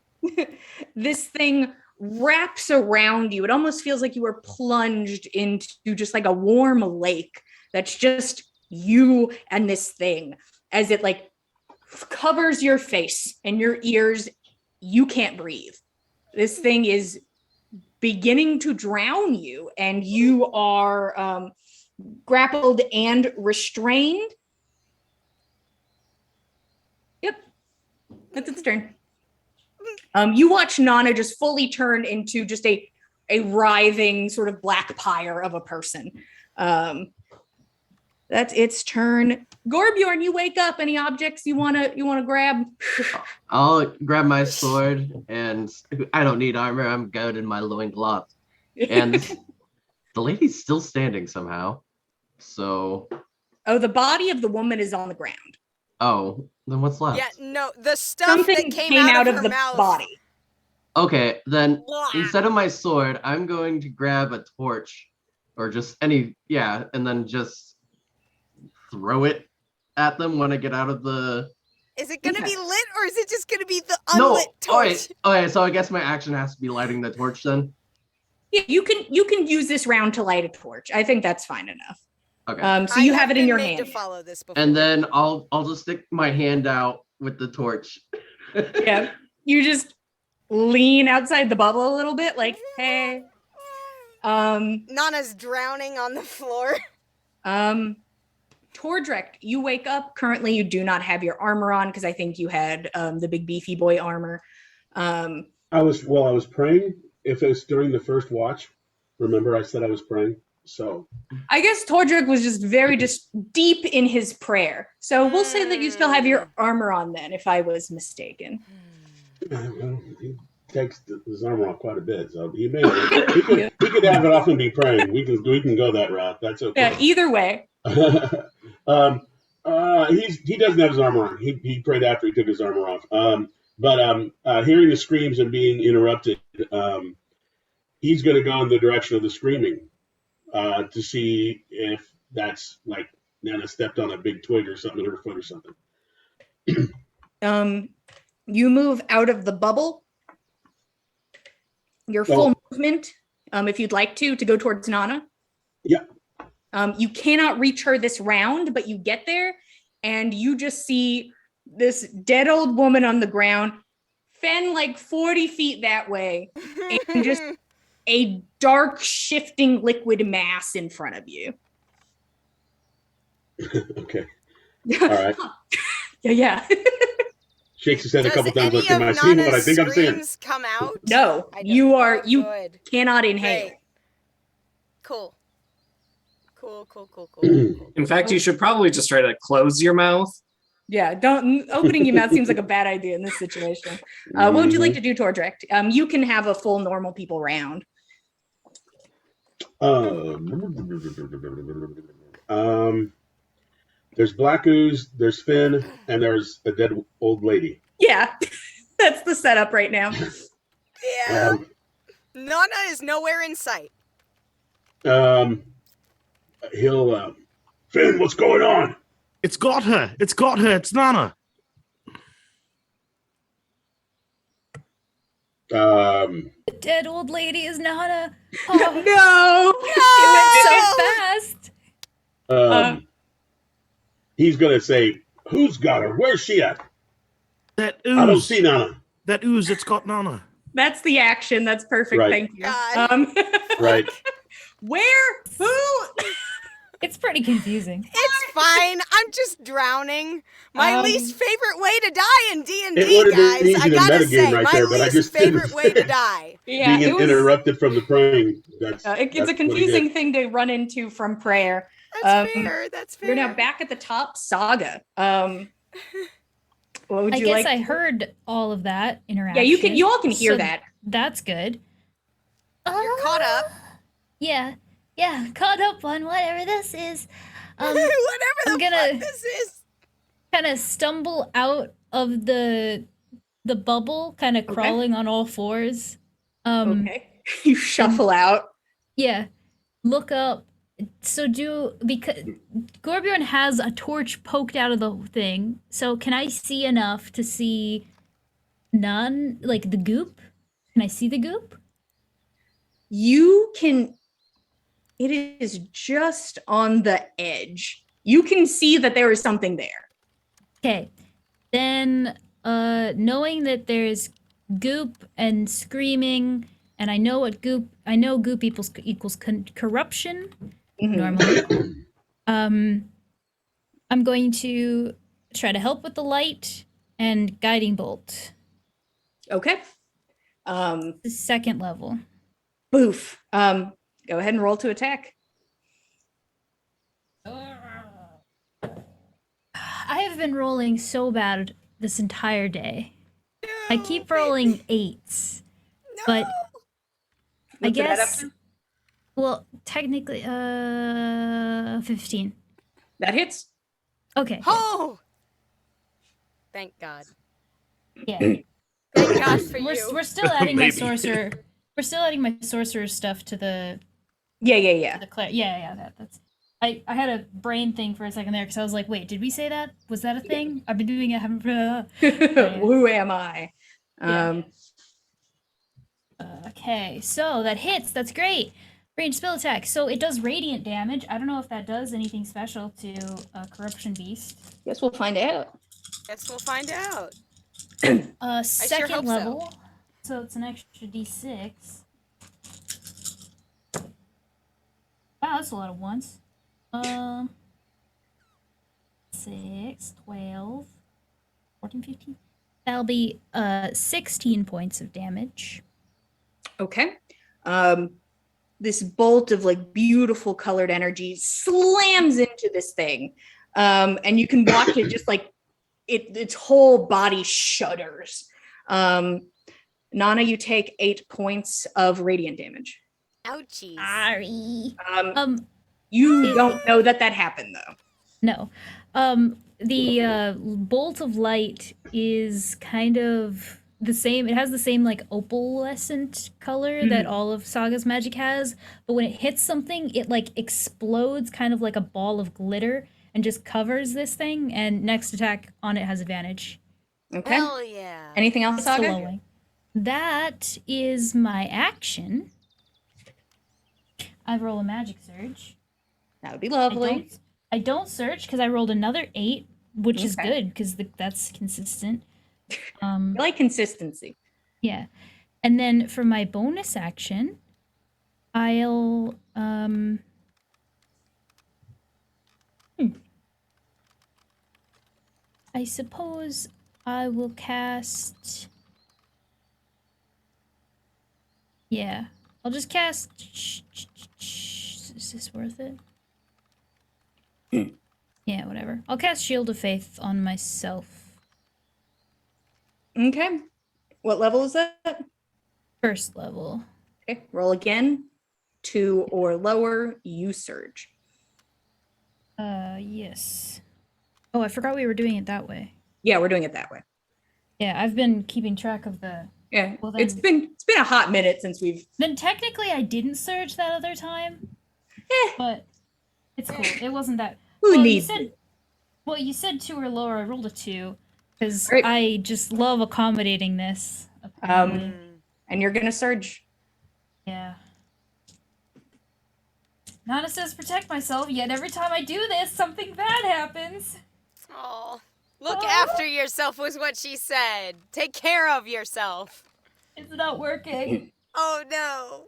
This thing wraps around you. It almost feels like you were plunged into just like a warm lake that's just you and this thing, as it like covers your face and your ears. You can't breathe. This thing is beginning to drown you, and you are grappled and restrained. Yep, that's its turn. You watch Nana just fully turn into just a writhing sort of black pyre of a person. That's its turn. Gorbjorn, you wake up. Any objects you wanna grab? I'll grab my sword, and I don't need armor. I'm good in my loincloth. And the lady's still standing somehow. So. Oh, the body of the woman is on the ground. Oh, then what's left? Yeah, no, the stuff Something that came out of her the mouth. body. Okay, then instead of my sword, I'm going to grab a torch, or just and then just throw it at them when I get out of the. Is it gonna be lit, or is it just gonna be the unlit torch? Okay, so I guess my action has to be lighting the torch then. Yeah, you can use this round to light a torch. I think that's fine enough. Okay. So you have it in your hand. To follow this before. And then I'll just stick my hand out with the torch. Yeah, you just lean outside the bubble a little bit, like, hey. Nana's drowning on the floor. Tordrek, you wake up. Currently, you do not have your armor on because I think you had the big beefy boy armor. I was praying. If it was during the first watch, remember I said I was praying. So I guess Tordrek was just very deep in his prayer. So we'll say that you still have your armor on then, if I was mistaken. Well, he takes his armor off quite a bit, so he could have it off and be praying. We can go that route. That's okay. Yeah, either way. He doesn't have his armor on. He prayed after he took his armor off. But hearing the screams and being interrupted, he's going to go in the direction of the screaming to see if that's like Nana stepped on a big twig or something in her foot or something. You move out of the bubble. Your full movement, if you'd like to go towards Nana. Yeah. You cannot reach her this round, but you get there and you just see this dead old woman on the ground, Fen like 40 feet that way, and just a dark shifting liquid mass in front of you. Okay. All right. Yeah. Shakes his head a Does couple times. any Like, am I of seeing what I Nana's think I'm seeing? screams come out? No, I don't- you are oh, you good. cannot inhale. Great. Cool. Cool. In fact, you should probably just try to close your mouth. Yeah, don't opening your mouth seems like a bad idea in this situation. What would you like to do, Tordrick? You can have a full normal people round. There's Black Ooze, there's Finn, and there's a dead old lady. Yeah, that's the setup right now. Yeah. Nana is nowhere in sight. He'll Finn, what's going on? It's got her. It's got her. It's Nana. Um, The dead old lady is Nana. No, It went so fast. He's gonna say, "Who's got her? Where's she at? That I don't ooze. see Nana." That ooze. It's got Nana. That's the action. That's perfect. Right. Thank you. God. Right. Where? Who? It's pretty confusing. It's fine. I'm just drowning. My least favorite way to die in D&D, It would've been guys. easy I to gotta metagame say, right my there, but I least just didn't. favorite way to die. Yeah, Being it was, interrupted from the praying. it's That's a pretty confusing good. thing to run into from prayer. That's fair. That's fair. We're now back at the top. Saga. What would I you guess like? I heard all of that interaction. Yeah, you can. You all can hear so that. That's good. You're caught up. Yeah, caught up on whatever this is. Whatever the I'm gonna- fuck this is. Kind of stumble out of the bubble, kind of crawling on all fours. Okay. You shuffle out. Yeah. Look up. So because Gorbjorn has a torch poked out of the thing. So can I see enough to see none, like the goop? Can I see the goop? You can. It is just on the edge. You can see that there is something there. Okay. Then knowing that there's goop and screaming, and I know goop equals corruption normally. I'm going to try to help with the light and guiding bolt. Okay. The second level. Boof. Go ahead and roll to attack. I have been rolling so bad this entire day. I keep rolling 8s, but I What's it add up guess, to? well, technically, 15. That hits. Okay. good. Oh! Thank God. Yeah. Thank God for We're, you. we're still adding my Maybe. sorcerer. We're still adding my sorcerer stuff to the Yeah. that's. I had a brain thing for a second there because I was like, wait, did we say that? Was that a thing? I've been doing it. Haven't. Who am I? Yeah. Okay, so that hits. That's great. Range spell attack. So it does radiant damage. I don't know if that does anything special to Corruption Beast. Guess we'll find out. Guess we'll find out. Second hope so. level. So it's an extra d6. Wow, that's a lot of ones. 6, 12, 14, 15. That'll be 16 points of damage. Okay. This bolt of like beautiful colored energy slams into this thing. And you can watch it just like its whole body shudders. Nana, you take 8 points of radiant damage. Ouchies. Sorry. You don't know that happened though. No. The bolt of light is kind of the same. It has the same like opalescent color that all of Saga's magic has, but when it hits something, it like explodes kind of like a ball of glitter and just covers this thing, and next attack on it has advantage. Okay. Hell yeah. Anything else, It's Saga? glowing. That is my action. I roll a magic surge. That would be lovely. I don't search because I rolled another 8, which is Okay. good because that's consistent. I like consistency. Yeah. And then for my bonus action, I'll I suppose I will cast. Yeah. I'll just cast. Is this worth it? Yeah, whatever. I'll cast Shield of Faith on myself. Okay. What level is that? First level. Okay. Roll again. 2 or lower, you surge. Yes. Oh, I forgot we were doing it that way. Yeah, we're doing it that way. Yeah, I've been keeping track of the. Yeah. Well, then- it's been a hot minute since we've. Then technically I didn't surge that other time. But it's cool. It wasn't that. Who Well, needs you said, it? Well, you said 2 or lower. I rolled a 2 because Right. I just love accommodating this. Apparently. And you're gonna surge. Yeah. Nana says protect myself, yet every time I do this, something bad happens. Oh, look Oh. after yourself was what she said. Take care of yourself. It's not working. Oh no.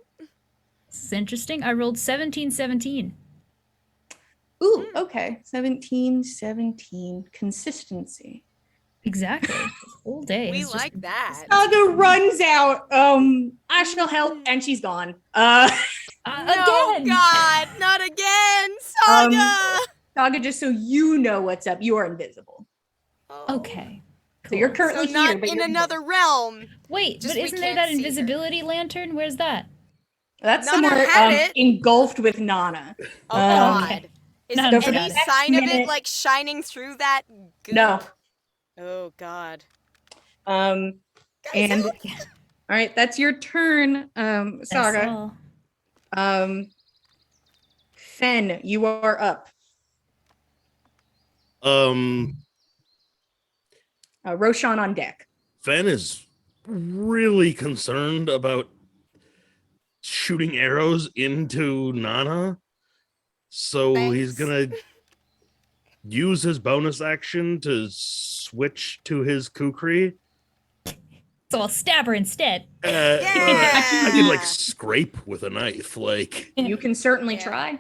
This is interesting. I rolled 17. Ooh, okay. 17. Consistency. Exactly. This whole day. We is just- like that. Saga runs out. I shall help, and she's gone. No, again. God, not again, Saga. Saga, just so you know what's up, you are invisible. Oh. Okay. So you're cool. currently So not here, but in you're another realm. Wait, Just but we isn't there can't that see her. invisibility lantern? Where's that? That's Nana somewhere had it. engulfed with Nana. Oh Um, God. Is Nana there forgot any it. sign of it Minute- like shining through that goop? No. Oh God. And Guys, all help. right, that's your turn, That's Saga. all. Fen, you are up. Roshan on deck. Fen is really concerned about shooting arrows into Nana. So he's Thanks. gonna use his bonus action to switch to his kukri. So I'll stab her instead. I can like scrape with a knife, like You can certainly Yeah. try.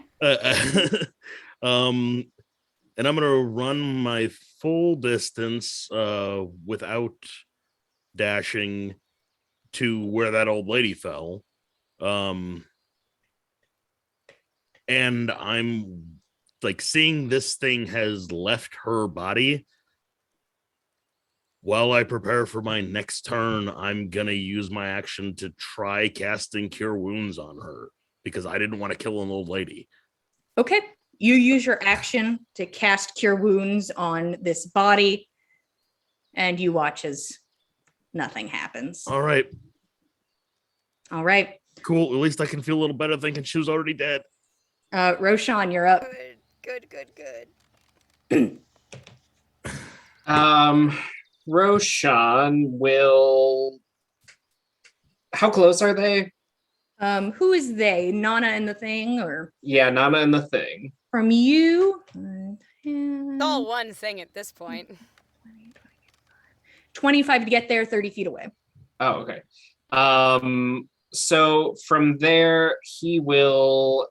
and I'm gonna run my full distance without dashing to where that old lady fell. And I'm like seeing this thing has left her body. While I prepare for my next turn, I'm gonna use my action to try casting Cure Wounds on her because I didn't want to kill an old lady. Okay. You use your action to cast Cure Wounds on this body, and you watch as nothing happens. All right, All right. cool. At least I can feel a little better thinking she was already dead. Roshan, you're up. Good. Roshan will. How close are they? Who is they? Nana and the thing, or Yeah, Nana and the thing. from you? It's all one thing at this point. 25 to get there, 30 feet away. Oh, okay. So from there, he will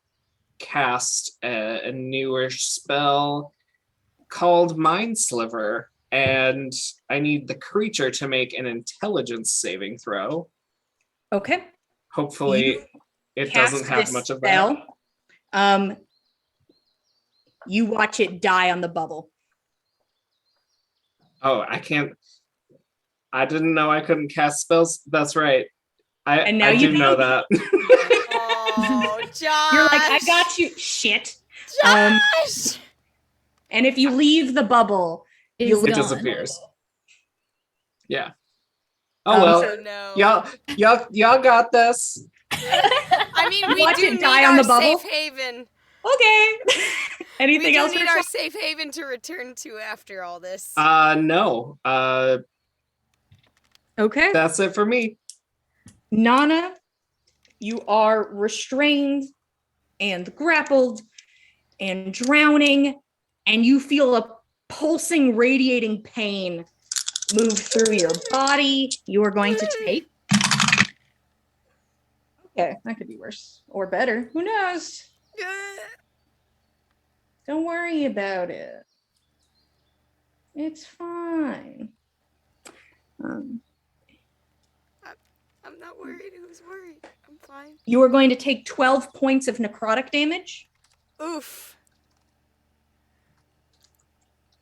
cast a newer spell called Mind Sliver, and I need the creature to make an intelligence saving throw. Okay. Hopefully, You it cast doesn't have this much of that. spell. You watch it die on the bubble. Oh, I can't. I didn't know I couldn't cast spells. That's right. And now I you do know know. that. Oh, Josh. You're like, I got you. Shit. Josh. And if you leave the bubble, Is you'll It gone. disappears. Yeah. Oh well. Oh no. Y'all got this. I mean, we Watch do it need die on our the bubble. safe haven. Okay. We Anything do else? need Rachel? our safe haven to return to after all this. No. Okay. That's it for me. Nana, you are restrained and grappled and drowning, and you feel a pulsing, radiating pain move through your body. You are going to take. Okay, that could be worse or better. Who knows? Don't worry about it. It's fine. I'm not worried. Who's worried? I'm fine. You are going to take 12 points of necrotic damage. Oof.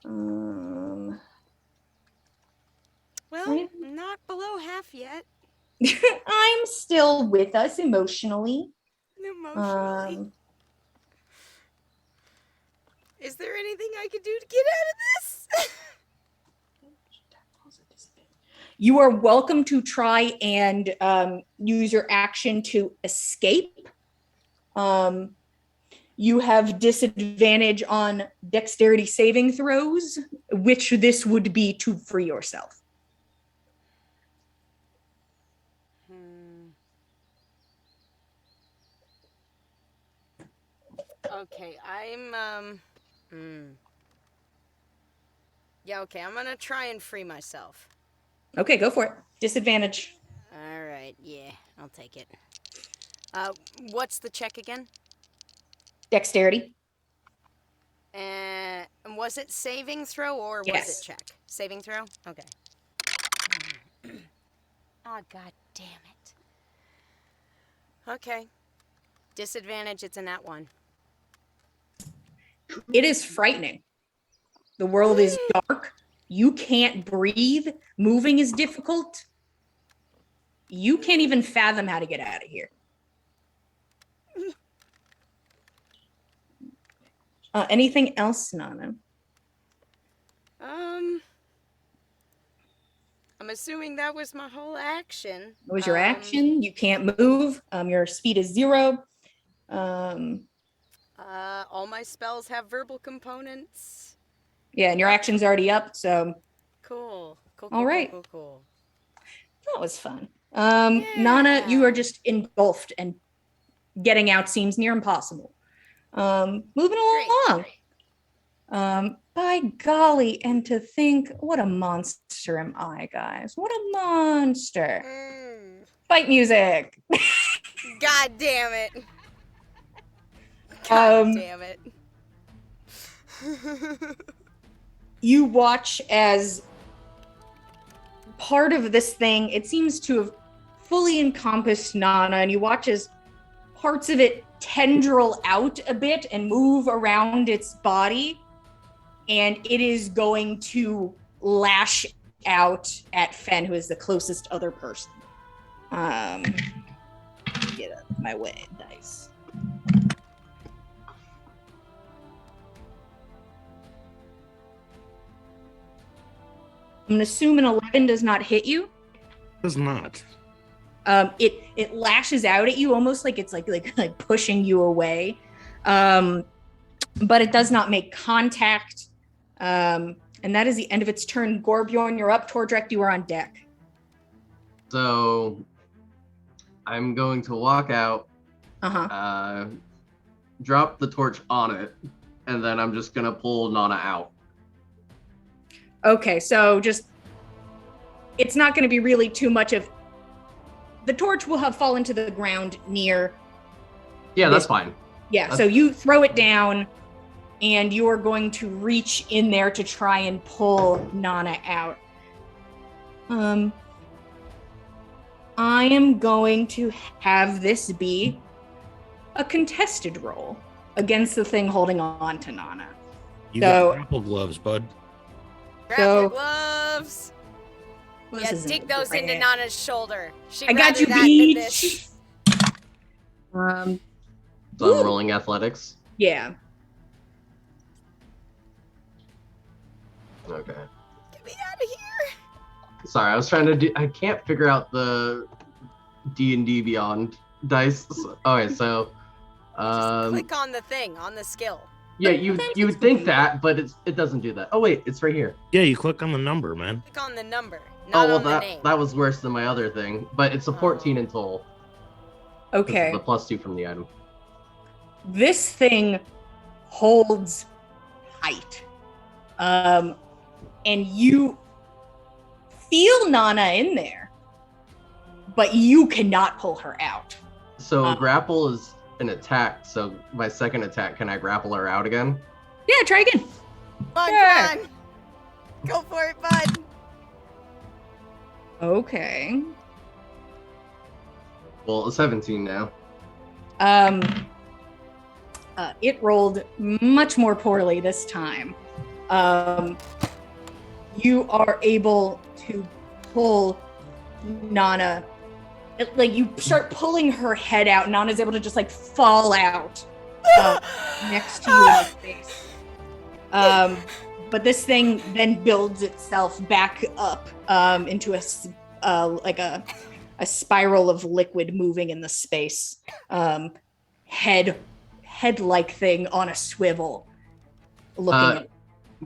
Um, Well, not below half yet. I'm still with us emotionally. Emotionally. Is there anything I could do to get out of this? You are welcome to try and use your action to escape. You have disadvantage on dexterity saving throws, which this would be to free yourself. Okay, Yeah, okay, I'm gonna try and free myself. Okay, go for it. Disadvantage. All right, yeah, I'll take it. What's the check again? Dexterity. And was it saving throw or was it check? Saving throw? Okay. Oh, god damn it. Okay. Disadvantage, it's a nat 1. It is frightening. The world is dark. You can't breathe. Moving is difficult. You can't even fathom how to get out of here. Anything else, Nana? I'm assuming that was my whole action. What was your action? You can't move. Your speed is 0. All my spells have verbal components. Yeah, and your action's already up, so. Cool. All right. Cool. That was fun. Nana, you are just engulfed, and getting out seems near impossible. Moving along. By golly, and to think, what a monster am I, guys? What a monster. Fight music. God damn it. God damn it. You watch as part of this thing, it seems to have fully encompassed Nana, and you watch as parts of it tendril out a bit and move around its body, and it is going to lash out at Fen, who is the closest other person. Get out of my way, dice. I'm gonna assume an 11 does not hit you. Does not. It lashes out at you almost like it's like pushing you away, but it does not make contact. And that is the end of its turn. Gorbjorn, you're up. Tordrek, you are on deck. So I'm going to walk out, drop the torch on it, and then I'm just gonna pull Nana out. Okay, so just, it's not going to be really too much of, the torch will have fallen to the ground near. Yeah, that's fine. Yeah, so you throw it down, and you are going to reach in there to try and pull Nana out. I am going to have this be a contested roll against the thing holding on to Nana. You got grapple gloves, bud. Grab your gloves. Yeah, dig those into Nana's shoulder. I got you beat. So I'm rolling athletics. Yeah. Okay. Get me out of here. Sorry, I was trying to do. I can't figure out the D&D Beyond dice. Okay, so. Just click on the thing on the skill. Yeah, you would think that, but it doesn't do that. Oh wait, it's right here. Yeah, you click on the number, man. Click on the number, not on the name. That was worse than my other thing, but it's a 14 in total. Okay. The +2 from the item. This thing holds tight. and you feel Nana in there, but you cannot pull her out. So grapple is an attack. So my second attack, can I grapple her out again? Yeah, try again. Come on. Go for it, bud. Okay. Well, 17 now. It rolled much more poorly this time. You are able to pull Nana. Like, you start pulling her head out. Nana's able to just, like, fall out next to you in the face. But this thing then builds itself back up into a spiral of liquid moving in the space. Head-like thing on a swivel. Looking at.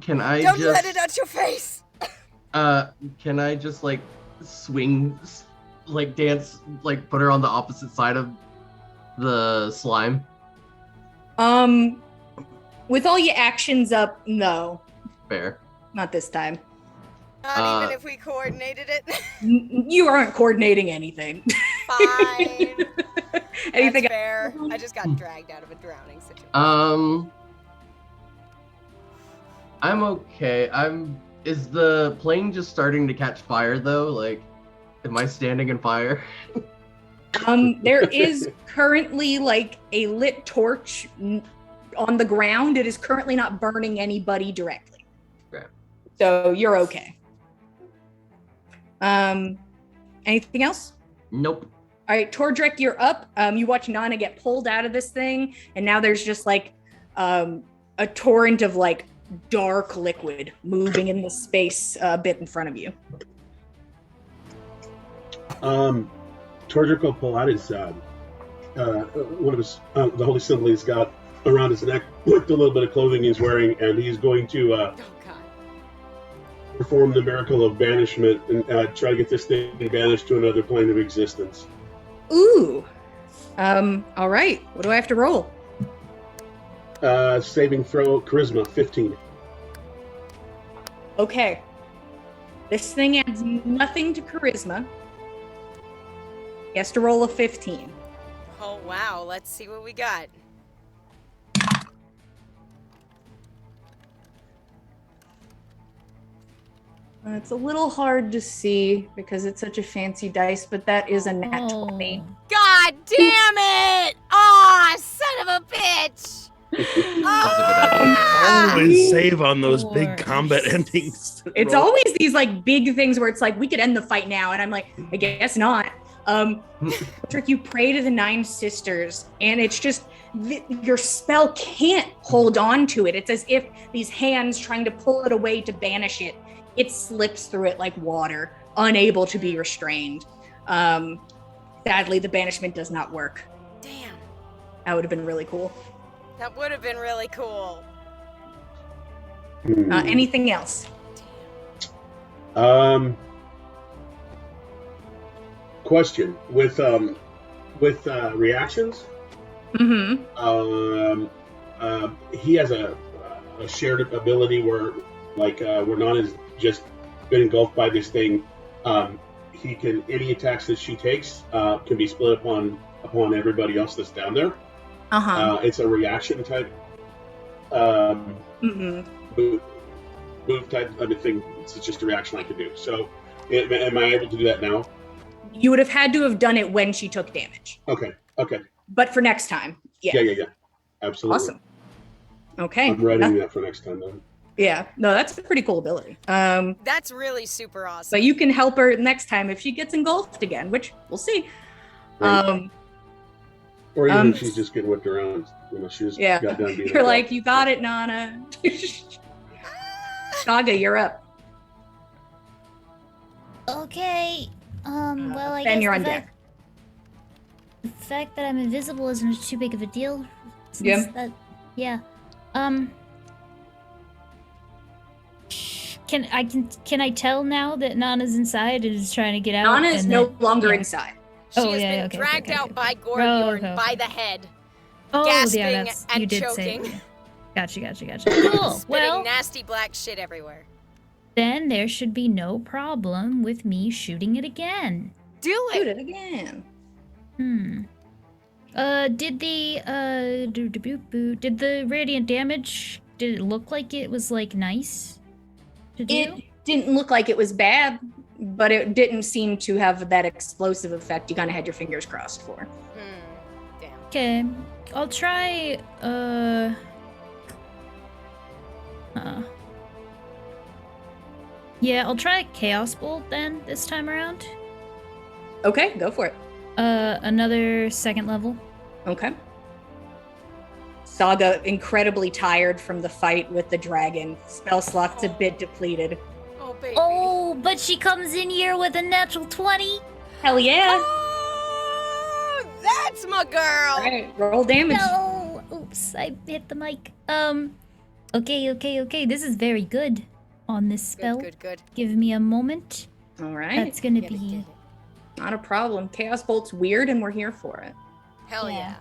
Can I Don't just... let it at your face! Can I just, like, swing, like, dance, like, put her on the opposite side of the slime? With all your actions up, no. Fair. Not this time. Not even if we coordinated it? You aren't coordinating anything. Fine. Anything That's fair. I just got dragged out of a drowning situation. I'm okay. Is the plane just starting to catch fire though? Like, am I standing in fire? There is currently like a lit torch on the ground. It is currently not burning anybody directly. Okay. So you're okay. Anything else? Nope. All right, Tordrek, you're up. You watch Nana get pulled out of this thing, and now there's just like a torrent of like dark liquid moving in the space a bit in front of you. Tordrek will pull out his one of his the holy symbol he's got around his neck with the little bit of clothing he's wearing, and he's going to perform the miracle of banishment and try to get this thing banished to another plane of existence. Ooh. All right. What do I have to roll? Saving throw, charisma, 15. Okay. This thing adds nothing to charisma. He has to roll a 15. Oh, wow. Let's see what we got. It's a little hard to see because it's such a fancy dice, but that is a nat 20. God damn it! Aw, son of a bitch! Always save on those big combat endings. It's always these like big things where it's like, we could end the fight now. And I'm like, I guess not. Trick, you pray to the 9 sisters and it's just, your spell can't hold on to it. It's as if these hands trying to pull it away to banish it. It slips through it like water, unable to be restrained. Sadly, the banishment does not work. Damn. That would have been really cool. That would have been really cool. Anything else? Question with reactions. Mm-hmm. He has a shared ability where, like, where Nana's just been engulfed by this thing. He can, any attacks that she takes can be split upon everybody else that's down there. It's a reaction type move type thing. It's just a reaction I can do. So am I able to do that now? You would have had to have done it when she took damage. Okay. But for next time. Yeah. Absolutely. Awesome. Okay. I'm writing that for next time then. Yeah. No, that's a pretty cool ability. That's really super awesome. But you can help her next time if she gets engulfed again, which we'll see. Right. Or even if she's just getting whipped around. She just got done being You're like, you got it, Nana. Saga, you're up. Okay. Well, I Ben, guess you're on deck. The fact that I'm invisible isn't too big of a deal. Yeah. Can I tell now that Nana's inside and is trying to get out? Nana is no longer inside. She has been dragged out by Gorbiorn by the head, gasping and you did choking. say. Gotcha. Cool. Spitting Well, nasty black shit everywhere. then there should be no problem with me shooting it again. Do Shoot it. it again. Did the radiant damage, did it look like it was like nice to do? It didn't look like it was bad, but it didn't seem to have that explosive effect you kind of had your fingers crossed for. Damn. Okay, I'll try, yeah, I'll try Chaos Bolt then, this time around. Okay, go for it. Another second level. Okay. Saga, incredibly tired from the fight with the dragon. Spell slot's a bit depleted. Oh, baby. Oh, but she comes in here with a natural 20. Hell yeah. Oh, that's my girl. All right, roll damage. No! Oops, I hit the mic. Okay. This is very good on this spell. Good. Give me a moment. All right. That's gonna Get it, be... get it. Not a problem. Chaos Bolt's weird and we're here for it. Hell Yeah. yeah.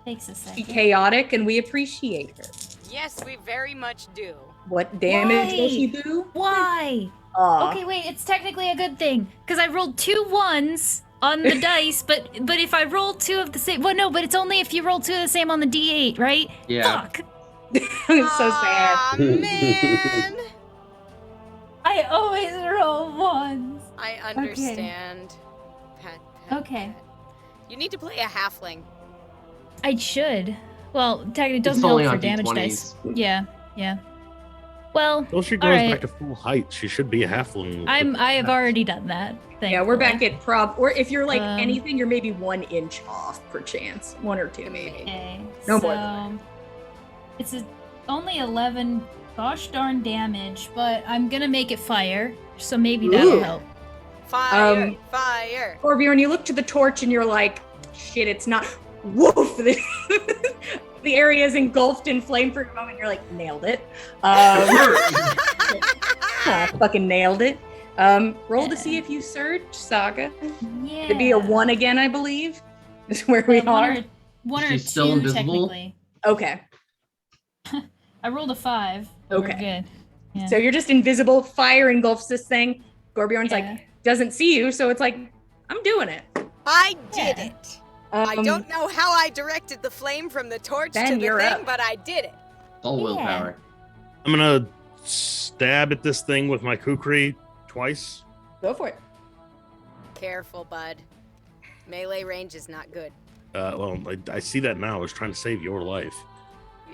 Takes a She's second. chaotic and we appreciate her. Yes, we very much do. What damage will she Why? do? Why? Aw. Okay, wait, it's technically a good thing. Because I rolled 2 1s on the dice, but if I roll 2 of the same... Well, no, but it's only if you roll 2 of the same on the D8, right? Yeah. Fuck! It's so sad. Aw, man. I always roll 1s. I understand. Pat. Okay. You need to play a halfling. I should. Well, technically, it doesn't It's help only for on damage D20s. dice. Yeah. Well, Well, she goes Alright. back to full height. She should be a halfling. I have already done that. Yeah, we're back thankfully. at prob. Or if you're like Um, anything, you're maybe 1 inch off per chance. 1 or 2 maybe. Okay, No so more than it's only 11 gosh darn damage, but I'm gonna make it fire, so maybe that'll Ooh. help. Fire. Fire. Orbjorn, you look to the torch and you're like, shit, it's not. Woof! The area is engulfed in flame for a moment. You're like, nailed it. Fucking nailed it. Roll to see if you surge, Saga. Yeah. It'd be a 1 again, I believe. Is where we are. One or She's 2 still invisible? technically. Okay. I rolled a 5. But Okay. We're good. Yeah. So you're just invisible. Fire engulfs this thing. Gorbjorn's Yeah. like, doesn't see you, so it's like, I'm doing it. I did Yeah. it. I don't know how I directed the flame from the torch Ben, to the you're thing, up. but I did it. All willpower. I'm gonna stab at this thing with my kukri twice. Go for it. Careful, bud. Melee range is not good. Well, I see that now. I was trying to save your life.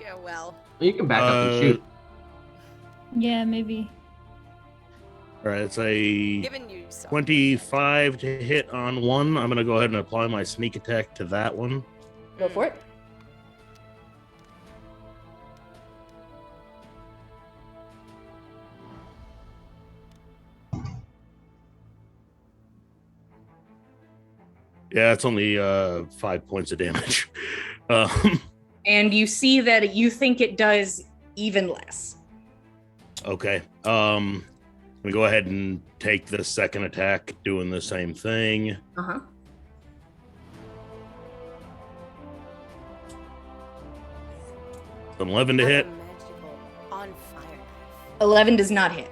Yeah, well. You can back up and shoot. Yeah, maybe. All right, it's a Giving you some. 25 to hit on one. I'm gonna go ahead and apply my sneak attack to that one. Go for it. Yeah, it's only 5 points of damage. Um, And you see that you think it does even less. okay. I'm gonna go ahead and take the second attack, doing the same thing. Uh-huh. An 11 to hit. Magical on fire. 11 does not hit.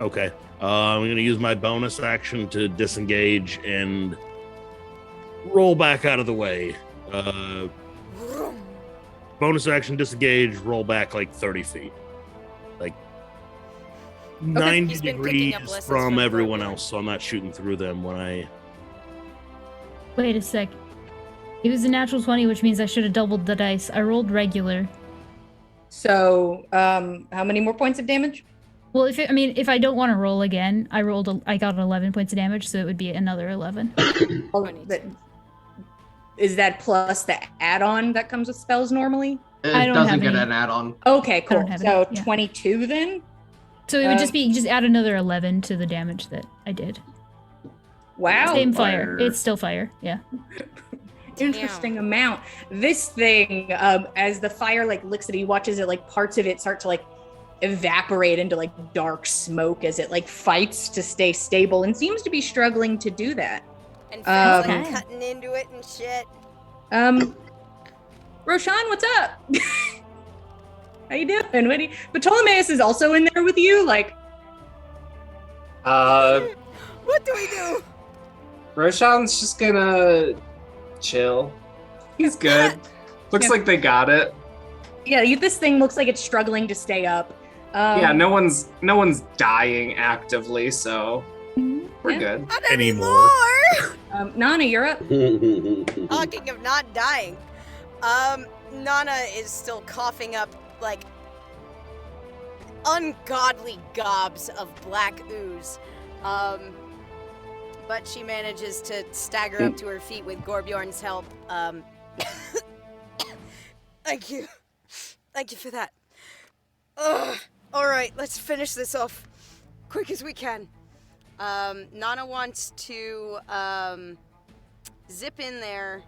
Okay. I'm going to use my bonus action to disengage and roll back out of the way. Vroom. Bonus action, disengage, roll back like 30 feet. Like 90 He's been picking up degrees lessons from from everyone Uproar. else, so I'm not shooting through them when I... Wait a sec. It was a natural 20, which means I should have doubled the dice. I rolled regular. So, how many more points of damage? Well, if I don't want to roll again, I got 11 points of damage, so it would be another 11. Oh, 22. Is that plus the add-on that comes with spells normally? It I don't doesn't have get any. an add-on. Okay, cool. don't have So any, yeah. 22 then? So it would just Um, be just add another 11 to the damage that I did. Wow. Same fire. fire. It's still fire. Yeah. Interesting amount. This thing, as the fire like licks it, he watches it like parts of it start to like evaporate into like dark smoke as it like fights to stay stable and seems to be struggling to do that. And Fred's like Okay. cutting into it and shit. Roshan, what's up? How you doing? But Ptolemaeus is also in there with you. Like, What do we do? Roshan's just gonna chill. He's good. Looks Yeah. like they got it. yeah, this thing looks like it's struggling to stay up. Yeah, no one's dying actively, so we're yeah. good. Not Anymore. Nana, you're up. Talking of not dying, Nana is still coughing up like ungodly gobs of black ooze. But she manages to stagger up to her feet with Gorbjorn's help. Thank you. Thank you for that. Alright, let's finish this off quick as we can. Nana wants to zip in there.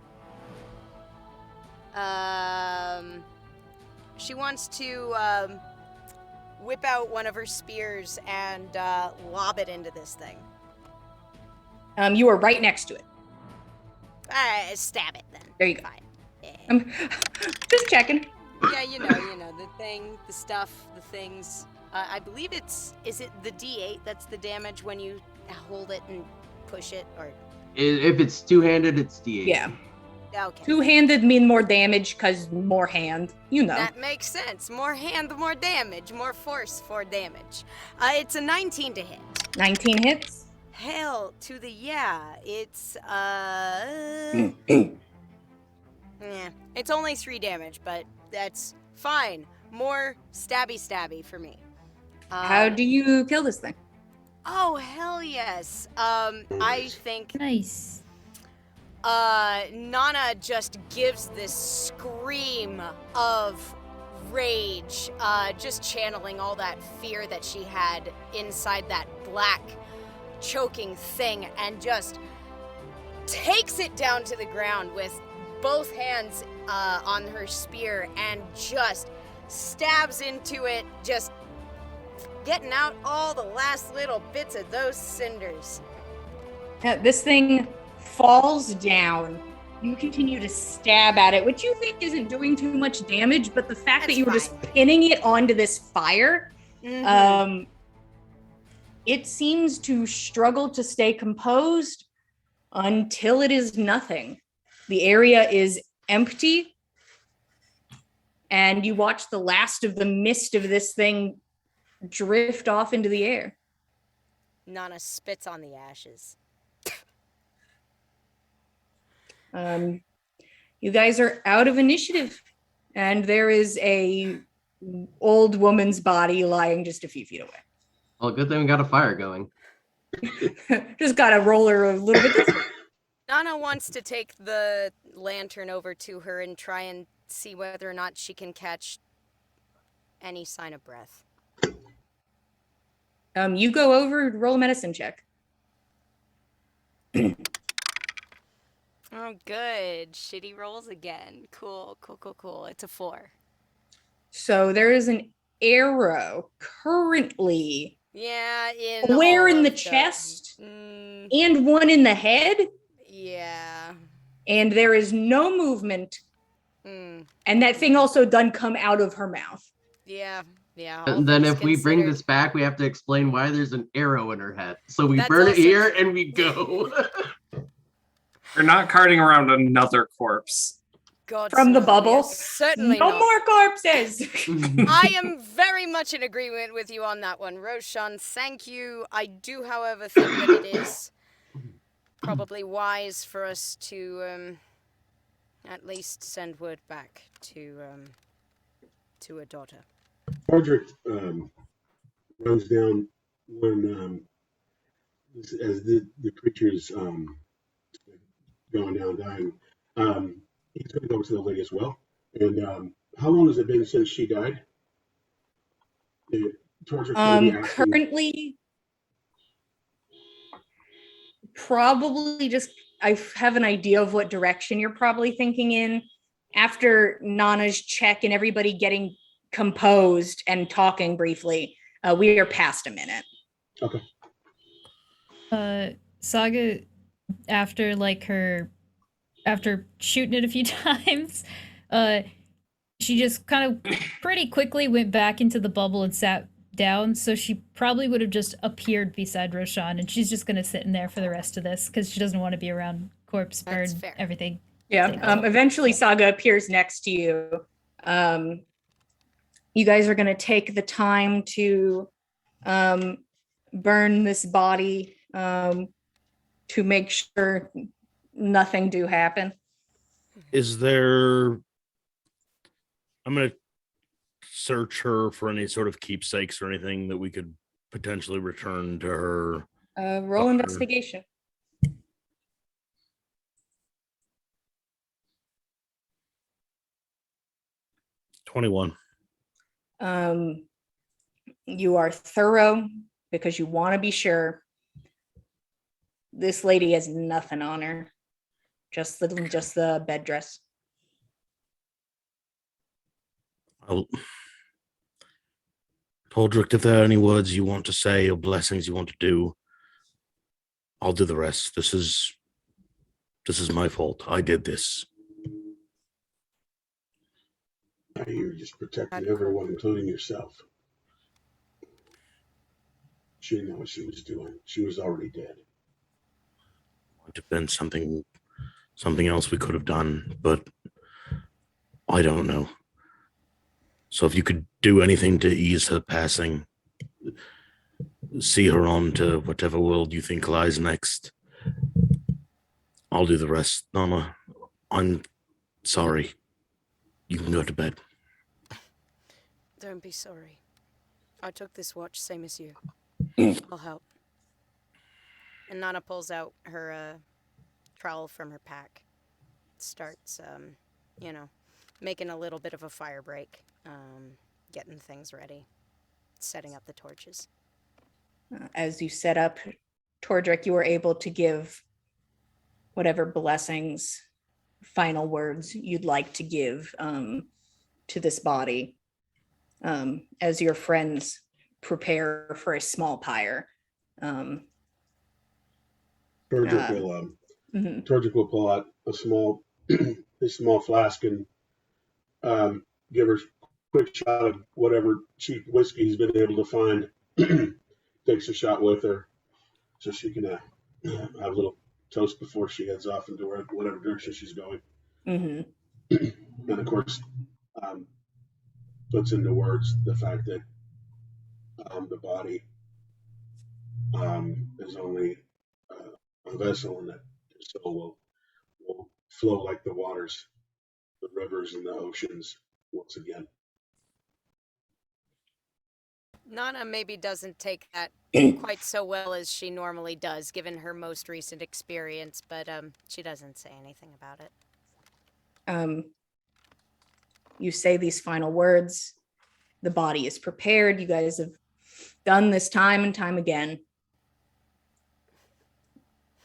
She wants to whip out one of her spears and lob it into this thing. You are right next to it. Stab it then. There you go. Fine. Yeah. Just checking. Yeah, you know, the thing, the stuff, the things. I believe is it the D8 that's the damage when you hold it and push it, or? If it's two-handed, it's D8. Yeah. Okay. Two-handed mean more damage because more hand. You know. That makes sense. More hand, more damage. More force for damage. It's a 19 to hit. 19 hits. Hell to the yeah. It's yeah. It's only 3 damage, but that's fine. More stabby for me. How do you kill this thing? Oh hell yes. I think Nice. Nana just gives this scream of rage, just channeling all that fear that she had inside that black choking thing, and just takes it down to the ground with both hands on her spear and just stabs into it, just getting out all the last little bits of those cinders. This thing falls down. You continue to stab at it, which you think isn't doing too much damage, but the fact that you were just pinning it onto this fire, it seems to struggle to stay composed until it is nothing. The area is empty, and you watch the last of the mist of this thing drift off into the air. Nana spits on the ashes. You guys are out of initiative, and there is a old woman's body lying just a few feet away. Well, good thing we got a fire going. Just got to roll her a little bit this way. Nana wants to take the lantern over to her and try and see whether or not she can catch any sign of breath. You go over, roll a medicine check. Oh, good. Shitty rolls again. Cool. It's a 4. So there is an arrow currently Yeah, where in the chest and one in the head. Yeah. And there is no movement. And that thing also done come out of her mouth. Yeah. And then if we bring this back, we have to explain why there's an arrow in her head. So we burn it here and we go. You're not carting around another corpse. God, from the bubble. Yes, certainly no not. more corpses. I am very much in agreement with you on that one, Roshan. Thank you. I do, however, think that it is probably wise for us to at least send word back to her daughter. Roderick runs down when as the creature's going down dying. He's going to go to the lady as well. And how long has it been since she died? Currently, probably just, I have an idea of what direction you're probably thinking in. After Nana's check and everybody getting composed and talking briefly, we are past a minute. Okay. Saga, after shooting it a few times, she just kind of pretty quickly went back into the bubble and sat down. So she probably would have just appeared beside Roshan, and she's just gonna sit in there for the rest of this because she doesn't want to be around corpse That's burn fair. everything. Yeah. Eventually, Saga appears next to you. You guys are going to take the time to burn this body to make sure nothing do happen. Is there? I'm gonna search her for any sort of keepsakes or anything that we could potentially return to her. Roll daughter. investigation. $21. You are thorough because you want to be sure. This lady has nothing on her, just the bed dress. Toldrick, if there are any words you want to say or blessings you want to do, I'll do the rest. This is my fault. I did this. You're just protecting everyone, including yourself. She didn't know what she was doing. She was already dead. Might have been something else we could have done, but I don't know. So if you could do anything to ease her passing, see her on to whatever world you think lies next, I'll do the rest. Nana, I'm sorry. You can go to bed. Don't be sorry. I took this watch, same as you. I'll help. And Nana pulls out her trowel from her pack. Starts, making a little bit of a fire break. Getting things ready. Setting up the torches. As you set up, Tordrick, you were able to give whatever blessings, final words you'd like to give to this body as your friends prepare for a small pyre. Tordrick will pull out a small flask and give her a quick shot of whatever cheap whiskey he's been able to find. Takes a shot with her so she can have a little toast before she heads off into whatever direction she's going. And of course, puts into words the fact that the body is only a vessel, and that the soul will flow like the waters, the rivers, and the oceans once again. Nana maybe doesn't take that quite so well as she normally does, given her most recent experience, but she doesn't say anything about it. You say these final words. The body is prepared. You guys have done this time and time again.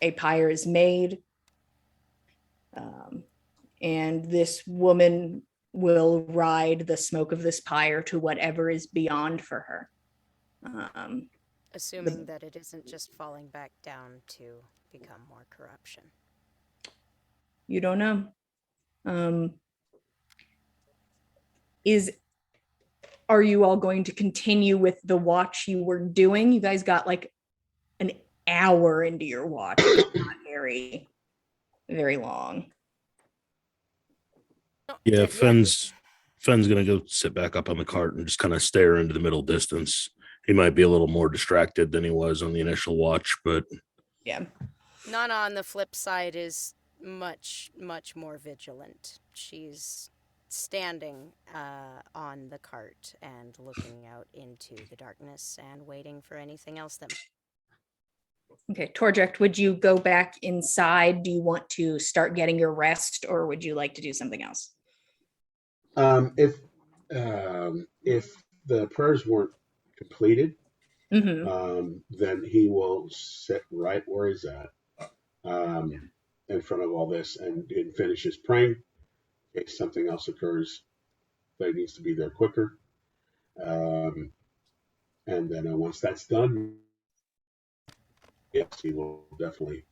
A pyre is made. And this woman will ride the smoke of this pyre to whatever is beyond for her. Assuming that it isn't just falling back down to become more corruption. You don't know. Are you all going to continue with the watch you were doing? You guys got like an hour into your watch. It's not very, very long. Yeah, Fenn's gonna go sit back up on the cart and just kind of stare into the middle distance. He might be a little more distracted than he was on the initial watch, but yeah. Nana, on the flip side, is much, much more vigilant. She's standing on the cart and looking out into the darkness and waiting for anything else that... Okay, Torject, would you go back inside? Do you want to start getting your rest, or would you like to do something else? If the prayers weren't completed, then he will sit right where he's at, in front of all this, and finish his praying. In case something else occurs that he needs to be there quicker. And then once that's done, yes, he will definitely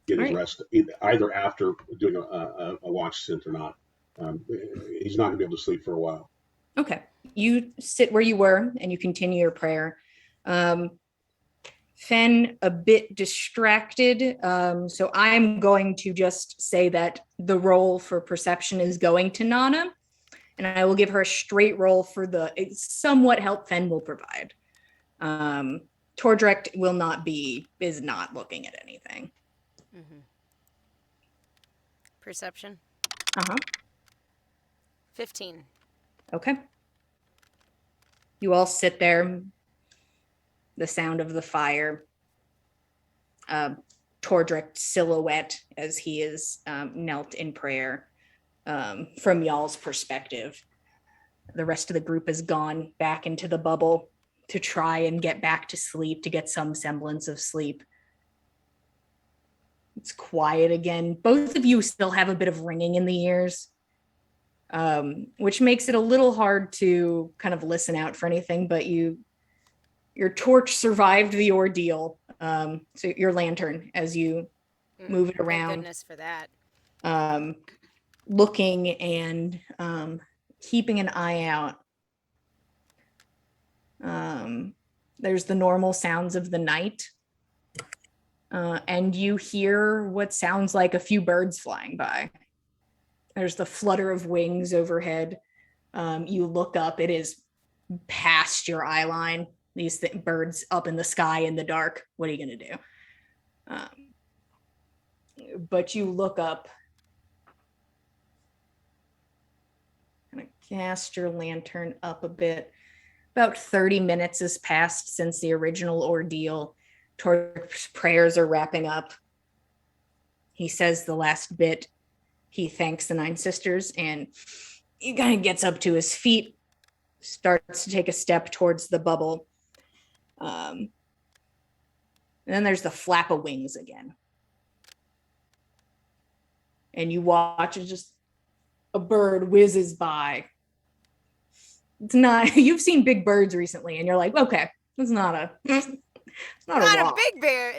get his Right. rest, either after doing a watch stint or not. He's not going to be able to sleep for a while. Okay. You sit where you were and you continue your prayer. Fen, a bit distracted. So I'm going to just say that the roll for perception is going to Nana, and I will give her a straight roll for the somewhat help Fen will provide. Tordrek is not looking at anything. Mm-hmm. Perception. 15. Okay. You all sit there, the sound of the fire, Tordrek's silhouette as he is knelt in prayer from y'all's perspective. The rest of the group has gone back into the bubble to try and get back to sleep, to get some semblance of sleep. It's quiet again. Both of you still have a bit of ringing in the ears, which makes it a little hard to kind of listen out for anything, but your torch survived the ordeal. So your lantern, as you move it around. Thank goodness for that. Looking and keeping an eye out. There's the normal sounds of the night. And you hear what sounds like a few birds flying by. There's the flutter of wings overhead. You look up, it is past your eye line. These birds up in the sky in the dark. What are you going to do? But you look up, kind of cast your lantern up a bit. About 30 minutes has passed since the original ordeal. Tordrek's prayers are wrapping up. He says the last bit. He thanks the Nine Sisters, and he kind of gets up to his feet, starts to take a step towards the bubble. And then there's the flap of wings again. And you watch as just a bird whizzes by. It's not, you've seen big birds recently, and you're like, okay, it's not a rock. A big bear.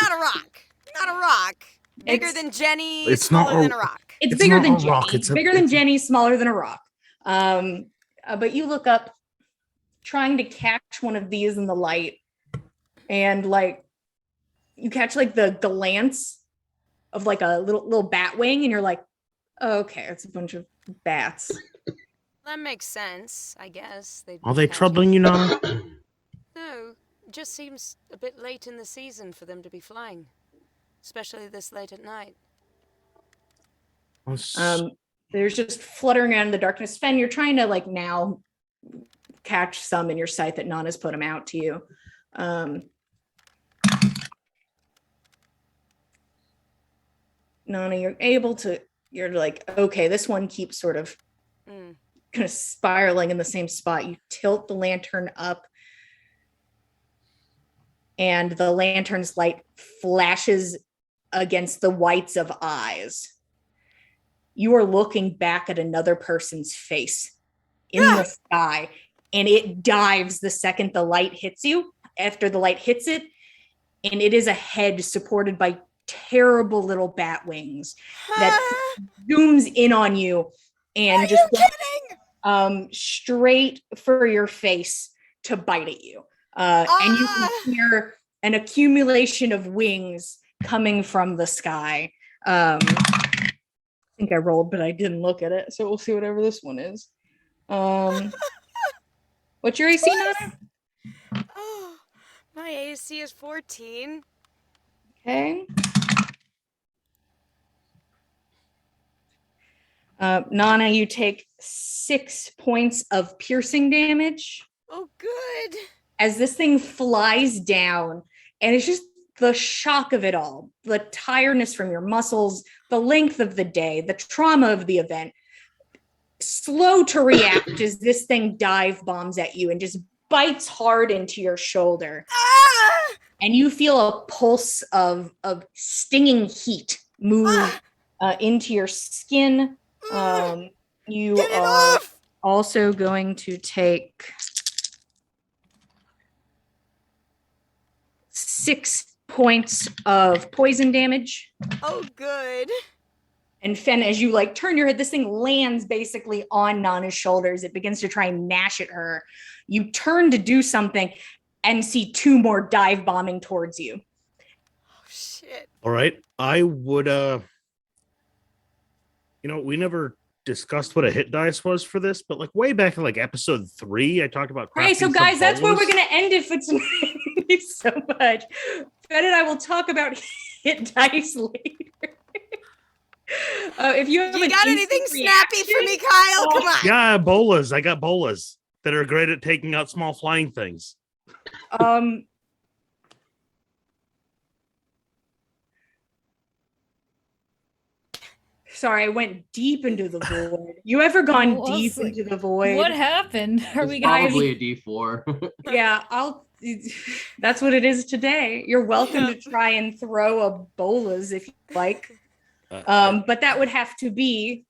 Not a rock. Not a rock. Bigger than Jenny, it's smaller not a- than a rock. It's It's bigger not than a rock, Jenny. it's a- Bigger than Jenny, smaller than a rock. But you look up, trying to catch one of these in the light, and like you catch like the glance of like a little bat wing, and you're like, oh, okay, it's a bunch of bats. That makes sense, I guess. Are they troubling you now? No, it just seems a bit late in the season for them to be flying, especially this late at night. There's just fluttering around in the darkness. Fen, you're trying to like now catch some in your sight that Nana's put them out to you. Nana, you're like, okay, this one keeps sort of kind of spiraling in the same spot. You tilt the lantern up, and the lantern's light flashes against the whites of eyes. You are looking back at another person's face in the sky, and it dives the second the light hits you, after the light hits it, and it is a head supported by terrible little bat wings that zooms in on you and just straight for your face to bite at you. And you can hear an accumulation of wings coming from the sky. I think I rolled, but I didn't look at it, so we'll see whatever this one is. What's your AC, Nana? Oh, my AC is 14. Okay. Nana, you take 6 points of piercing damage. Oh, good. As this thing flies down, and it's just the shock of it all, the tiredness from your muscles, the length of the day, the trauma of the event, slow to react as this thing dive bombs at you and just bites hard into your shoulder. And you feel a pulse of stinging heat move into your skin. You are also going to take 6 points of poison damage. Oh, good. And Fen, as you like turn your head, this thing lands basically on Nana's shoulders. It begins to try and gnash at her. You turn to do something and see 2 more dive bombing towards you. Oh, shit. All right. I would, we never discussed what a hit dice was for this, but like way back in like episode 3, I talked about. Hey, so crafting guys, some that's where we're bolas. going to end it for tonight. Thank you so much. Fen and I will talk about hit dice later. If you have You got anything snappy for me, Kyle? Come on. Yeah, bolas. I got bolas that are great at taking out small flying things. Sorry, I went deep into the void. You ever gone Oh, I was deep like, into the void? What happened? Are It's we guys? probably a D4. Yeah, that's what it is today. You're welcome to try and throw a bolas if you like. But that would have to be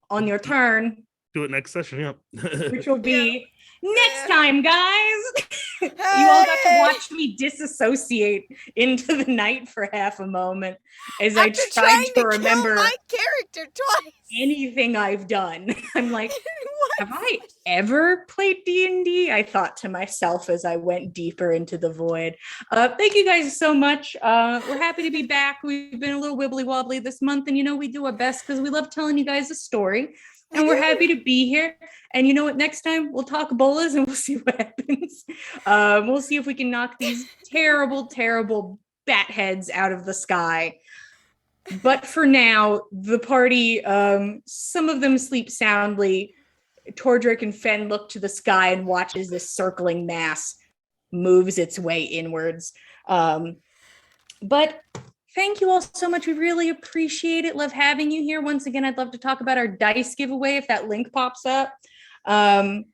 on your turn, Do it next session. Yep. which will be next time, guys. You all got to watch me disassociate into the night for half a moment as I After tried trying to kill remember my character twice. anything I've done. I'm like, What? have I ever played D&D? I thought to myself as I went deeper into the void. Thank you guys so much. We're happy to be back. We've been a little wibbly wobbly this month, and we do our best because we love telling you guys a story. And we're happy to be here. And you know what? Next time we'll talk bolas and we'll see what happens. We'll see if we can knock these terrible, terrible bat heads out of the sky. But for now, the party, some of them sleep soundly. Tordrick and Fen look to the sky and watch as this circling mass moves its way inwards. But thank you all so much. We really appreciate it. Love having you here. Once again, I'd love to talk about our dice giveaway if that link pops up. The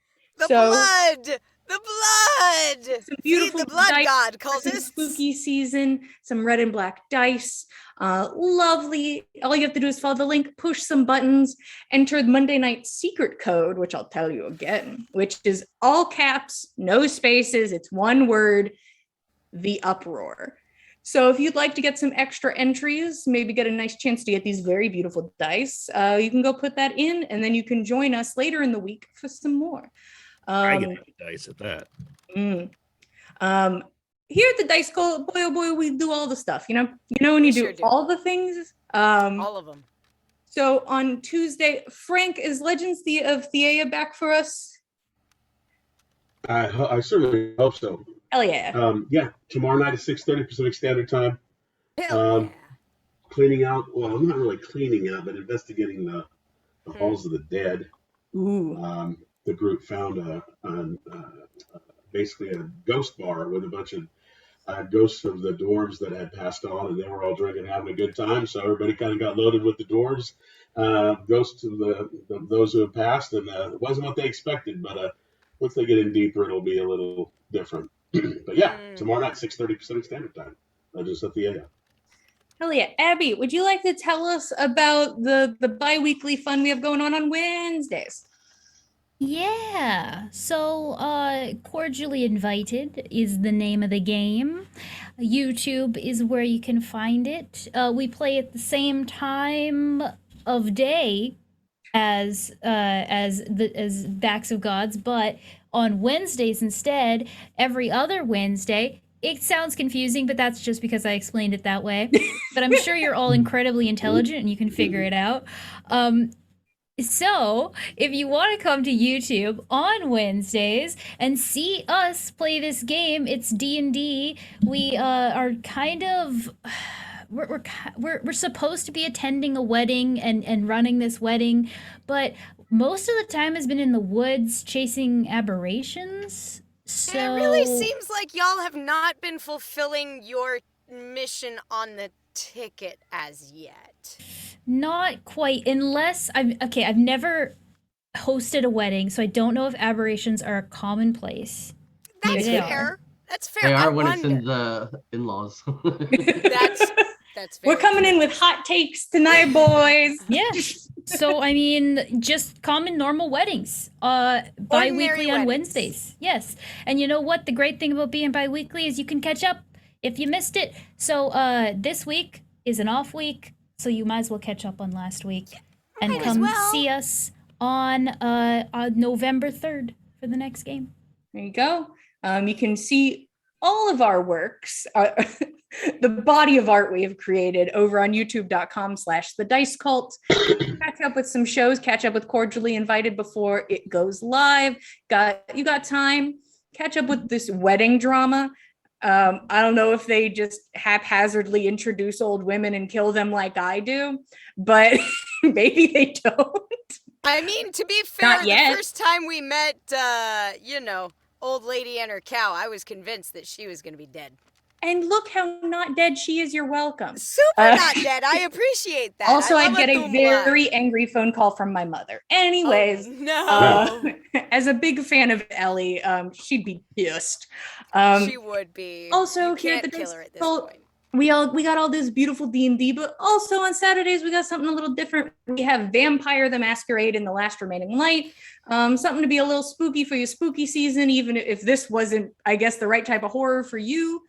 blood! The blood! Some beautiful Feed the blood dice god, for some cultists. spooky season, some red and black dice. Lovely. All you have to do is follow the link, push some buttons, enter the Monday night secret code, which I'll tell you again, which is all caps, no spaces. It's one word, the Uproar. So if you'd like to get some extra entries, maybe get a nice chance to get these very beautiful dice, you can go put that in, and then you can join us later in the week for some more. I get happy dice at that. Here at the Dice School, boy oh boy, we do all the stuff. When you We do sure do. all the things. All of them. So on Tuesday, Frank, is Legends of Theia back for us? I certainly hope so. Hell yeah. Yeah, tomorrow night at 6:30 Pacific Standard Time. Hell yeah. Cleaning out, well, I'm not really cleaning out, but investigating the halls of the dead. Ooh. The group found basically a ghost bar with a bunch of ghosts of the dwarves that had passed on, and they were all drinking and having a good time. So everybody kind of got loaded with the dwarves, ghosts of those who have passed, and it wasn't what they expected. But once they get in deeper, it'll be a little different. But yeah, tomorrow night, 6:30 Pacific Standard Time. Just at the end. Hell yeah. Abby, would you like to tell us about the bi-weekly fun we have going on Wednesdays? Yeah, so Cordially Invited is the name of the game. YouTube is where you can find it. We play at the same time of day as Backs of Gods, but on Wednesdays instead, every other Wednesday. It sounds confusing, but that's just because I explained it that way. But I'm sure you're all incredibly intelligent and you can figure it out. So, if you want to come to YouTube on Wednesdays and see us play this game, it's D&D. We are kind of we're supposed to be attending a wedding and running this wedding, but most of the time has been in the woods chasing aberrations. So And it really seems like y'all have not been fulfilling your mission on the ticket as yet. Not quite, unless I've never hosted a wedding, so I don't know if aberrations are commonplace. That's Maybe they fair. are. That's fair. They I are when it's wonder. in the in-laws. That's We're very coming true. in with hot takes tonight, boys. Yeah. So I mean, just common normal weddings. Bi-weekly on weddings. Wednesdays. Yes. And you know what? The great thing about being bi-weekly is you can catch up. if you missed it, so this week is an off week, so you might as well catch up on last week and Might as come well. see us on November 3rd for the next game. There you go. You can see all of our works, the body of art we have created over on youtube.com/the Dice Cult. Catch up with some shows, catch up with Cordially Invited before it goes live. You got time? Catch up with this wedding drama. I don't know if they just haphazardly introduce old women and kill them like I do, but maybe they don't. I mean, to be fair, Not yet. the first time we met, old lady and her cow, I was convinced that she was going to be dead. And look how not dead she is. You're welcome. Super not dead. I appreciate that. Also, I I get a very angry phone call from my mother. Anyways, no. As a big fan of Ellie, she'd be pissed. She would be. Also, you here at can't the kill her at this Dice point. we got all this beautiful D&D, but also on Saturdays we got something a little different. We have Vampire the Masquerade in the Last Remaining Light, something to be a little spooky for your spooky season, even if this wasn't, I guess, the right type of horror for you.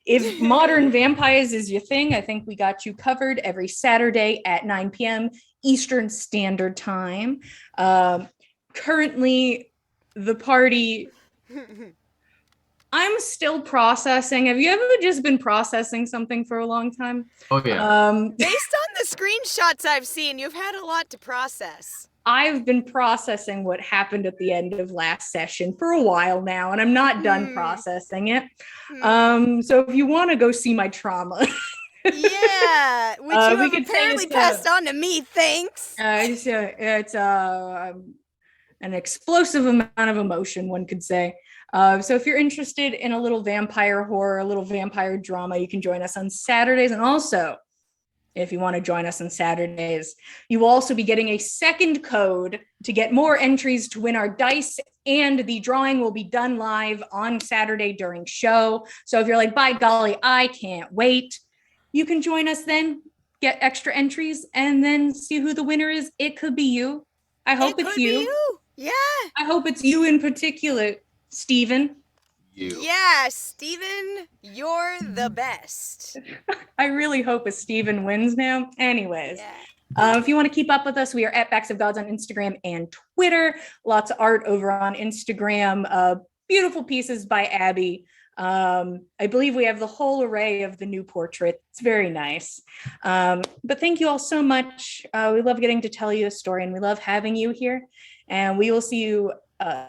If modern vampires is your thing, I think we got you covered every Saturday at 9 p.m. Eastern Standard Time. Currently, the party... I'm still processing. Have you ever just been processing something for a long time? Oh, yeah. Based on the screenshots I've seen, you've had a lot to process. I've been processing what happened at the end of last session for a while now, and I'm not done processing it. So if you want to go see my trauma... Yeah, which you have apparently passed on to me, thanks. It's an explosive amount of emotion, one could say. So if you're interested in a little vampire horror, a little vampire drama, you can join us on Saturdays. And also, if you want to join us on Saturdays, you will also be getting a second code to get more entries to win our dice, and the drawing will be done live on Saturday during show. So if you're like, by golly, I can't wait, you can join us then, get extra entries, and then see who the winner is. It could be you. I hope it's you. Yeah. I hope it's you in particular, Steven. Yeah, Steven, you're the best. I really hope a Steven wins now. Anyways, if you want to keep up with us, we are at Backs of Gods on Instagram and Twitter. Lots of art over on Instagram. Beautiful pieces by Abby. I believe we have the whole array of the new portrait. It's very nice. But thank you all so much. We love getting to tell you a story, and we love having you here. And we will see you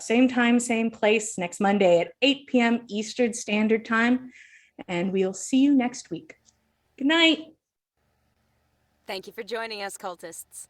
same time, same place next Monday at 8 p.m. Eastern Standard Time. And we'll see you next week. Good night. Thank you for joining us, cultists.